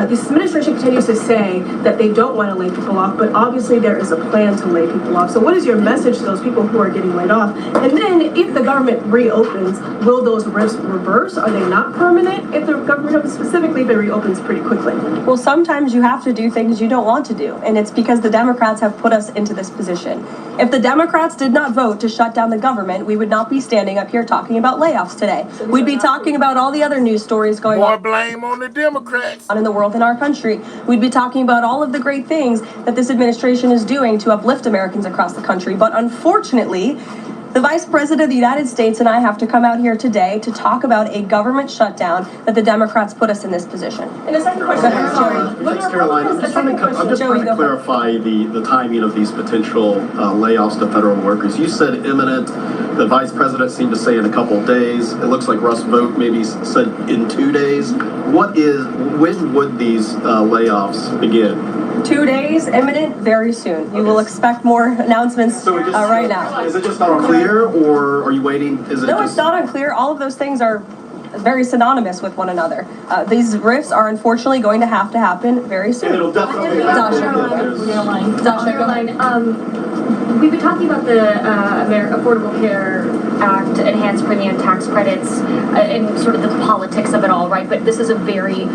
this administration continues to say that they don't want to lay people off, but obviously there is a plan to lay people off. So what is your message to those people who are getting laid off? And then if the government reopens, will those RIFs reverse? Are they not permanent? If the government specifically, if it reopens pretty quickly? Well, sometimes you have to do things you don't want to do, and it's because the Democrats have put us into this position. If the Democrats did not vote to shut down the government, we would not be standing up here talking about layoffs today. We'd be talking about all the other news stories going on. More blame on the Democrats. In the world, in our country. We'd be talking about all of the great things that this administration is doing to uplift Americans across the country. But unfortunately, the Vice President of the United States and I have to come out here today to talk about a government shutdown that the Democrats put us in this position. And the second question, Thanks, Caroline. I'm just trying to clarify the timing of these potential layoffs to federal workers. You said imminent. The Vice President seemed to say in a couple of days. It looks like Russ Vought maybe said in 2 days. When would these layoffs begin? 2 days, imminent, very soon. You will expect more announcements right now. Is it just not unclear, or are you waiting? No, it's not unclear. All of those things are very synonymous with one another. These RIFs are unfortunately going to happen very soon. It'll definitely Caroline, we've been talking about the Affordable Care Act, enhanced premium tax credits, and sort of the politics of it all, right? But this is a very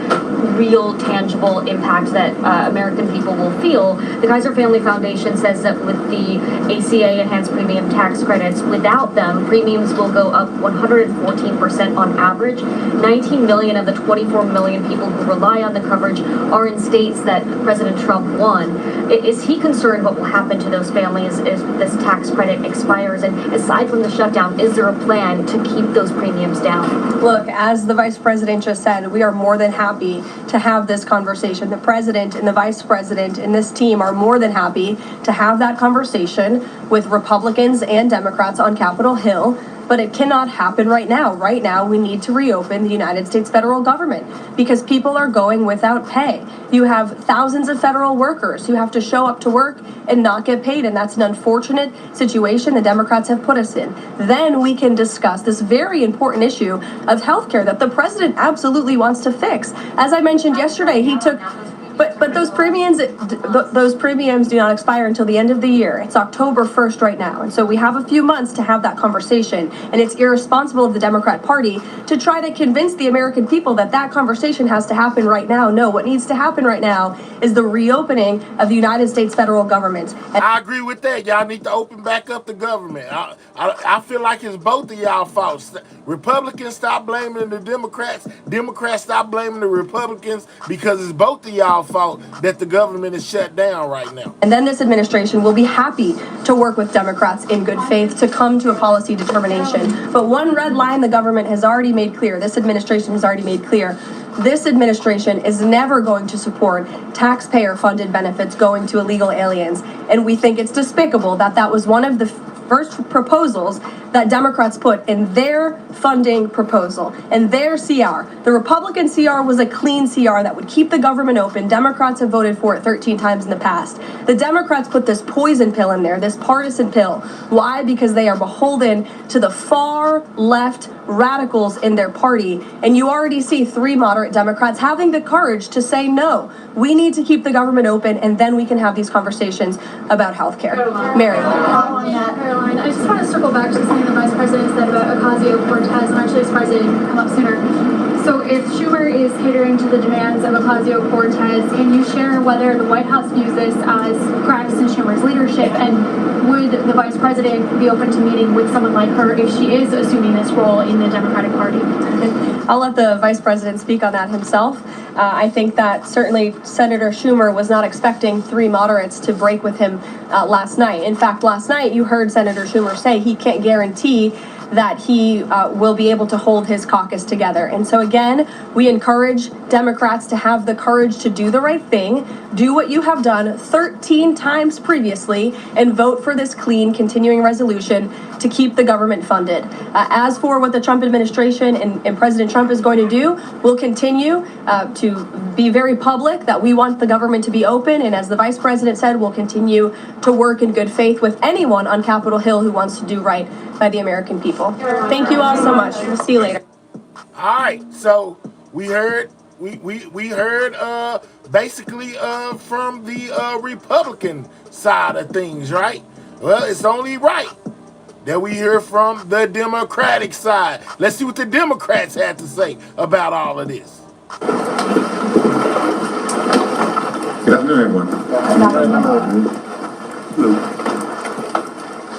real, tangible impact that American people will feel. The Kaiser Family Foundation says that with the ACA enhanced premium tax credits, without them, premiums will go up 114% on average. 19 million of the 24 million people who rely on the coverage are in states that President Trump won. Is he concerned what will happen to those families if this tax credit expires? And aside from the shutdown, is there a plan to keep those premiums down? Look, as the Vice President just said, we are more than happy to have this conversation. The President and the Vice President and this team are more than happy to have that conversation with Republicans and Democrats on Capitol Hill. But it cannot happen right now. Right now, we need to reopen the United States federal government because people are going without pay. You have thousands of federal workers who have to show up to work and not get paid, and that's an unfortunate situation the Democrats have put us in. Then we can discuss this very important issue of healthcare that the president absolutely wants to fix. As I mentioned yesterday, he took... But those premiums do not expire until the end of the year. It's October 1st right now. And so we have a few months to have that conversation. And it's irresponsible of the Democrat Party to try to convince the American people that that conversation has to happen right now. No, what needs to happen right now is the reopening of the United States federal government. I agree with that. Y'all need to open back up the government. I feel like it's both of y'all faults. Republicans stop blaming the Democrats. Democrats stop blaming the Republicans because it's both of y'all fault that the government is shut down right now. And then this administration will be happy to work with Democrats in good faith to come to a policy determination. But one red line the government has already made clear, this administration has already made clear, this administration is never going to support taxpayer-funded benefits going to illegal aliens. And we think it's despicable that that was one of the first proposals that Democrats put in their funding proposal, and their CR. The Republican CR was a clean CR that would keep the government open. Democrats have voted for it 13 times in the past. The Democrats put this poison pill in there, this partisan pill. Why? Because they are beholden to the far left radicals in their party. And you already see 3 moderate Democrats having the courage to say, no, we need to keep the government open, and then we can have these conversations about health care. Mary. Caroline, I just want to circle back to something the Vice President said about Ocasio-Cortez. I'm actually surprised it didn't come up sooner. So if Schumer is catering to the demands of Ocasio-Cortez, can you share whether the White House views this as cracks in Schumer's leadership, and would the Vice President be open to meeting with someone like her if she is assuming this role in the Democratic Party? I'll let the Vice President speak on that himself. I think that certainly Senator Schumer was not expecting 3 moderates to break with him last night. In fact, last night you heard Senator Schumer say he can't guarantee that he will be able to hold his caucus together. And so again, we encourage Democrats to have the courage to do the right thing, do what you have done 13 times previously, and vote for this clean continuing resolution to keep the government funded. As for what the Trump administration and President Trump is going to do, we'll continue to be very public that we want the government to be open, and as the Vice President said, we'll continue to work in good faith with anyone on Capitol Hill who wants to do right by the American people. Thank you all so much. We'll see you later. All right, so we heard basically from the Republican side of things, right? Well, it's only right that we hear from the Democratic side. Let's see what the Democrats had to say about all of this. Good afternoon, everyone.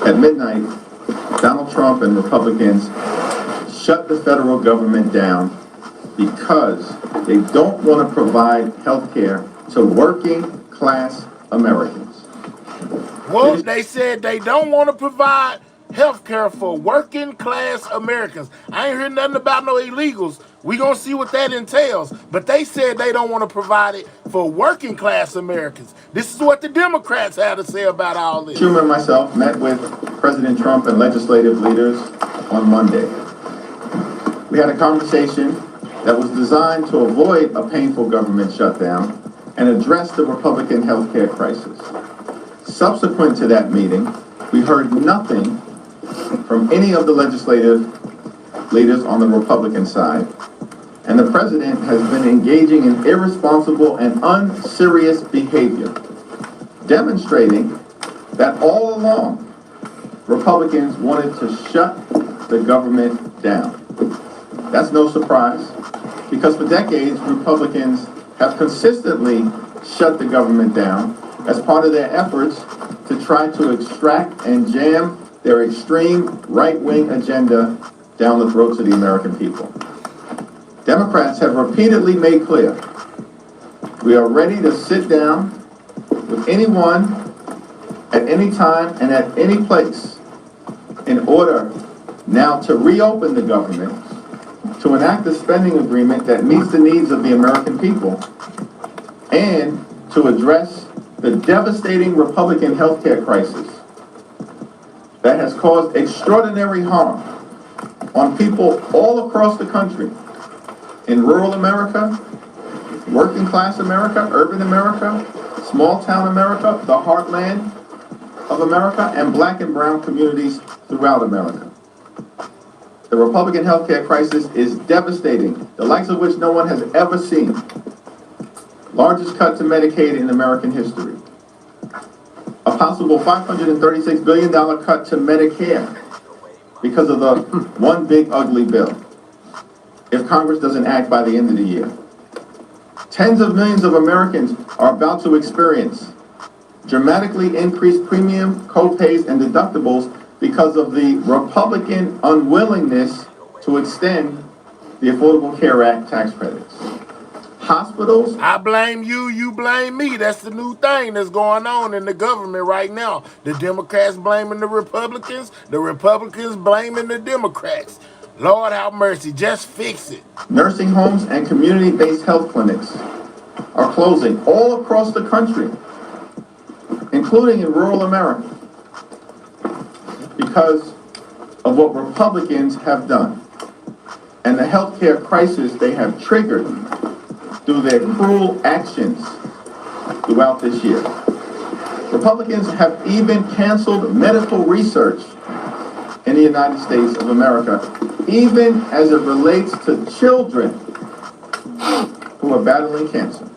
At midnight, Donald Trump and Republicans shut the federal government down because they don't want to provide health care to working class Americans. Well, they said they don't want to provide health care for working class Americans. I ain't heard nothing about no illegals. We gonna see what that entails. But they said they don't want to provide it for working class Americans. This is what the Democrats had to say about all this. Schumer and myself met with President Trump and legislative leaders on Monday. We had a conversation that was designed to avoid a painful government shutdown and address the Republican health care crisis. Subsequent to that meeting, we heard nothing from any of the legislative leaders on the Republican side, and the president has been engaging in irresponsible and unserious behavior, demonstrating that all along, Republicans wanted to shut the government down. That's no surprise, because for decades, Republicans have consistently shut the government down as part of their efforts to try to extract and jam their extreme right-wing agenda down the throats of the American people. Democrats have repeatedly made clear we are ready to sit down with anyone at any time and at any place in order now to reopen the government, to enact a spending agreement that meets the needs of the American people, and to address the devastating Republican health care crisis that has caused extraordinary harm on people all across the country, in rural America, working class America, urban America, small town America, the heartland of America, and black and brown communities throughout America. The Republican health care crisis is devastating, the likes of which no one has ever seen. Largest cut to Medicaid in American history. A possible $536 billion cut to Medicare because of the one big ugly bill, if Congress doesn't act by the end of the year. Tens of millions of Americans are about to experience dramatically increased premium, co-pays, and deductibles because of the Republican unwillingness to extend the Affordable Care Act tax credits. Hospitals. I blame you, you blame me. That's the new thing that's going on in the government right now. The Democrats blaming the Republicans blaming the Democrats. Lord have mercy, just fix it. Nursing homes and community-based health clinics are closing all across the country, including in rural America, because of what Republicans have done and the healthcare crisis they have triggered through their cruel actions throughout this year. Republicans have even canceled medical research in the United States of America, even as it relates to children who are battling cancer.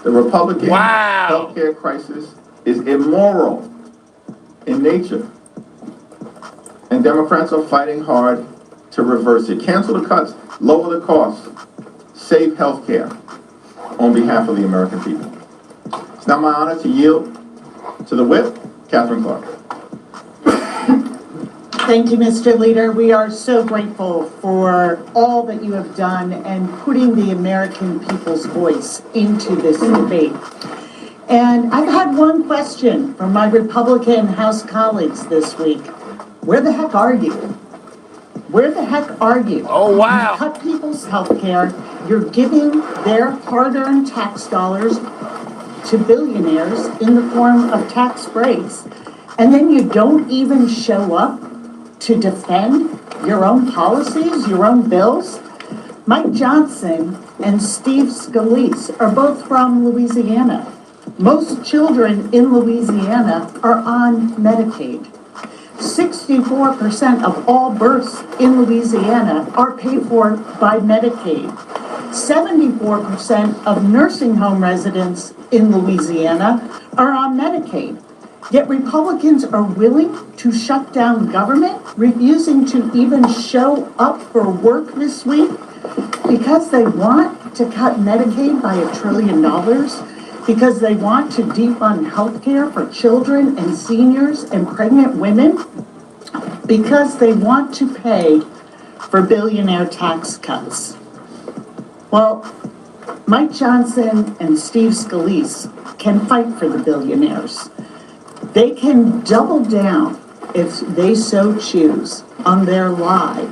The Republican healthcare crisis is immoral in nature, and Democrats are fighting hard to reverse it. Cancel the cuts, lower the costs, save health care on behalf of the American people. It's now my honor to yield to the whip, Catherine Clark. Thank you, Mr. Leader. We are so grateful for all that you have done and putting the American people's voice into this debate. And I've had one question from my Republican House colleagues this week. Where the heck are you? Where the heck are you? Oh, wow. You cut people's health care. You're giving their hard-earned tax dollars to billionaires in the form of tax breaks. And then you don't even show up to defend your own policies, your own bills. Mike Johnson and Steve Scalise are both from Louisiana. Most children in Louisiana are on Medicaid. 64% of all births in Louisiana are paid for by Medicaid. 74% of nursing home residents in Louisiana are on Medicaid. Yet Republicans are willing to shut down government, refusing to even show up for work this week because they want to cut Medicaid by $1 trillion, because they want to defund health care for children and seniors and pregnant women, because they want to pay for billionaire tax cuts. Well, Mike Johnson and Steve Scalise can fight for the billionaires. They can double down, if they so choose, on their lie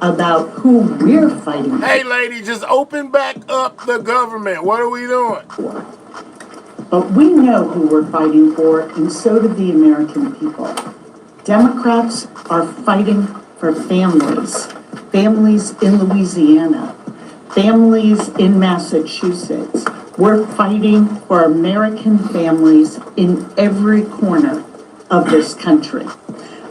about who we're fighting for. Hey, lady, just open back up the government. What are we doing? But we know who we're fighting for, and so do the American people. Democrats are fighting for families. Families in Louisiana. Families in Massachusetts. We're fighting for American families in every corner of this country.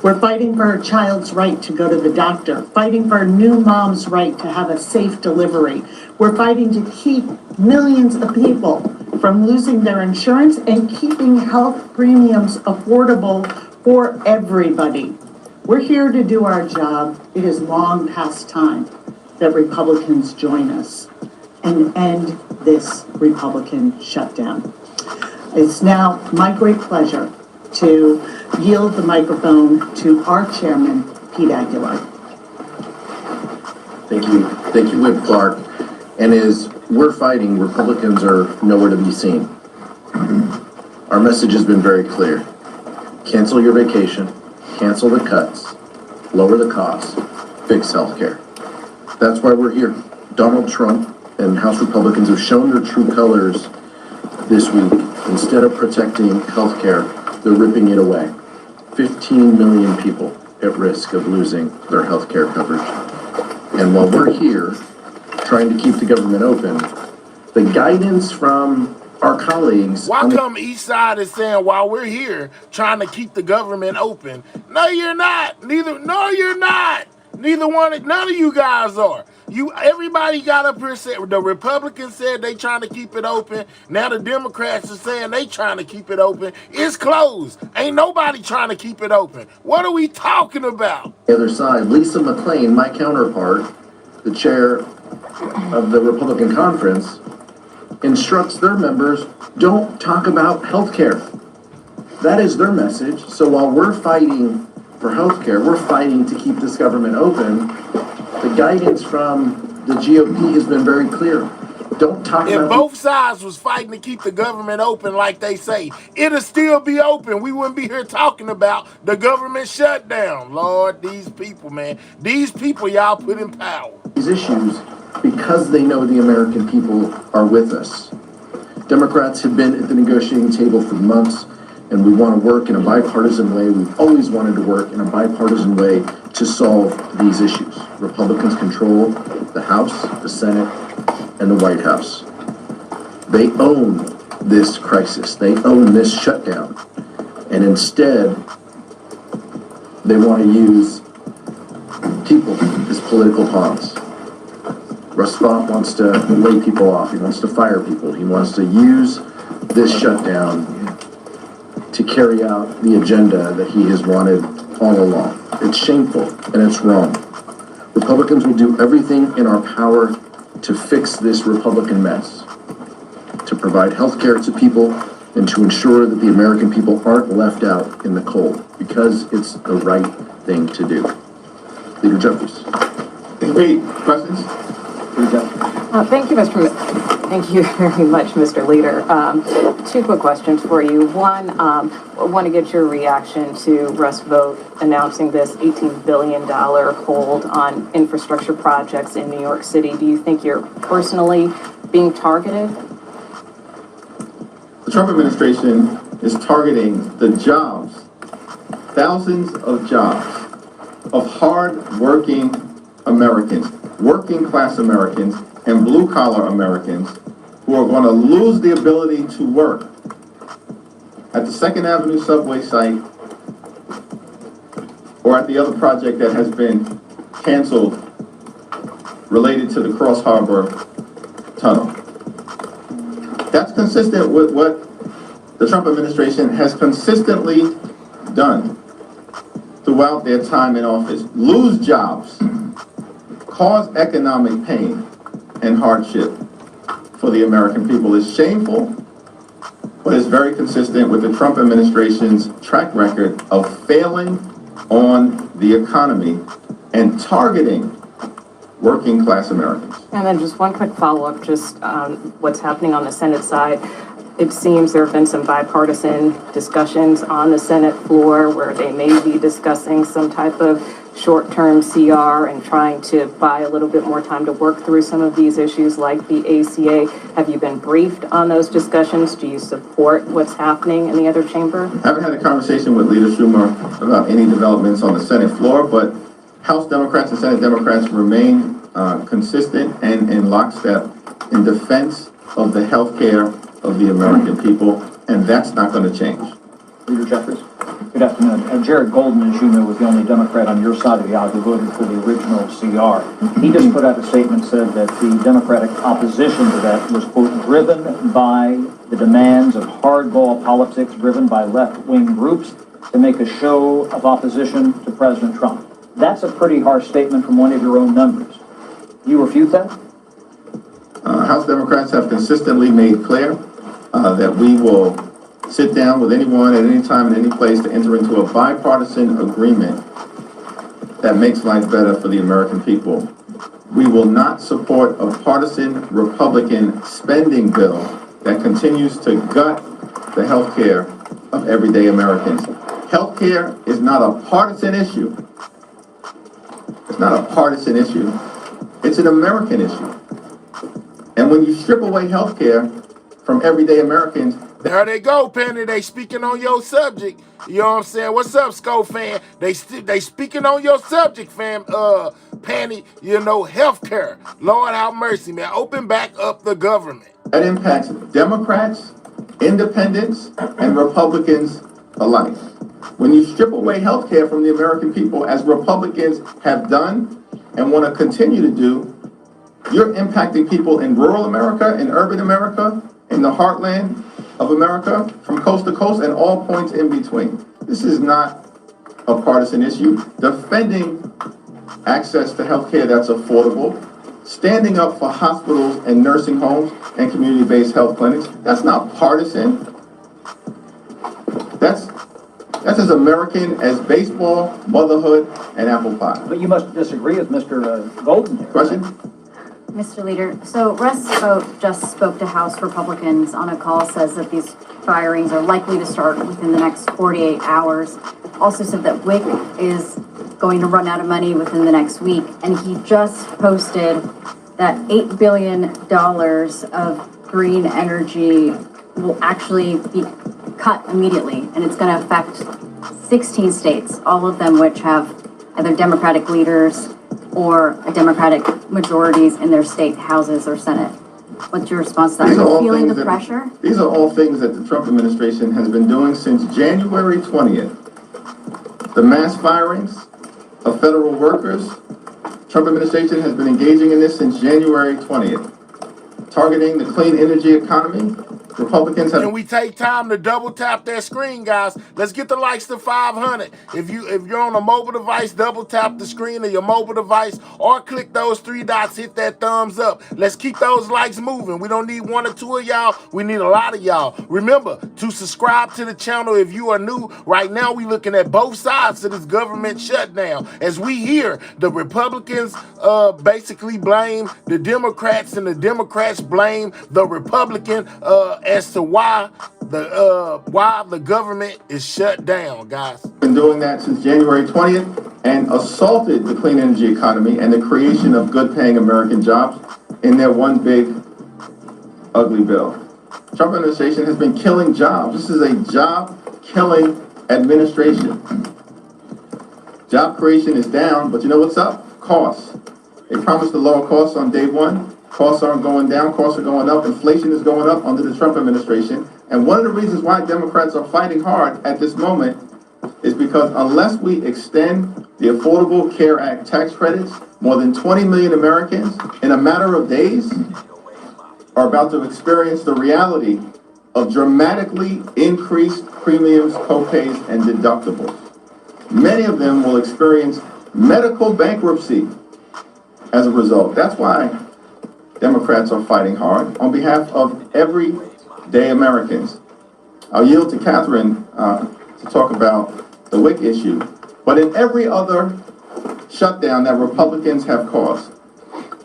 We're fighting for a child's right to go to the doctor, fighting for a new mom's right to have a safe delivery. We're fighting to keep millions of people from losing their insurance and keeping health premiums affordable for everybody. We're here to do our job. It is long past time that Republicans join us and end this Republican shutdown. It's now my great pleasure to yield the microphone to our chairman, Pete Aguilar. Thank you, Whip Clark. And as we're fighting, Republicans are nowhere to be seen. Our message has been very clear. Cancel your vacation, cancel the cuts, lower the costs, fix healthcare. That's why we're here. Donald Trump and House Republicans have shown their true colors this week. Instead of protecting healthcare, they're ripping it away. 15 million people at risk of losing their healthcare coverage. And while we're here trying to keep the government open, the guidance from our colleagues... Why come each side is saying, while we're here trying to keep the government open? No, you're not. No, you're not. None of you guys are. Everybody got up here and said, the Republicans said they trying to keep it open. Now the Democrats are saying they trying to keep it open. It's closed. Ain't nobody trying to keep it open. What are we talking about? The other side, Lisa McClain, my counterpart, the chair of the Republican conference, instructs their members, don't talk about health care. That is their message. So while we're fighting for health care, we're fighting to keep this government open. The guidance from the GOP has been very clear. Don't talk about... If both sides was fighting to keep the government open like they say, it'll still be open. We wouldn't be here talking about the government shutdown. Lord, these people, man. These people y'all put in power. These issues because they know the American people are with us. Democrats have been at the negotiating table for months, and we want to work in a bipartisan way. We've always wanted to work in a bipartisan way to solve these issues. Republicans control the House, the Senate, and the White House. They own this crisis. They own this shutdown. And instead, they want to use people as political pawns. Russ Vought wants to lay people off. He wants to fire people. He wants to use this shutdown to carry out the agenda that he has wanted all along. It's shameful and it's wrong. Republicans will do everything in our power to fix this Republican mess, to provide health care to people and to ensure that the American people aren't left out in the cold, because it's the right thing to do. Leader Jeffries. Wait, questions? Thank you, Mr. Thank you very much, Mr. Leader. Two quick questions for you. One, I want to get your reaction to Russ Vogt announcing this $18 billion hold on infrastructure projects in New York City. Do you think you're personally being targeted? The Trump administration is targeting the jobs, thousands of jobs of hard-working Americans, working-class Americans, and blue-collar Americans who are going to lose the ability to work at the 2nd Avenue subway site or at the other project that has been canceled related to the Cross Harbor Tunnel. That's consistent with what the Trump administration has consistently done throughout their time in office. Lose jobs, cause economic pain and hardship for the American people. Is shameful, but it's very consistent with the Trump administration's track record of failing on the economy and targeting working class Americans. And then just one quick follow-up, just what's happening on the Senate side. It seems there have been some bipartisan discussions on the Senate floor where they may be discussing some type of short-term CR and trying to buy a little bit more time to work through some of these issues like the ACA. Have you been briefed on those discussions? Do you support what's happening in the other chamber? I haven't had a conversation with Leader Schumer about any developments on the Senate floor, but House Democrats and Senate Democrats remain consistent and in lockstep in defense of the health care of the American people, and that's not going to change. Leader Jeffries. Good afternoon. Jared Golden, as you know, was the only Democrat on your side of the aisle who voted for the original CR. He just put out a statement, said that the Democratic opposition to that was, quote, driven by the demands of hardball politics, driven by left-wing groups to make a show of opposition to President Trump. That's a pretty harsh statement from one of your own members. You refute that? House Democrats have consistently made clear that we will sit down with anyone at any time and any place to enter into a bipartisan agreement that makes life better for the American people. We will not support a partisan Republican spending bill that continues to gut the health care of everyday Americans. Health care is not a partisan issue. It's not a partisan issue. It's an American issue. And when you strip away health care from everyday Americans, there they go, Penny. They speaking on your subject. You know what I'm saying? What's up, Sco fan? They speaking on your subject, fam. Penny, you know, healthcare. Lord have mercy, man. Open back up the government. That impacts Democrats, independents, and Republicans alike. When you strip away health care from the American people, as Republicans have done and want to continue to do, you're impacting people in rural America, in urban America, in the heartland of America, from coast to coast, and all points in between. This is not a partisan issue. Defending access to health care that's affordable, standing up for hospitals and nursing homes and community-based health clinics, that's not partisan. That's as American as baseball, motherhood, and apple pie. But you must disagree with Mr. Golden. Question? Mr. Leader, so Russ Vogt just spoke to House Republicans on a call, says that these firings are likely to start within the next 48 hours. Also said that WIC is going to run out of money within the next week. And he just posted that $8 billion of green energy will actually be cut immediately. And it's going to affect 16 states, all of them which have either Democratic leaders or Democratic majorities in their state houses or Senate. What's your response to that? Are you feeling the pressure? These are all things that the Trump administration has been doing since January 20th. The mass firings of federal workers, Trump administration has been engaging in this since January 20th. Targeting the clean energy economy, Republicans have... Can we take time to double tap that screen, guys? Let's get the likes to 500. If you're on a mobile device, double tap the screen of your mobile device or click those three dots, hit that thumbs up. Let's keep those likes moving. We don't need one or two of y'all. We need a lot of y'all. Remember, to subscribe to the channel if you are new. Right now, we looking at both sides of this government shutdown. As we hear, the Republicans basically blame the Democrats, and the Democrats blame the Republican as to why the government is shut down, guys. Been doing that since January 20th and assaulted the clean energy economy and the creation of good-paying American jobs in their one big ugly bill. Trump administration has been killing jobs. This is a job-killing administration. Job creation is down, but you know what's up? Costs. They promised to lower costs on day one. Costs aren't going down, costs are going up. Inflation is going up under the Trump administration. And one of the reasons why Democrats are fighting hard at this moment is because unless we extend the Affordable Care Act tax credits, more than 20 million Americans in a matter of days are about to experience the reality of dramatically increased premiums, co-pays, and deductibles. Many of them will experience medical bankruptcy as a result. That's why Democrats are fighting hard on behalf of everyday Americans. I'll yield to Catherine to talk about the WIC issue. But in every other shutdown that Republicans have caused,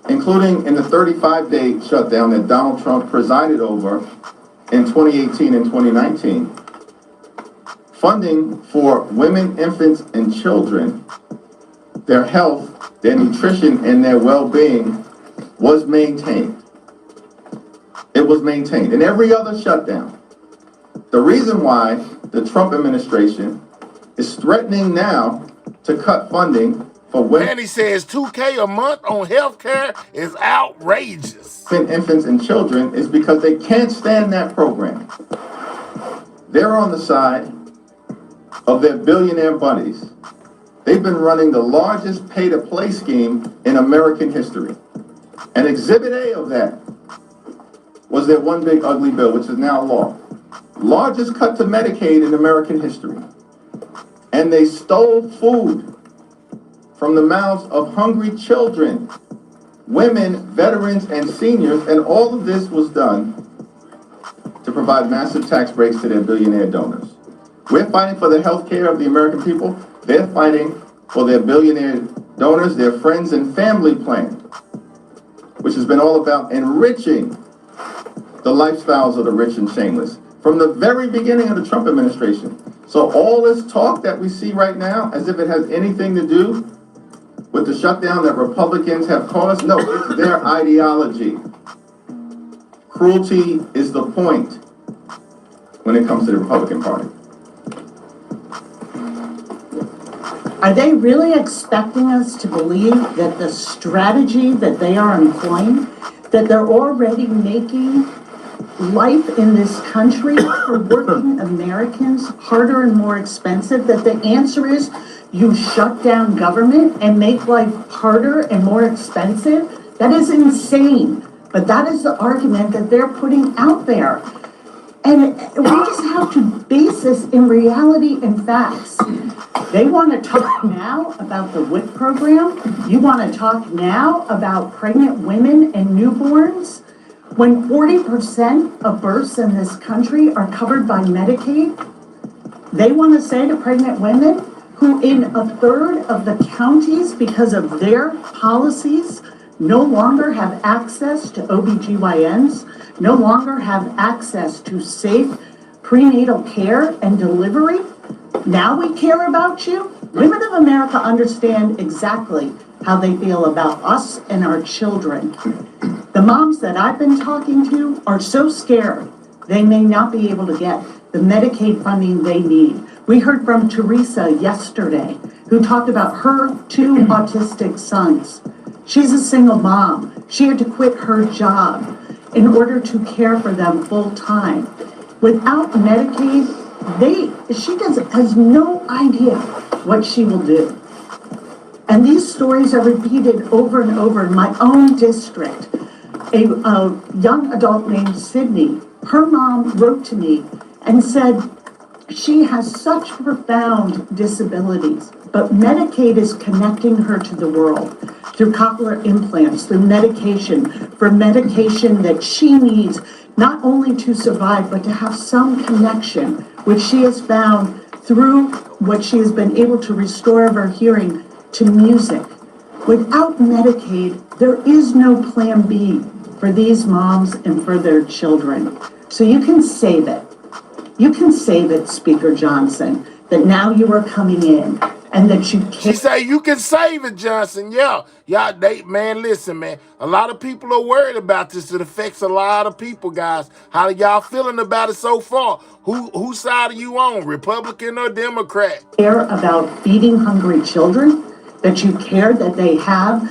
including in the 35-day shutdown that Donald Trump presided over in 2018 and 2019, funding for women, infants, and children, their health, their nutrition, and their well-being was maintained. It was maintained in every other shutdown. The reason why the Trump administration is threatening now to cut funding for women. And he says $2K a month on health care is outrageous. Infants and children is because they can't stand that program. They're on the side of their billionaire buddies. They've been running the largest pay-to-play scheme in American history. And Exhibit A of that was their one big ugly bill, which is now law. Largest cut to Medicaid in American history. And they stole food from the mouths of hungry children, women, veterans, and seniors, and all of this was done to provide massive tax breaks to their billionaire donors. We're fighting for the health care of the American people. They're fighting for their billionaire donors, their friends and family plan, which has been all about enriching the lifestyles of the rich and shameless from the very beginning of the Trump administration. So all this talk that we see right now, as if it has anything to do with the shutdown that Republicans have caused, no, it's their ideology. Cruelty is the point when it comes to the Republican Party. Are they really expecting us to believe that the strategy that they are employing, that they're already making life in this country for working Americans harder and more expensive, that the answer is you shut down government and make life harder and more expensive? That is insane. But that is the argument that they're putting out there. And we just have to base this in reality and facts. They want to talk now about the WIC program. You want to talk now about pregnant women and newborns. When 40% of births in this country are covered by Medicaid, they want to say to pregnant women who in a third of the counties, because of their policies, no longer have access to OBGYNs, no longer have access to safe prenatal care and delivery. Now we care about you. Women of America understand exactly how they feel about us and our children. The moms that I've been talking to are so scared they may not be able to get the Medicaid funding they need. We heard from Teresa yesterday, who talked about her 2 autistic sons. She's a single mom. She had to quit her job in order to care for them full time. Without Medicaid, she has no idea what she will do. And these stories are repeated over and over in my own district. A young adult named Sydney, her mom wrote to me and said she has such profound disabilities, but Medicaid is connecting her to the world through cochlear implants, through medication, for medication that she needs not only to survive, but to have some connection, which she has found through what she has been able to restore of her hearing to music. Without Medicaid, there is no plan B for these moms and for their children. So you can save it. You can save it, Speaker Johnson, that now you are coming in and that you can't. She say you can save it, Johnson. Yeah. Y'all, man, listen, man. A lot of people are worried about this. It affects a lot of people, guys. How y'all feeling about it so far? Whose side are you on, Republican or Democrat? Care about feeding hungry children, that you care that they have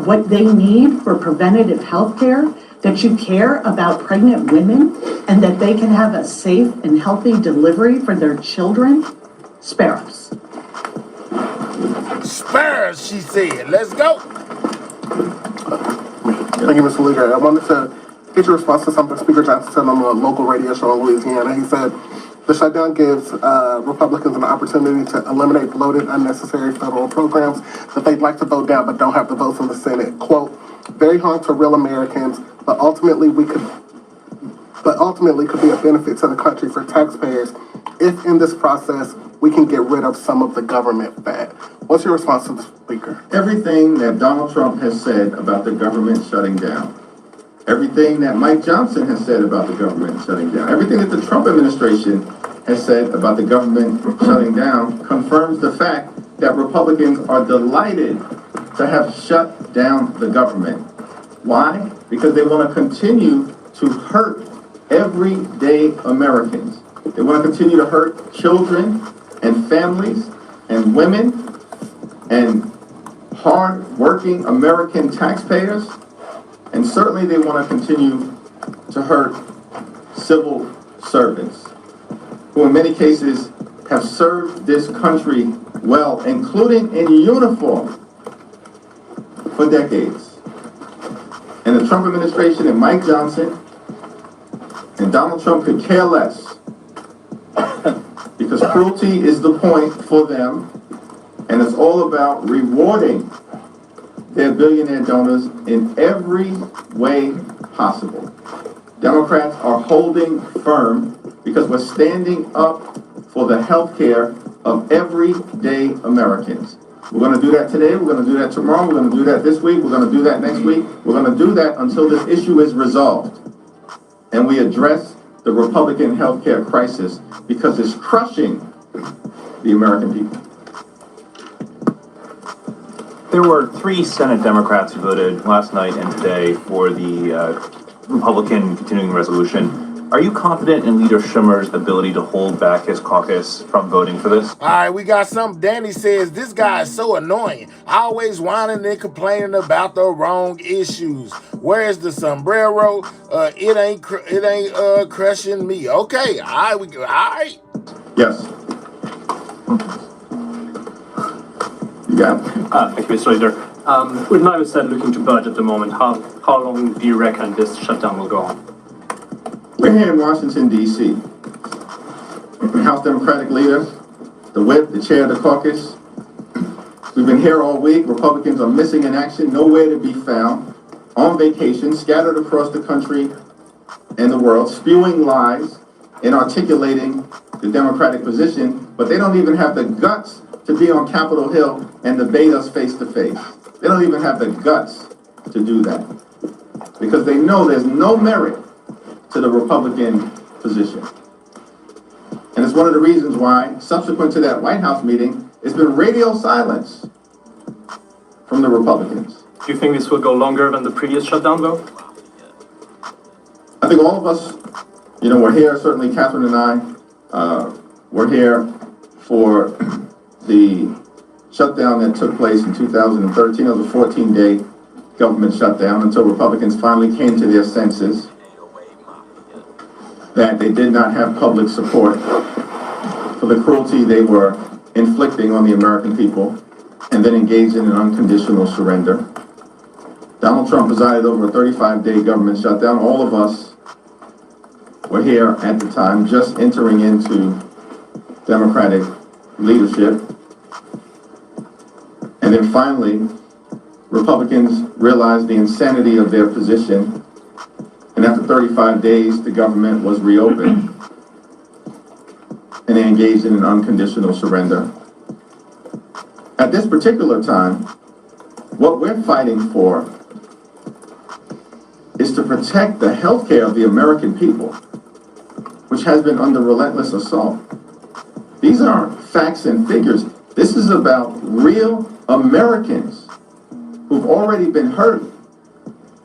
what they need for preventative health care, that you care about pregnant women and that they can have a safe and healthy delivery for their children. Spare us. Spare us, she said. Let's go. Thank you, Mr. Leader. I wanted to get your response to something Speaker Johnson said on a local radio show in Louisiana. He said the shutdown gives Republicans an opportunity to eliminate bloated, unnecessary federal programs that they'd like to vote down but don't have the votes in the Senate. Quote, very hard to real Americans, but ultimately could be a benefit to the country for taxpayers if in this process we can get rid of some of the government fat. What's your response to the Speaker? Everything that Donald Trump has said about the government shutting down, everything that Mike Johnson has said about the government shutting down, everything that the Trump administration has said about the government shutting down confirms the fact that Republicans are delighted to have shut down the government. Why? Because they want to continue to hurt everyday Americans. They want to continue to hurt children and families and women and hard-working American taxpayers. And certainly they want to continue to hurt civil servants who in many cases have served this country well, including in uniform for decades. And the Trump administration and Mike Johnson and Donald Trump could care less because cruelty is the point for them, and it's all about rewarding their billionaire donors in every way possible. Democrats are holding firm because we're standing up for the health care of everyday Americans. We're going to do that today, we're going to do that tomorrow, we're going to do that this week, we're going to do that next week, we're going to do that until this issue is resolved. And we address the Republican health care crisis because it's crushing the American people. There were 3 Senate Democrats who voted last night and today for the Republican continuing resolution. Are you confident in Leader Schumer's ability to hold back his caucus from voting for this? All right, we got something. Danny says, this guy is so annoying. Always whining and complaining about the wrong issues. Where's the sombrero? It ain't crushing me. Okay, all right. Yes. You got it. Thank you, Mr. Leader. With United States looking to budget at the moment, how long do you reckon this shutdown will go on? We're here in Washington, D.C. House Democratic leader, the whip, the chair of the caucus. We've been here all week. Republicans are missing in action, nowhere to be found, on vacation, scattered across the country and the world, spewing lies and articulating the Democratic position, but they don't even have the guts to be on Capitol Hill and debate us face to face. They don't even have the guts to do that because they know there's no merit to the Republican position. And it's one of the reasons why, subsequent to that White House meeting, it's been radio silence from the Republicans. Do you think this will go longer than the previous shutdown, though? I think all of us, we're here, certainly Catherine and I, we're here for the shutdown that took place in 2013. It was a 14-day government shutdown until Republicans finally came to their senses that they did not have public support for the cruelty they were inflicting on the American people and then engaged in an unconditional surrender. Donald Trump presided over a 35-day government shutdown. All of us were here at the time, just entering into Democratic leadership. And then finally, Republicans realized the insanity of their position And after 35 days, the government was reopened and they engaged in an unconditional surrender. At this particular time, what we're fighting for is to protect the healthcare of the American people, which has been under relentless assault. These aren't facts and figures. This is about real Americans who've already been hurt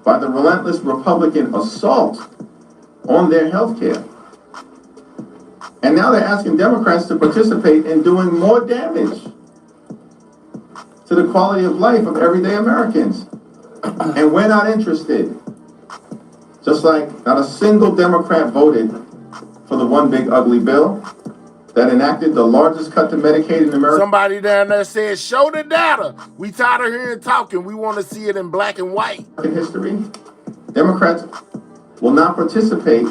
by the relentless Republican assault on their healthcare. And now they're asking Democrats to participate in doing more damage to the quality of life of everyday Americans. And we're not interested. Just like not a single Democrat voted for the one big ugly bill that enacted the largest cut to Medicaid in America. Somebody down there said, show the data. We tired of hearing talking. We want to see it in black and white. In history, Democrats will not participate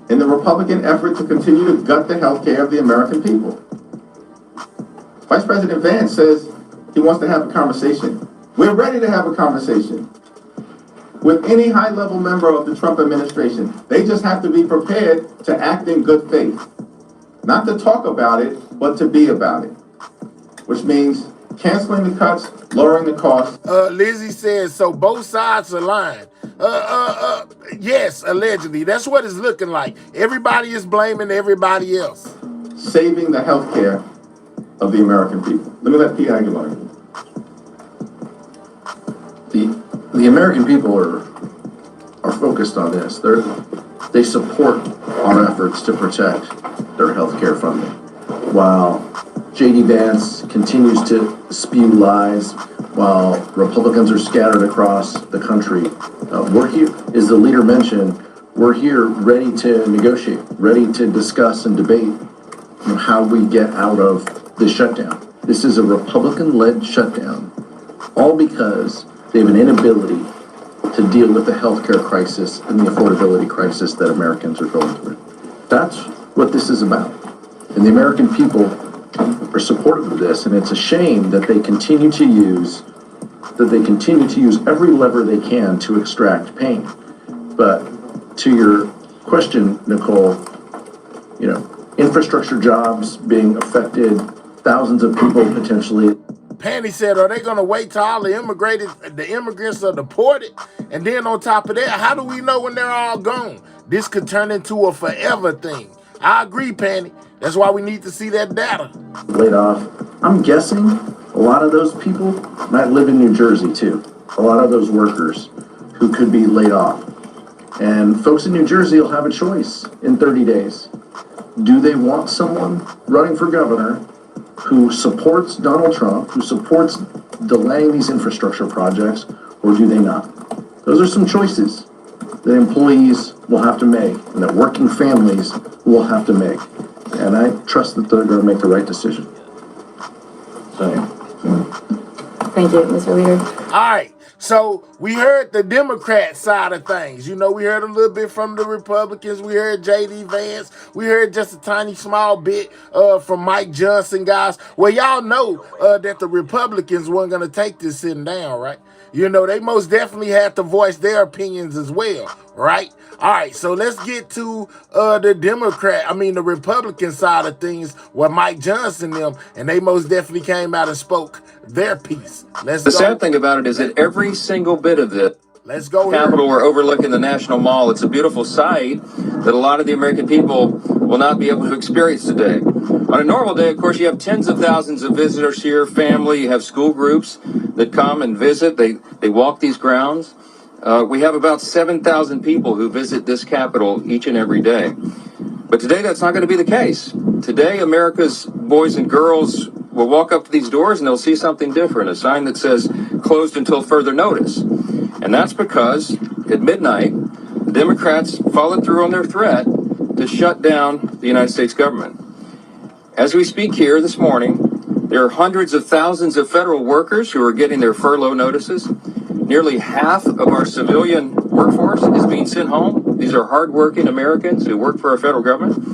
in the Republican effort to continue to gut the health care of the American people. Vice President Vance says he wants to have a conversation. We're ready to have a conversation with any high-level member of the Trump administration. They just have to be prepared to act in good faith. Not to talk about it, but to be about it. Which means canceling the cuts, lowering the costs. Lizzie says, so both sides are lying. Yes, allegedly. That's what it's looking like. Everybody is blaming everybody else. Saving the health care of the American people. Let me let Pete Aguilar. The American people are focused on this. They support our efforts to protect their health care funding. While J.D. Vance continues to spew lies, while Republicans are scattered across the country, we're here, as the leader mentioned, we're here ready to negotiate, ready to discuss and debate how we get out of the shutdown. This is a Republican-led shutdown, all because they have an inability to deal with the healthcare crisis and the affordability crisis that Americans are going through. That's what this is about. And the American people are supportive of this, and it's a shame that they continue to use every lever they can to extract pain. But to your question, Nicole, infrastructure jobs being affected, thousands of people potentially. Panny said, are they going to wait till all the immigrants are deported? And then on top of that, how do we know when they're all gone? This could turn into a forever thing. I agree, Panny. That's why we need to see that data. Laid off. I'm guessing a lot of those people might live in New Jersey too. A lot of those workers who could be laid off. And folks in New Jersey will have a choice in 30 days. Do they want someone running for governor who supports Donald Trump, who supports delaying these infrastructure projects, or do they not? Those are some choices that employees will have to make and that working families will have to make. And I trust that they're going to make the right decision. Thank you, Mr. Leader. All right. So we heard the Democrat side of things. We heard a little bit from the Republicans. We heard J.D. Vance. We heard just a tiny small bit from Mike Johnson, guys. Well, y'all know that the Republicans weren't going to take this sitting down, right? They most definitely had to voice their opinions as well, right? All right, so let's get to the Republican side of things where Mike Johnson them, and they most definitely came out and spoke their piece. The sad thing about it is that every single bit of this Capitol, we're overlooking the National Mall. It's a beautiful sight that a lot of the American people will not be able to experience today. On a normal day, of course, you have tens of thousands of visitors here, family, you have school groups that come and visit. They walk these grounds. We have about 7,000 people who visit this Capitol each and every day. But today, that's not going to be the case. Today, America's boys and girls will walk up to these doors and they'll see something different, a sign that says closed until further notice. And that's because at midnight, the Democrats followed through on their threat to shut down the United States government. As we speak here this morning, there are hundreds of thousands of federal workers who are getting their furlough notices. Nearly half of our civilian workforce is being sent home. These are hardworking Americans who work for our federal government.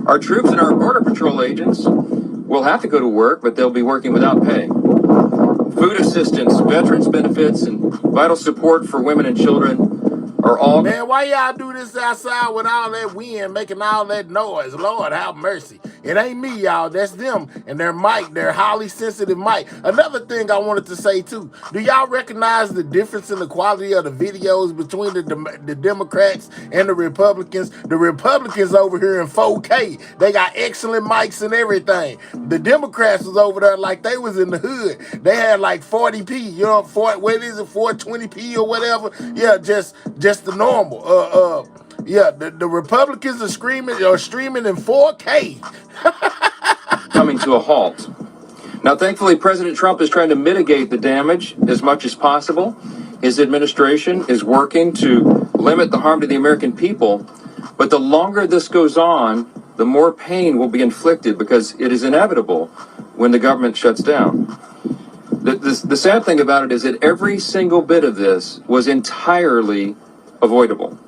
Our troops and our Border Patrol agents will have to go to work, but they'll be working without pay. Food assistance, veterans benefits, and vital support for women and children are all... Man, why y'all do this outside with all that wind making all that noise? Lord, have mercy. It ain't me, y'all. That's them and their mic, their highly sensitive mic. Another thing I wanted to say, too. Do y'all recognize the difference in the quality of the videos between the Democrats and the Republicans? The Republicans over here in 4K. They got excellent mics and everything. The Democrats was over there like they was in the hood. They had like 40p, you know, what is it, 420p or whatever? Yeah, just the normal. Yeah, the Republicans are streaming in 4K. coming to a halt. Now, thankfully, President Trump is trying to mitigate the damage as much as possible. His administration is working to limit the harm to the American people. But the longer this goes on, the more pain will be inflicted because it is inevitable when the government shuts down. The sad thing about it is that every single bit of this was entirely avoidable.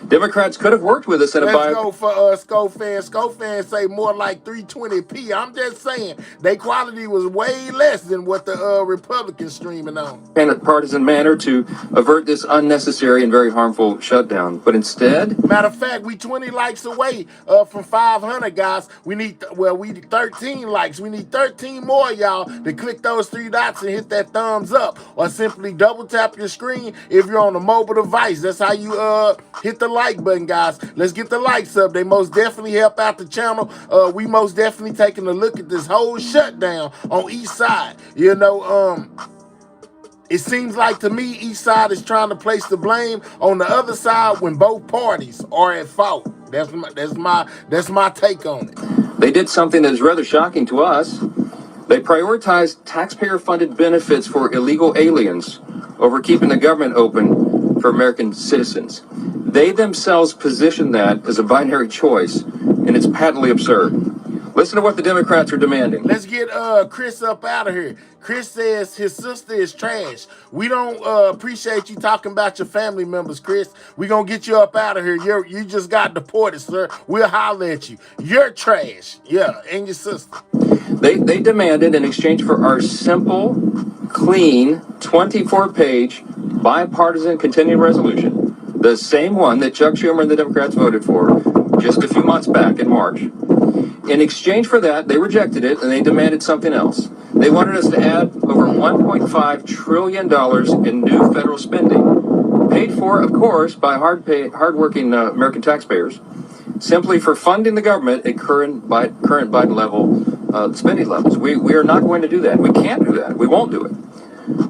Democrats could have worked with us in a Let's go for Scofan. Scofan say more like 320p. I'm just saying, their quality was way less than what the Republicans streaming on. partisan manner to avert this unnecessary and very harmful shutdown. But instead... Matter of fact, we 20 likes away from 500, guys. We need 13 likes. We need 13 more, y'all, to click those 3 dots and hit that thumbs up. Or simply double tap your screen if you're on a mobile device. That's how you hit the like button, guys. Let's get the likes up. They most definitely help out the channel. We most definitely taking a look at this whole shutdown on each side. You know, it seems like to me each side is trying to place the blame on the other side when both parties are at fault. That's my take on it. They did something that is rather shocking to us. They prioritized taxpayer-funded benefits for illegal aliens over keeping the government open for American citizens. They themselves position that as a binary choice, and it's patently absurd. Listen to what the Democrats are demanding. Let's get Chris up out of here. Chris says his sister is trash. We don't appreciate you talking about your family members, Chris. We gonna get you up out of here. You just got deported, sir. We'll holler at you. You're trash. Yeah, and your sister. They demanded in exchange for our simple, clean, 24-page bipartisan continuing resolution, the same one that Chuck Schumer and the Democrats voted for just a few months back in March. In exchange for that, they rejected it and they demanded something else. They wanted us to add over $1.5 trillion in new federal spending, paid for, of course, by hardworking American taxpayers, simply for funding the government at current Biden level spending levels. We are not going to do that. We can't do that. We won't do it.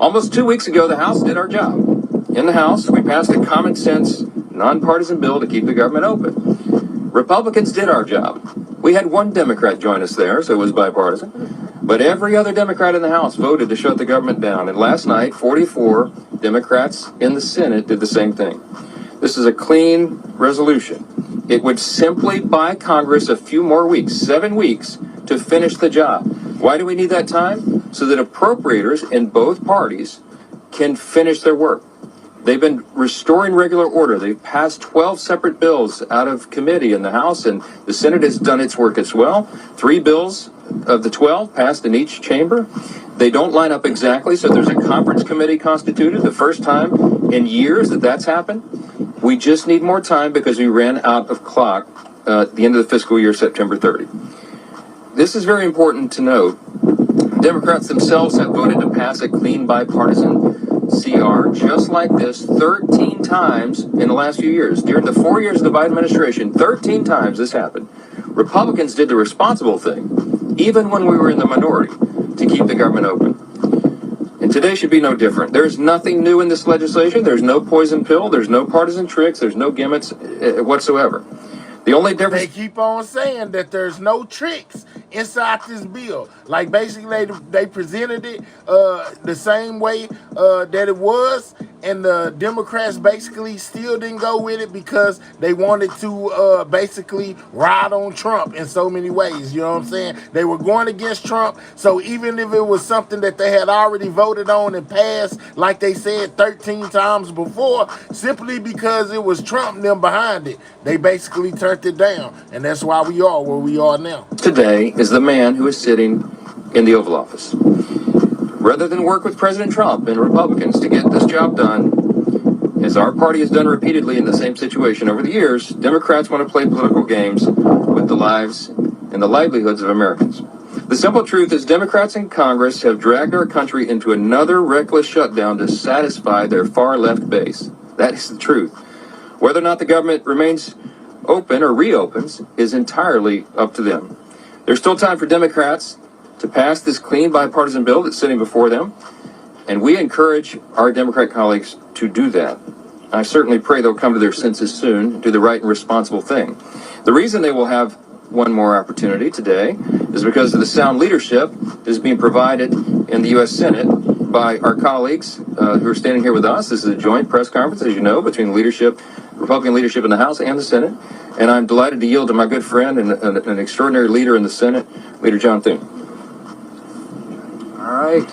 Almost 2 weeks ago, the House did our job. In the House, we passed a common sense, nonpartisan bill to keep the government open. Republicans did our job. We had one Democrat join us there, so it was bipartisan. But every other Democrat in the House voted to shut the government down. And last night, 44 Democrats in the Senate did the same thing. This is a clean resolution. It would simply buy Congress a few more weeks, 7 weeks, to finish the job. Why do we need that time? So that appropriators in both parties can finish their work. They've been restoring regular order. They've passed 12 separate bills out of committee in the House, and the Senate has done its work as well. 3 bills of the 12 passed in each chamber. They don't line up exactly, so there's a conference committee constituted, the first time in years that that's happened. We just need more time because we ran out of clock at the end of the fiscal year, September 30. This is very important to note. Democrats themselves have voted to pass a clean bipartisan CR just like this 13 times in the last few years. During the 4 years of the Biden administration, 13 times this happened. Republicans did the responsible thing, even when we were in the minority, to keep the government open. And today should be no different. There's nothing new in this legislation. There's no poison pill. There's no partisan tricks. There's no gimmicks whatsoever. The only difference... They keep on saying that there's no tricks inside this bill. Like, basically, they presented it the same way that it was, and the Democrats basically still didn't go with it because they wanted to basically ride on Trump in so many ways. You know what I'm saying? They were going against Trump, so even if it was something that they had already voted on and passed, like they said 13 times before, simply because it was Trump and them behind it, they basically turned it down, and that's why we are where we are now. Today is the man who is sitting in the Oval Office. Rather than work with President Trump and Republicans to get this job done, As our party has done repeatedly in the same situation over the years, Democrats want to play political games with the lives and the livelihoods of Americans. The simple truth is Democrats in Congress have dragged our country into another reckless shutdown to satisfy their far-left base. That is the truth. Whether or not the government remains open or reopens is entirely up to them. There's still time for Democrats to pass this clean bipartisan bill that's sitting before them, and we encourage our Democrat colleagues to do that. I certainly pray they'll come to their senses soon and do the right and responsible thing. The reason they will have one more opportunity today is because of the sound leadership that is being provided in the U.S. Senate by our colleagues who are standing here with us. This is a joint press conference, as you know, between leadership, Republican leadership in the House and the Senate. And I'm delighted to yield to my good friend and an extraordinary leader in the Senate, Leader John Thune. All right.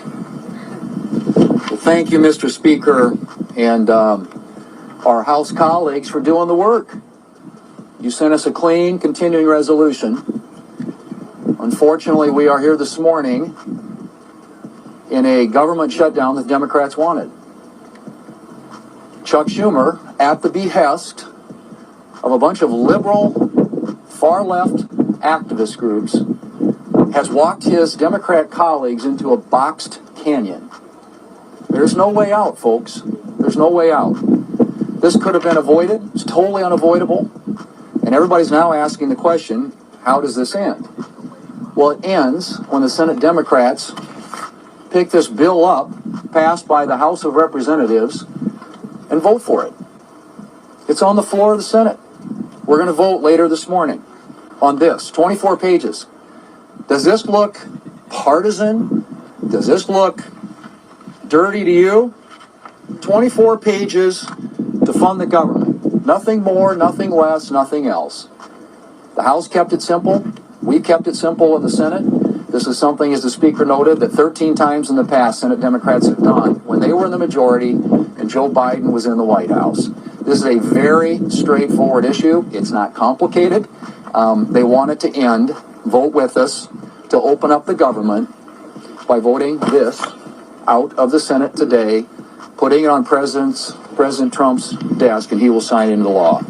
Well, thank you, Mr. Speaker, and our House colleagues for doing the work. You sent us a clean, continuing resolution. Unfortunately, we are here this morning in a government shutdown that Democrats wanted. Chuck Schumer, at the behest of a bunch of liberal, far-left activist groups, has walked his Democrat colleagues into a boxed canyon. There's no way out, folks. There's no way out. This could have been avoided. It's totally unavoidable. And everybody's now asking the question, how does this end? Well, it ends when the Senate Democrats pick this bill up, passed by the House of Representatives, and vote for it. It's on the floor of the Senate. We're going to vote later this morning on this. 24 pages. Does this look partisan? Does this look dirty to you? 24 pages to fund the government. Nothing more, nothing less, nothing else. The House kept it simple. We kept it simple in the Senate. This is something, as the Speaker noted, that 13 times in the past Senate Democrats have done when they were in the majority and Joe Biden was in the White House. This is a very straightforward issue. It's not complicated. They want it to end. Vote with us to open up the government by voting this out of the Senate today, putting it on President Trump's desk, and he will sign it into law.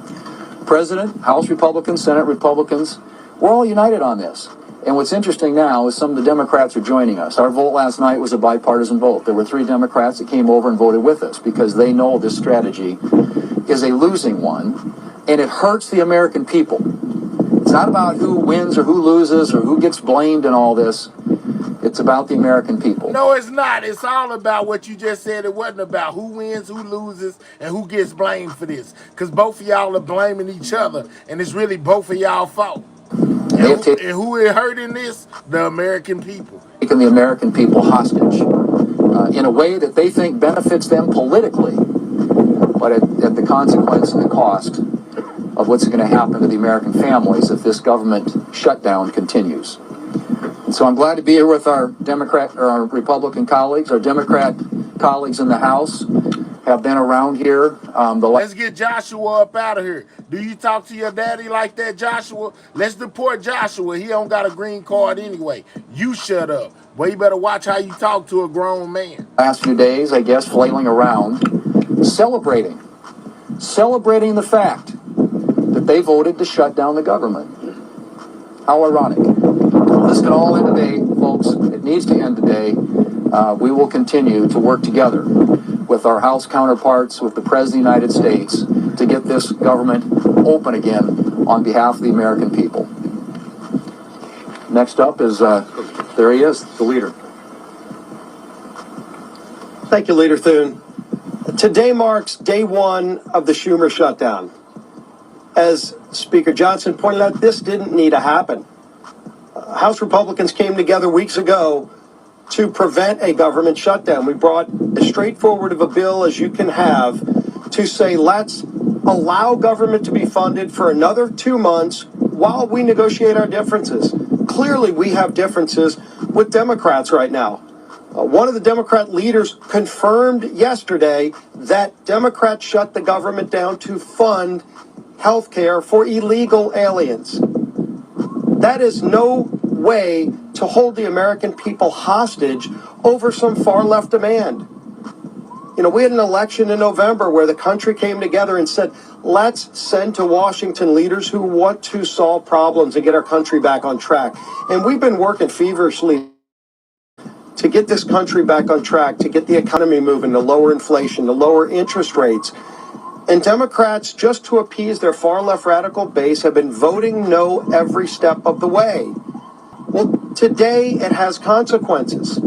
President, House Republicans, Senate Republicans, we're all united on this. And what's interesting now is some of the Democrats are joining us. Our vote last night was a bipartisan vote. There were 3 Democrats that came over and voted with us because they know this strategy is a losing one, and it hurts the American people. It's not about who wins or who loses or who gets blamed in all this. It's about the American people. No, it's not. It's all about what you just said. It wasn't about who wins, who loses, and who gets blamed for this. Because both of y'all are blaming each other, and it's really both of y'all fault. And who is hurting this? The American people. Taking the American people hostage in a way that they think benefits them politically, but at the consequence and the cost of what's going to happen to the American families if this government shutdown continues. And so I'm glad to be here with our Republican colleagues. Our Democrat colleagues in the House have been around here. Let's get Joshua up out of here. Do you talk to your daddy like that, Joshua? Let's deport Joshua. He don't got a green card anyway. You shut up. Well, you better watch how you talk to a grown man. Last few days, I guess, flailing around, celebrating the fact that they voted to shut down the government. How ironic. This can all end today, folks. It needs to end today. We will continue to work together with our House counterparts, with the President of the United States, to get this government open again on behalf of the American people. Next up is, there he is, the leader. Thank you, Leader Thune. Today marks day 1 of the Schumer shutdown. As Speaker Johnson pointed out, this didn't need to happen. House Republicans came together weeks ago to prevent a government shutdown. We brought as straightforward of a bill as you can have to say, let's allow government to be funded for another 2 months while we negotiate our differences. Clearly, we have differences with Democrats right now. One of the Democrat leaders confirmed yesterday that Democrats shut the government down to fund health care for illegal aliens. That is no way to hold the American people hostage over some far-left demand. You know, we had an election in November where the country came together and said, let's send to Washington leaders who want to solve problems and get our country back on track. And we've been working feverishly to get this country back on track, to get the economy moving, to lower inflation, to lower interest rates. And Democrats, just to appease their far left radical base, have been voting no every step of the way. Well, today it has consequences,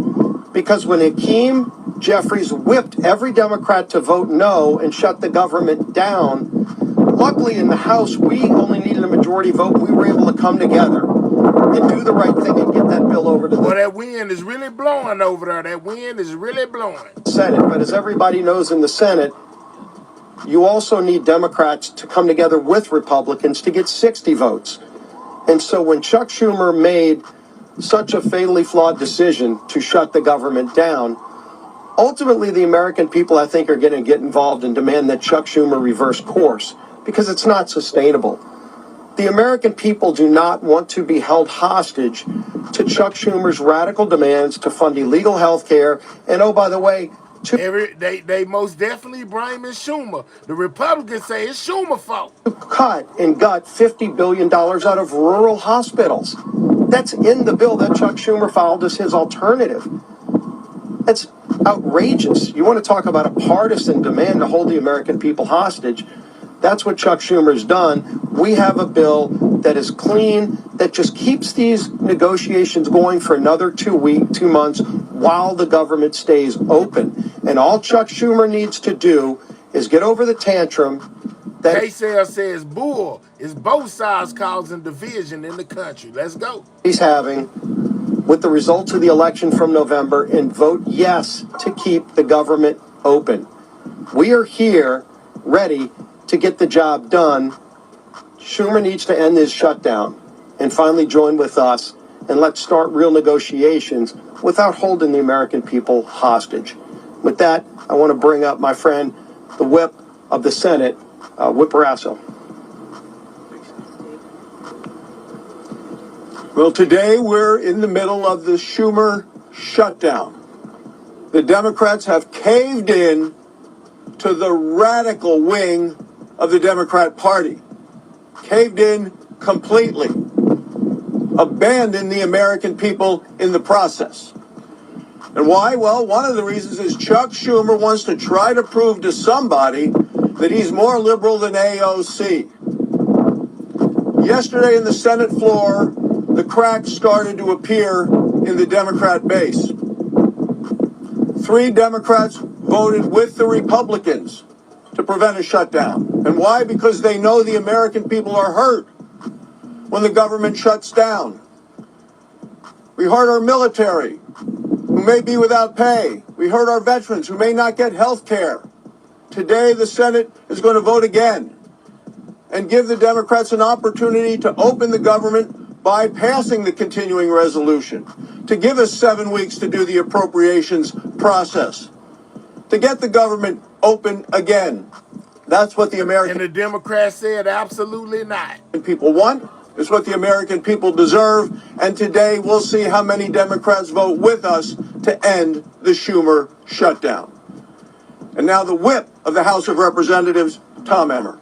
because when Hakeem Jeffries whipped every Democrat to vote no and shut the government down, luckily in the House, we only needed a majority vote. We were able to come together and do the right thing and get that bill over to the that wind is really blowing over there. That wind is really blowing. Senate. But as everybody knows in the Senate, you also need Democrats to come together with Republicans to get 60 votes. And so when Chuck Schumer made such a fatally flawed decision to shut the government down, ultimately the American people, I think, are going to get involved and demand that Chuck Schumer reverse course, because it's not sustainable. The American people do not want to be held hostage to Chuck Schumer's radical demands to fund illegal health care. And oh, by the way, they most definitely blaming Schumer. The Republicans say it's Schumer's fault. Cut and gut $50 billion out of rural hospitals. That's in the bill that Chuck Schumer filed as his alternative. That's outrageous. You want to talk about a partisan demand to hold the American people hostage? That's what Chuck Schumer's done. We have a bill that is clean, that just keeps these negotiations going for another 2 months while the government stays open. And all Chuck Schumer needs to do is get over the tantrum that KCL says bull is both sides causing division in the country. Let's go. He's having with the results of the election from November and vote yes to keep the government open. We are here ready to get the job done. Schumer needs to end this shutdown and finally join with us, and let's start real negotiations without holding the American people hostage. With that, I want to bring up my friend, the whip of the Senate, Whip Barrasso. Well, today we're in the middle of the Schumer shutdown. The Democrats have caved in to the radical wing of the Democrat Party. Caved in completely. Abandoned the American people in the process. And why? Well, one of the reasons is Chuck Schumer wants to try to prove to somebody that he's more liberal than AOC. Yesterday in the Senate floor, the cracks started to appear in the Democrat base. 3 Democrats voted with the Republicans to prevent a shutdown. And why? Because they know the American people are hurt when the government shuts down. We hurt our military, who may be without pay. We hurt our veterans, who may not get health care. Today, the Senate is going to vote again and give the Democrats an opportunity to open the government by passing the continuing resolution, to give us 7 weeks to do the appropriations process, to get the government open again. That's what the American and the Democrats said absolutely not. People want. It's what the American people deserve. And today we'll see how many Democrats vote with us to end the Schumer shutdown. And now the whip of the House of Representatives, Tom Emmer.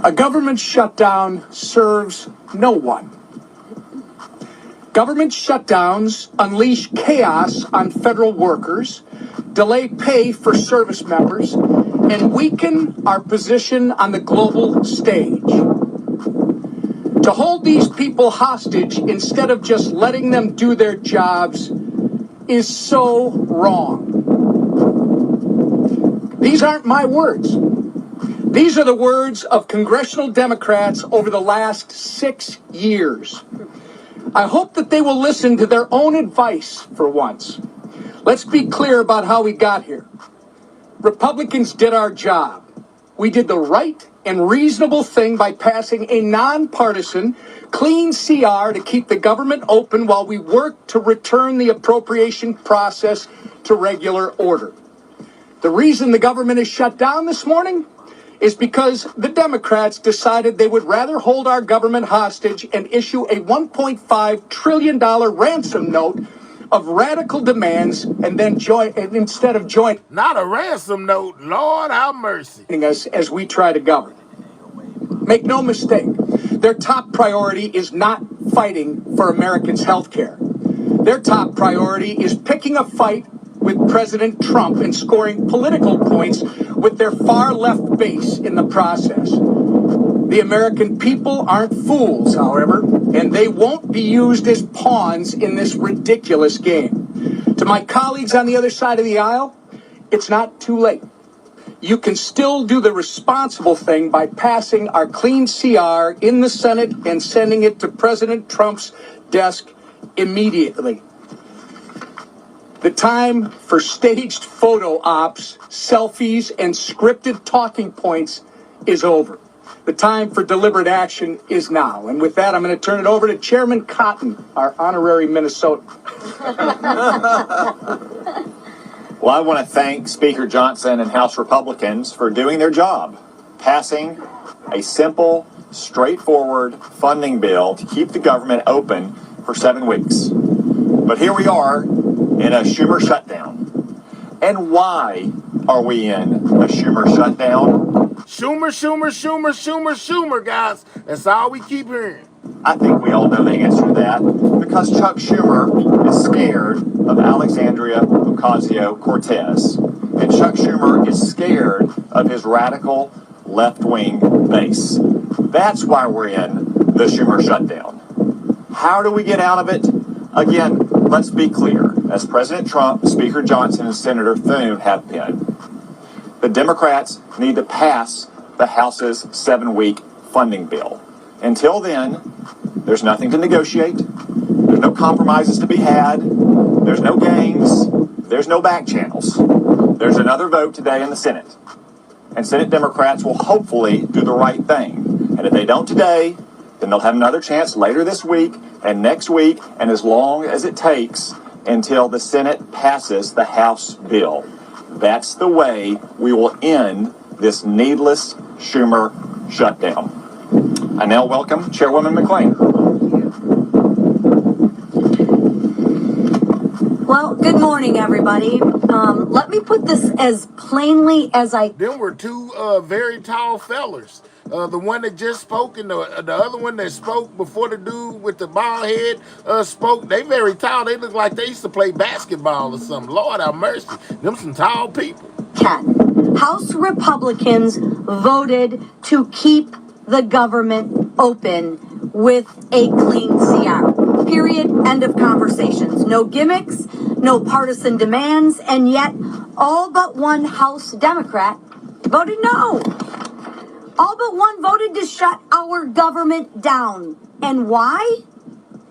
A government shutdown serves no one. Government shutdowns unleash chaos on federal workers, delay pay for service members, and weaken our position on the global stage. To hold these people hostage instead of just letting them do their jobs is so wrong. These aren't my words. These are the words of congressional Democrats over the last 6 years. I hope that they will listen to their own advice for once. Let's be clear about how we got here. Republicans did our job. We did the right and reasonable thing by passing a nonpartisan, clean CR to keep the government open while we work to return the appropriation process to regular order. The reason the government is shut down this morning? is because the Democrats decided they would rather hold our government hostage and issue a $1.5 trillion ransom note of radical demands and then instead of joining Not a ransom note, Lord have mercy. us as we try to govern. Make no mistake, their top priority is not fighting for Americans' health care. Their top priority is picking a fight with President Trump and scoring political points with their far left base in the process. The American people aren't fools, however, and they won't be used as pawns in this ridiculous game. To my colleagues on the other side of the aisle, it's not too late. You can still do the responsible thing by passing our clean CR in the Senate and sending it to President Trump's desk immediately. The time for staged photo ops, selfies, and scripted talking points is over. The time for deliberate action is now. And with that, I'm going to turn it over to Chairman Cotton, our honorary Minnesotan. Well, I want to thank Speaker Johnson and House Republicans for doing their job, passing a simple, straightforward funding bill to keep the government open for 7 weeks. But here we are in a Schumer shutdown. And why are we in a Schumer shutdown? Schumer, guys. That's all we keep hearing. I think we all know the answer to that. Because Chuck Schumer is scared of Alexandria Ocasio-Cortez. And Chuck Schumer is scared of his radical left-wing base. That's why we're in the Schumer shutdown. How do we get out of it? Again, let's be clear. As President Trump, Speaker Johnson, and Senator Thune have been, the Democrats need to pass the House's 7-week funding bill. Until then, there's nothing to negotiate. There's no compromises to be had. There's no games. There's no back channels. There's another vote today in the Senate. And Senate Democrats will hopefully do the right thing. And if they don't today, then they'll have another chance later this week and next week, and as long as it takes until the Senate passes the House bill. That's the way we will end this needless Schumer shutdown. I now welcome Chairwoman McClain. Well, good morning, everybody. Let me put this as plainly as I... Them were two very tall fellers. The one that just spoke and the other one that spoke before the dude with the bald head spoke. They very tall. They look like they used to play basketball or something. Lord have mercy. Them some tall people. House Republicans voted to keep the government open with a clean CR. Period. End of conversations. No gimmicks, no partisan demands, and yet all but one House Democrat voted no. All but one voted to shut our government down. And why?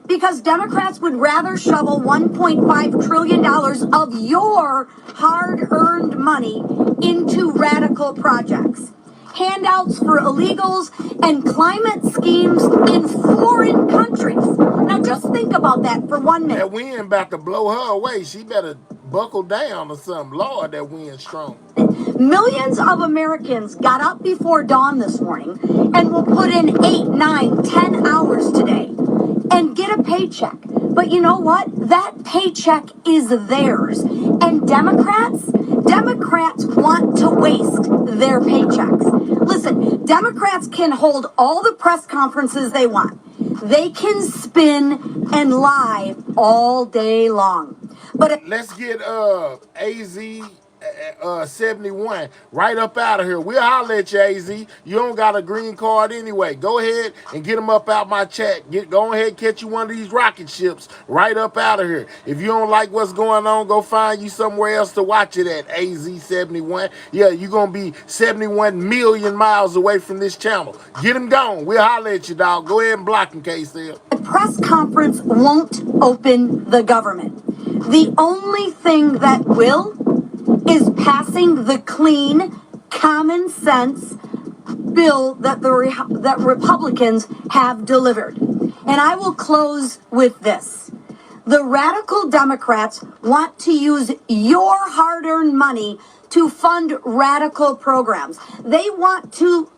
Because Democrats would rather shovel $1.5 trillion of your hard-earned money into radical projects. Handouts for illegals and climate schemes in foreign countries. Now just think about that for 1 minute. That wind about to blow her away. She better buckle down or something. Lord, that wind's strong. Millions of Americans got up before dawn this morning and will put in 8, 9, 10 hours today and get a paycheck. But you know what? That paycheck is theirs. And Democrats want to waste their paychecks. Listen, Democrats can hold all the press conferences they want. They can spin and lie all day long. But let's get AZ 71 right up out of here. We'll holler at you, AZ. You don't got a green card anyway. Go ahead and get them up out my chat. Go ahead and catch you one of these rocket ships right up out of here. If you don't like what's going on, go find you somewhere else to watch it at, AZ 71. Yeah, you're going to be 71 million miles away from this channel. Get them gone. We'll holler at you, dog. Go ahead and block them, KCL. The press conference won't open the government. The only thing that will is passing the clean, common sense bill that that Republicans have delivered. And I will close with this. The radical Democrats want to use your hard-earned money to fund radical programs. They want to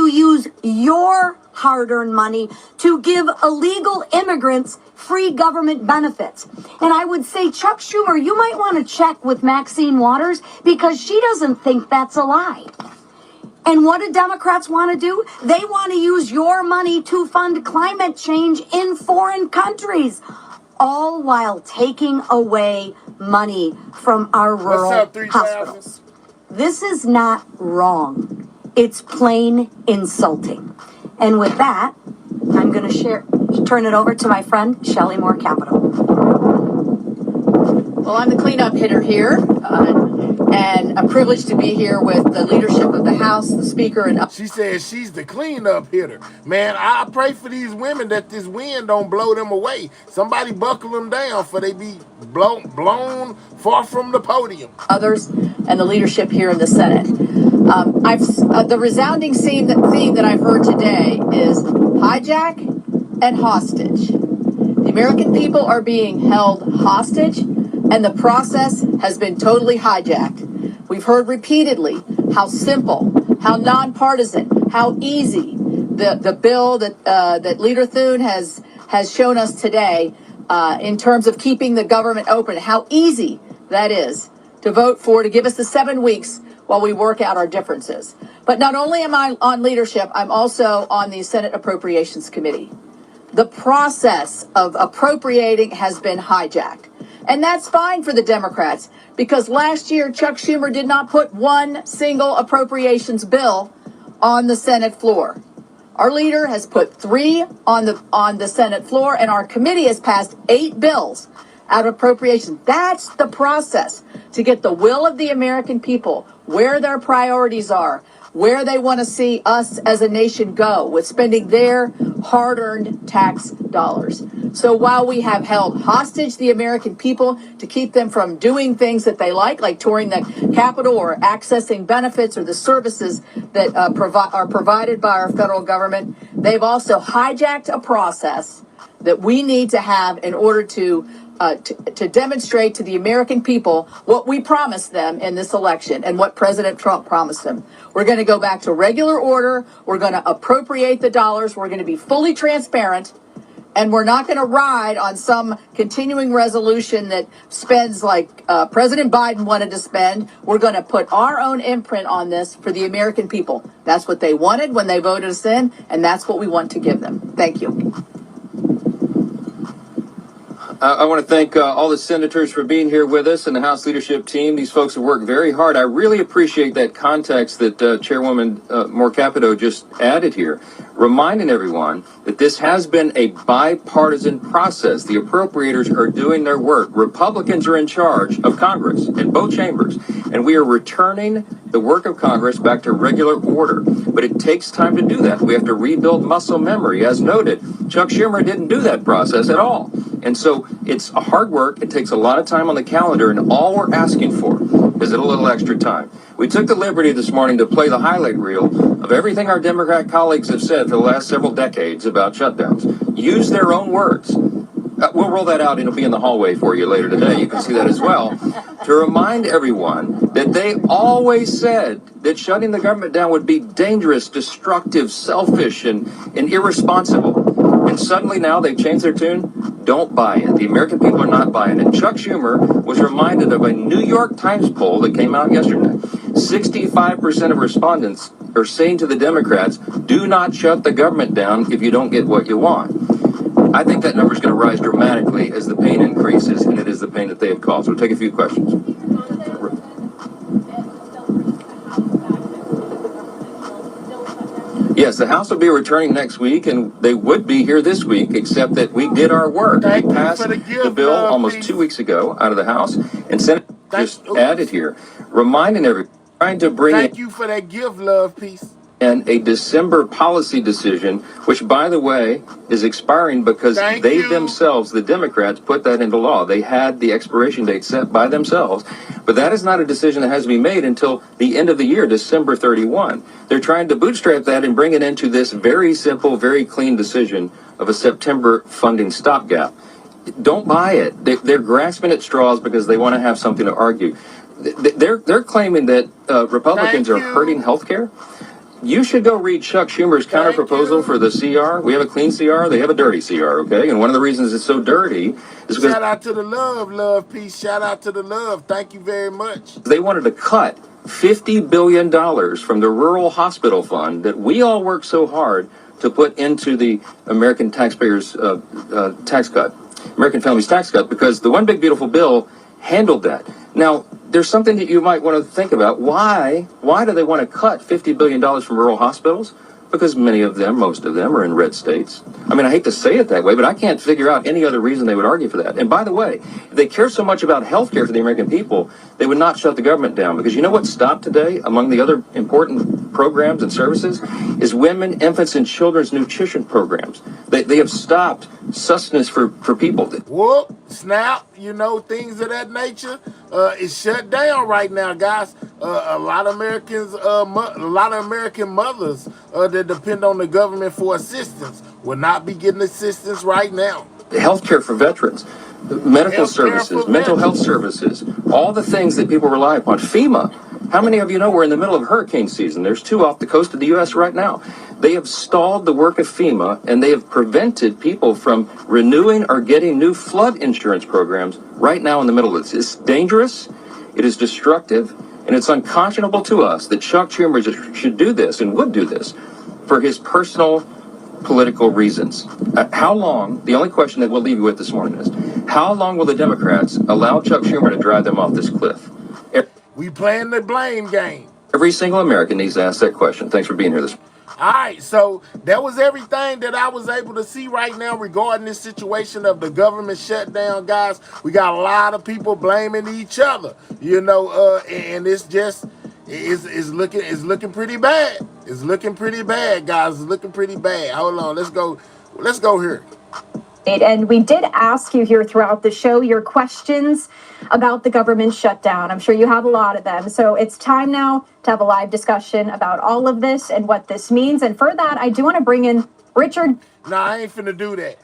use your hard-earned money to give illegal immigrants free government benefits. And I would say, Chuck Schumer, you might want to check with Maxine Waters because she doesn't think that's a lie. And what do Democrats want to do? They want to use your money to fund climate change in foreign countries, all while taking away money from our rural hospitals. This is not wrong. It's plain insulting. And with that, I'm going to turn it over to my friend, Shelley Moore Capito. Well, I'm the cleanup hitter here, and I'm privileged to be here with the leadership of the House, the Speaker, and... She says she's the cleanup hitter. Man, I pray for these women that this wind don't blow them away. Somebody buckle them down for they be blown far from the podium. Others, and the leadership here in the Senate. The resounding theme that I've heard today is hijack and hostage. The American people are being held hostage, and the process has been totally hijacked. We've heard repeatedly how simple, how nonpartisan, how easy the bill that Leader Thune has shown us today in terms of keeping the government open, how easy that is to vote for, to give us the 7 weeks while we work out our differences. But not only am I on leadership, I'm also on the Senate Appropriations Committee. The process of appropriating has been hijacked. And that's fine for the Democrats, because last year Chuck Schumer did not put one single appropriations bill on the Senate floor. Our leader has put 3 on the Senate floor, and our committee has passed 8 bills out of appropriations. That's the process to get the will of the American people, where their priorities are, where they want to see us as a nation go with spending their hard-earned tax dollars. So while we have held hostage the American people to keep them from doing things that they like touring the Capitol or accessing benefits or the services that are provided by our federal government, they've also hijacked a process that we need to have in order to demonstrate to the American people what we promised them in this election and what President Trump promised them. We're going to go back to regular order. We're going to appropriate the dollars. We're going to be fully transparent. And we're not going to ride on some continuing resolution that spends like President Biden wanted to spend. We're going to put our own imprint on this for the American people. That's what they wanted when they voted us in, and that's what we want to give them. Thank you. I want to thank all the senators for being here with us and the House leadership team. These folks have worked very hard. I really appreciate that context that Chairwoman Moore Capito just added here, reminding everyone that this has been a bipartisan process. The appropriators are doing their work. Republicans are in charge of Congress in both chambers, and we are returning the work of Congress back to regular order. But it takes time to do that. We have to rebuild muscle memory. As noted, Chuck Schumer didn't do that process at all. And so it's a hard work. It takes a lot of time on the calendar, and all we're asking for is a little extra time. We took the liberty this morning to play the highlight reel of everything our Democrat colleagues have said for the last several decades about shutdowns. Use their own words. We'll roll that out. It'll be in the hallway for you later today. You can see that as well. To remind everyone that they always said that shutting the government down would be dangerous, destructive, selfish, and irresponsible. And suddenly now they've changed their tune. Don't buy it. The American people are not buying it. Chuck Schumer was reminded of a New York Times poll that came out yesterday. 65% of respondents are saying to the Democrats, do not shut the government down if you don't get what you want. I think that number is going to rise dramatically as the pain increases, and it is the pain that they have caused. So we'll take a few questions. Yes, the House will be returning next week, and they would be here this week, except that we did our work. We passed the bill almost 2 weeks ago out of the House, and Senate just added here, reminding everyone, trying to bring Thank you for that give, love, peace. And a December policy decision, which, by the way, is expiring because they themselves, the Democrats, put that into law. They had the expiration date set by themselves, but that is not a decision that has to be made until the end of the year, December 31. They're trying to bootstrap that and bring it into this very simple, very clean decision of a September funding stopgap. Don't buy it. They're grasping at straws because they want to have something to argue. they're claiming that Republicans are hurting healthcare. You should go read Chuck Schumer's counter proposal for the CR. We have a clean CR. They have a dirty CR. Okay, and one of the reasons it's so dirty is because shout out to the love, peace. Shout out to the love. Thank you very much. they wanted to cut $50 billion from the rural hospital fund that we all work so hard to put into the American taxpayers' tax cut, American families' tax cut, because the one big beautiful bill handled that. Now, there's something that you might want to think about. Why do they want to cut $50 billion from rural hospitals? Because many of them, most of them, are in red states. I mean, I hate to say it that way, but I can't figure out any other reason they would argue for that. And by the way, if they care so much about health care for the American people, they would not shut the government down. Because you know what stopped today, among the other important programs and services, is women, infants, and children's nutrition programs. They have stopped sustenance for people. Whoop, snap, you know, things of that nature. It's shut down right now, guys. A lot of Americans, a lot of American mothers that depend on the government for assistance will not be getting assistance right now. Healthcare for veterans, medical services, mental health services, all the things that people rely upon. FEMA. How many of you know we're in the middle of hurricane season? There's 2 off the coast of the U.S. right now. They have stalled the work of FEMA, and they have prevented people from renewing or getting new flood insurance programs right now in the middle of this. It's dangerous, it is destructive, and it's unconscionable to us that Chuck Schumer should do this and would do this for his personal political reasons. How long, the only question that we'll leave you with this morning is, how long will the Democrats allow Chuck Schumer to drive them off this cliff? We playing the blame game. Every single American needs to ask that question. Thanks for being here this morning. All right, so that was everything that I was able to see right now regarding this situation of the government shutdown, guys. We got a lot of people blaming each other, you know, and it's just it's looking pretty bad. It's looking pretty bad, guys. It's looking pretty bad. Hold on, let's go here. And we did ask you here throughout the show your questions about the government shutdown. I'm sure you have a lot of them. So it's time now to have a live discussion about all of this and what this means. And for that, I do want to bring in Richard. No, I ain't finna do that.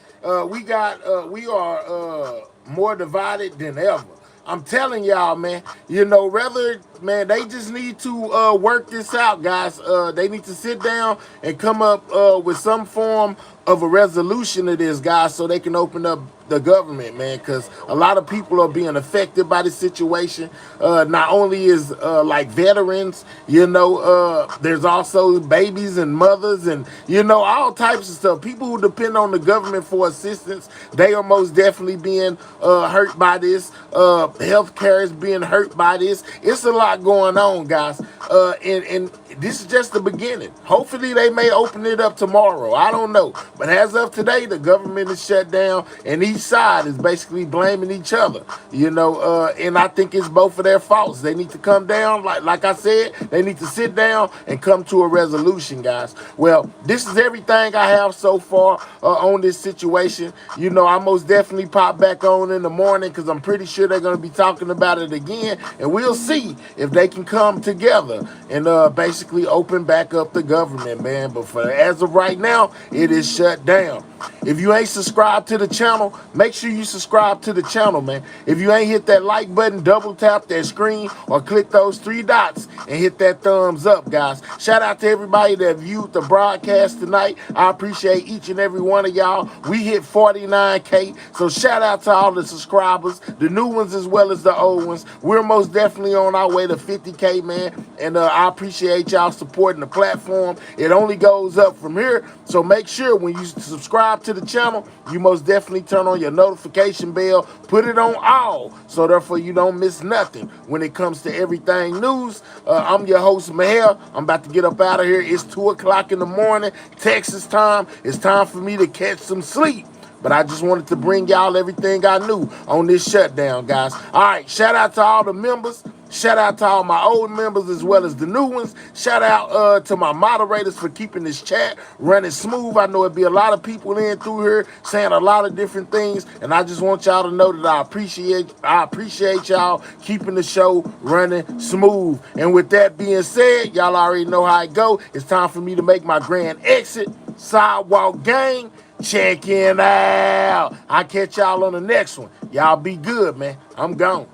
We are more divided than ever. I'm telling y'all, man, you know, they just need to work this out, guys. They need to sit down and come up with some form of a resolution to this, guys, so they can open up the government, man, because a lot of people are being affected by this situation. Not only is like veterans, you know, there's also babies and mothers and, you know, all types of stuff. People who depend on the government for assistance, they are most definitely being hurt by this. Healthcare is being hurt by this. It's a lot going on, guys. And this is just the beginning. Hopefully they may open it up tomorrow. I don't know. But as of today, the government is shut down and each side is basically blaming each other, you know, and I think it's both of their faults. They need to come down, like I said, they need to sit down and come to a resolution, guys. Well, this is everything I have so far on this situation. You know, I most definitely pop back on in the morning because I'm pretty sure they're going to be talking about it again, and we'll see if they can come together and basically open back up the government, man. But for as of right now, it is shut down. If you ain't subscribed to the channel, make sure you subscribe to the channel, man. If you ain't hit that like button, double tap that screen or click those 3 dots and hit that thumbs up, guys. Shout out to everybody that viewed the broadcast tonight. I appreciate each and every one of y'all. We hit 49K, so shout out to all the subscribers, the new ones as well as the old ones. We're most definitely on our way to 50K, man, and I appreciate y'all supporting the platform. It only goes up from here, so make sure when you subscribe to the channel, you most definitely turn on your notification bell, put it on all, so therefore you don't miss nothing when it comes to everything news. I'm your host, Mahel. I'm about to get up out of here. It's 2 o'clock in the morning, Texas time. It's time for me to catch some sleep. But I just wanted to bring y'all everything I knew on this shutdown, guys. All right, shout out to all the members. Shout out to all my old members as well as the new ones. Shout out to my moderators for keeping this chat running smooth. I know it'd be a lot of people in through here saying a lot of different things, and I just want y'all to know that I appreciate y'all keeping the show running smooth. And with that being said, y'all already know how it go. It's time for me to make my grand exit. Sidewalk gang, check in out. I'll catch y'all on the next one. Y'all be good, man. I'm gone.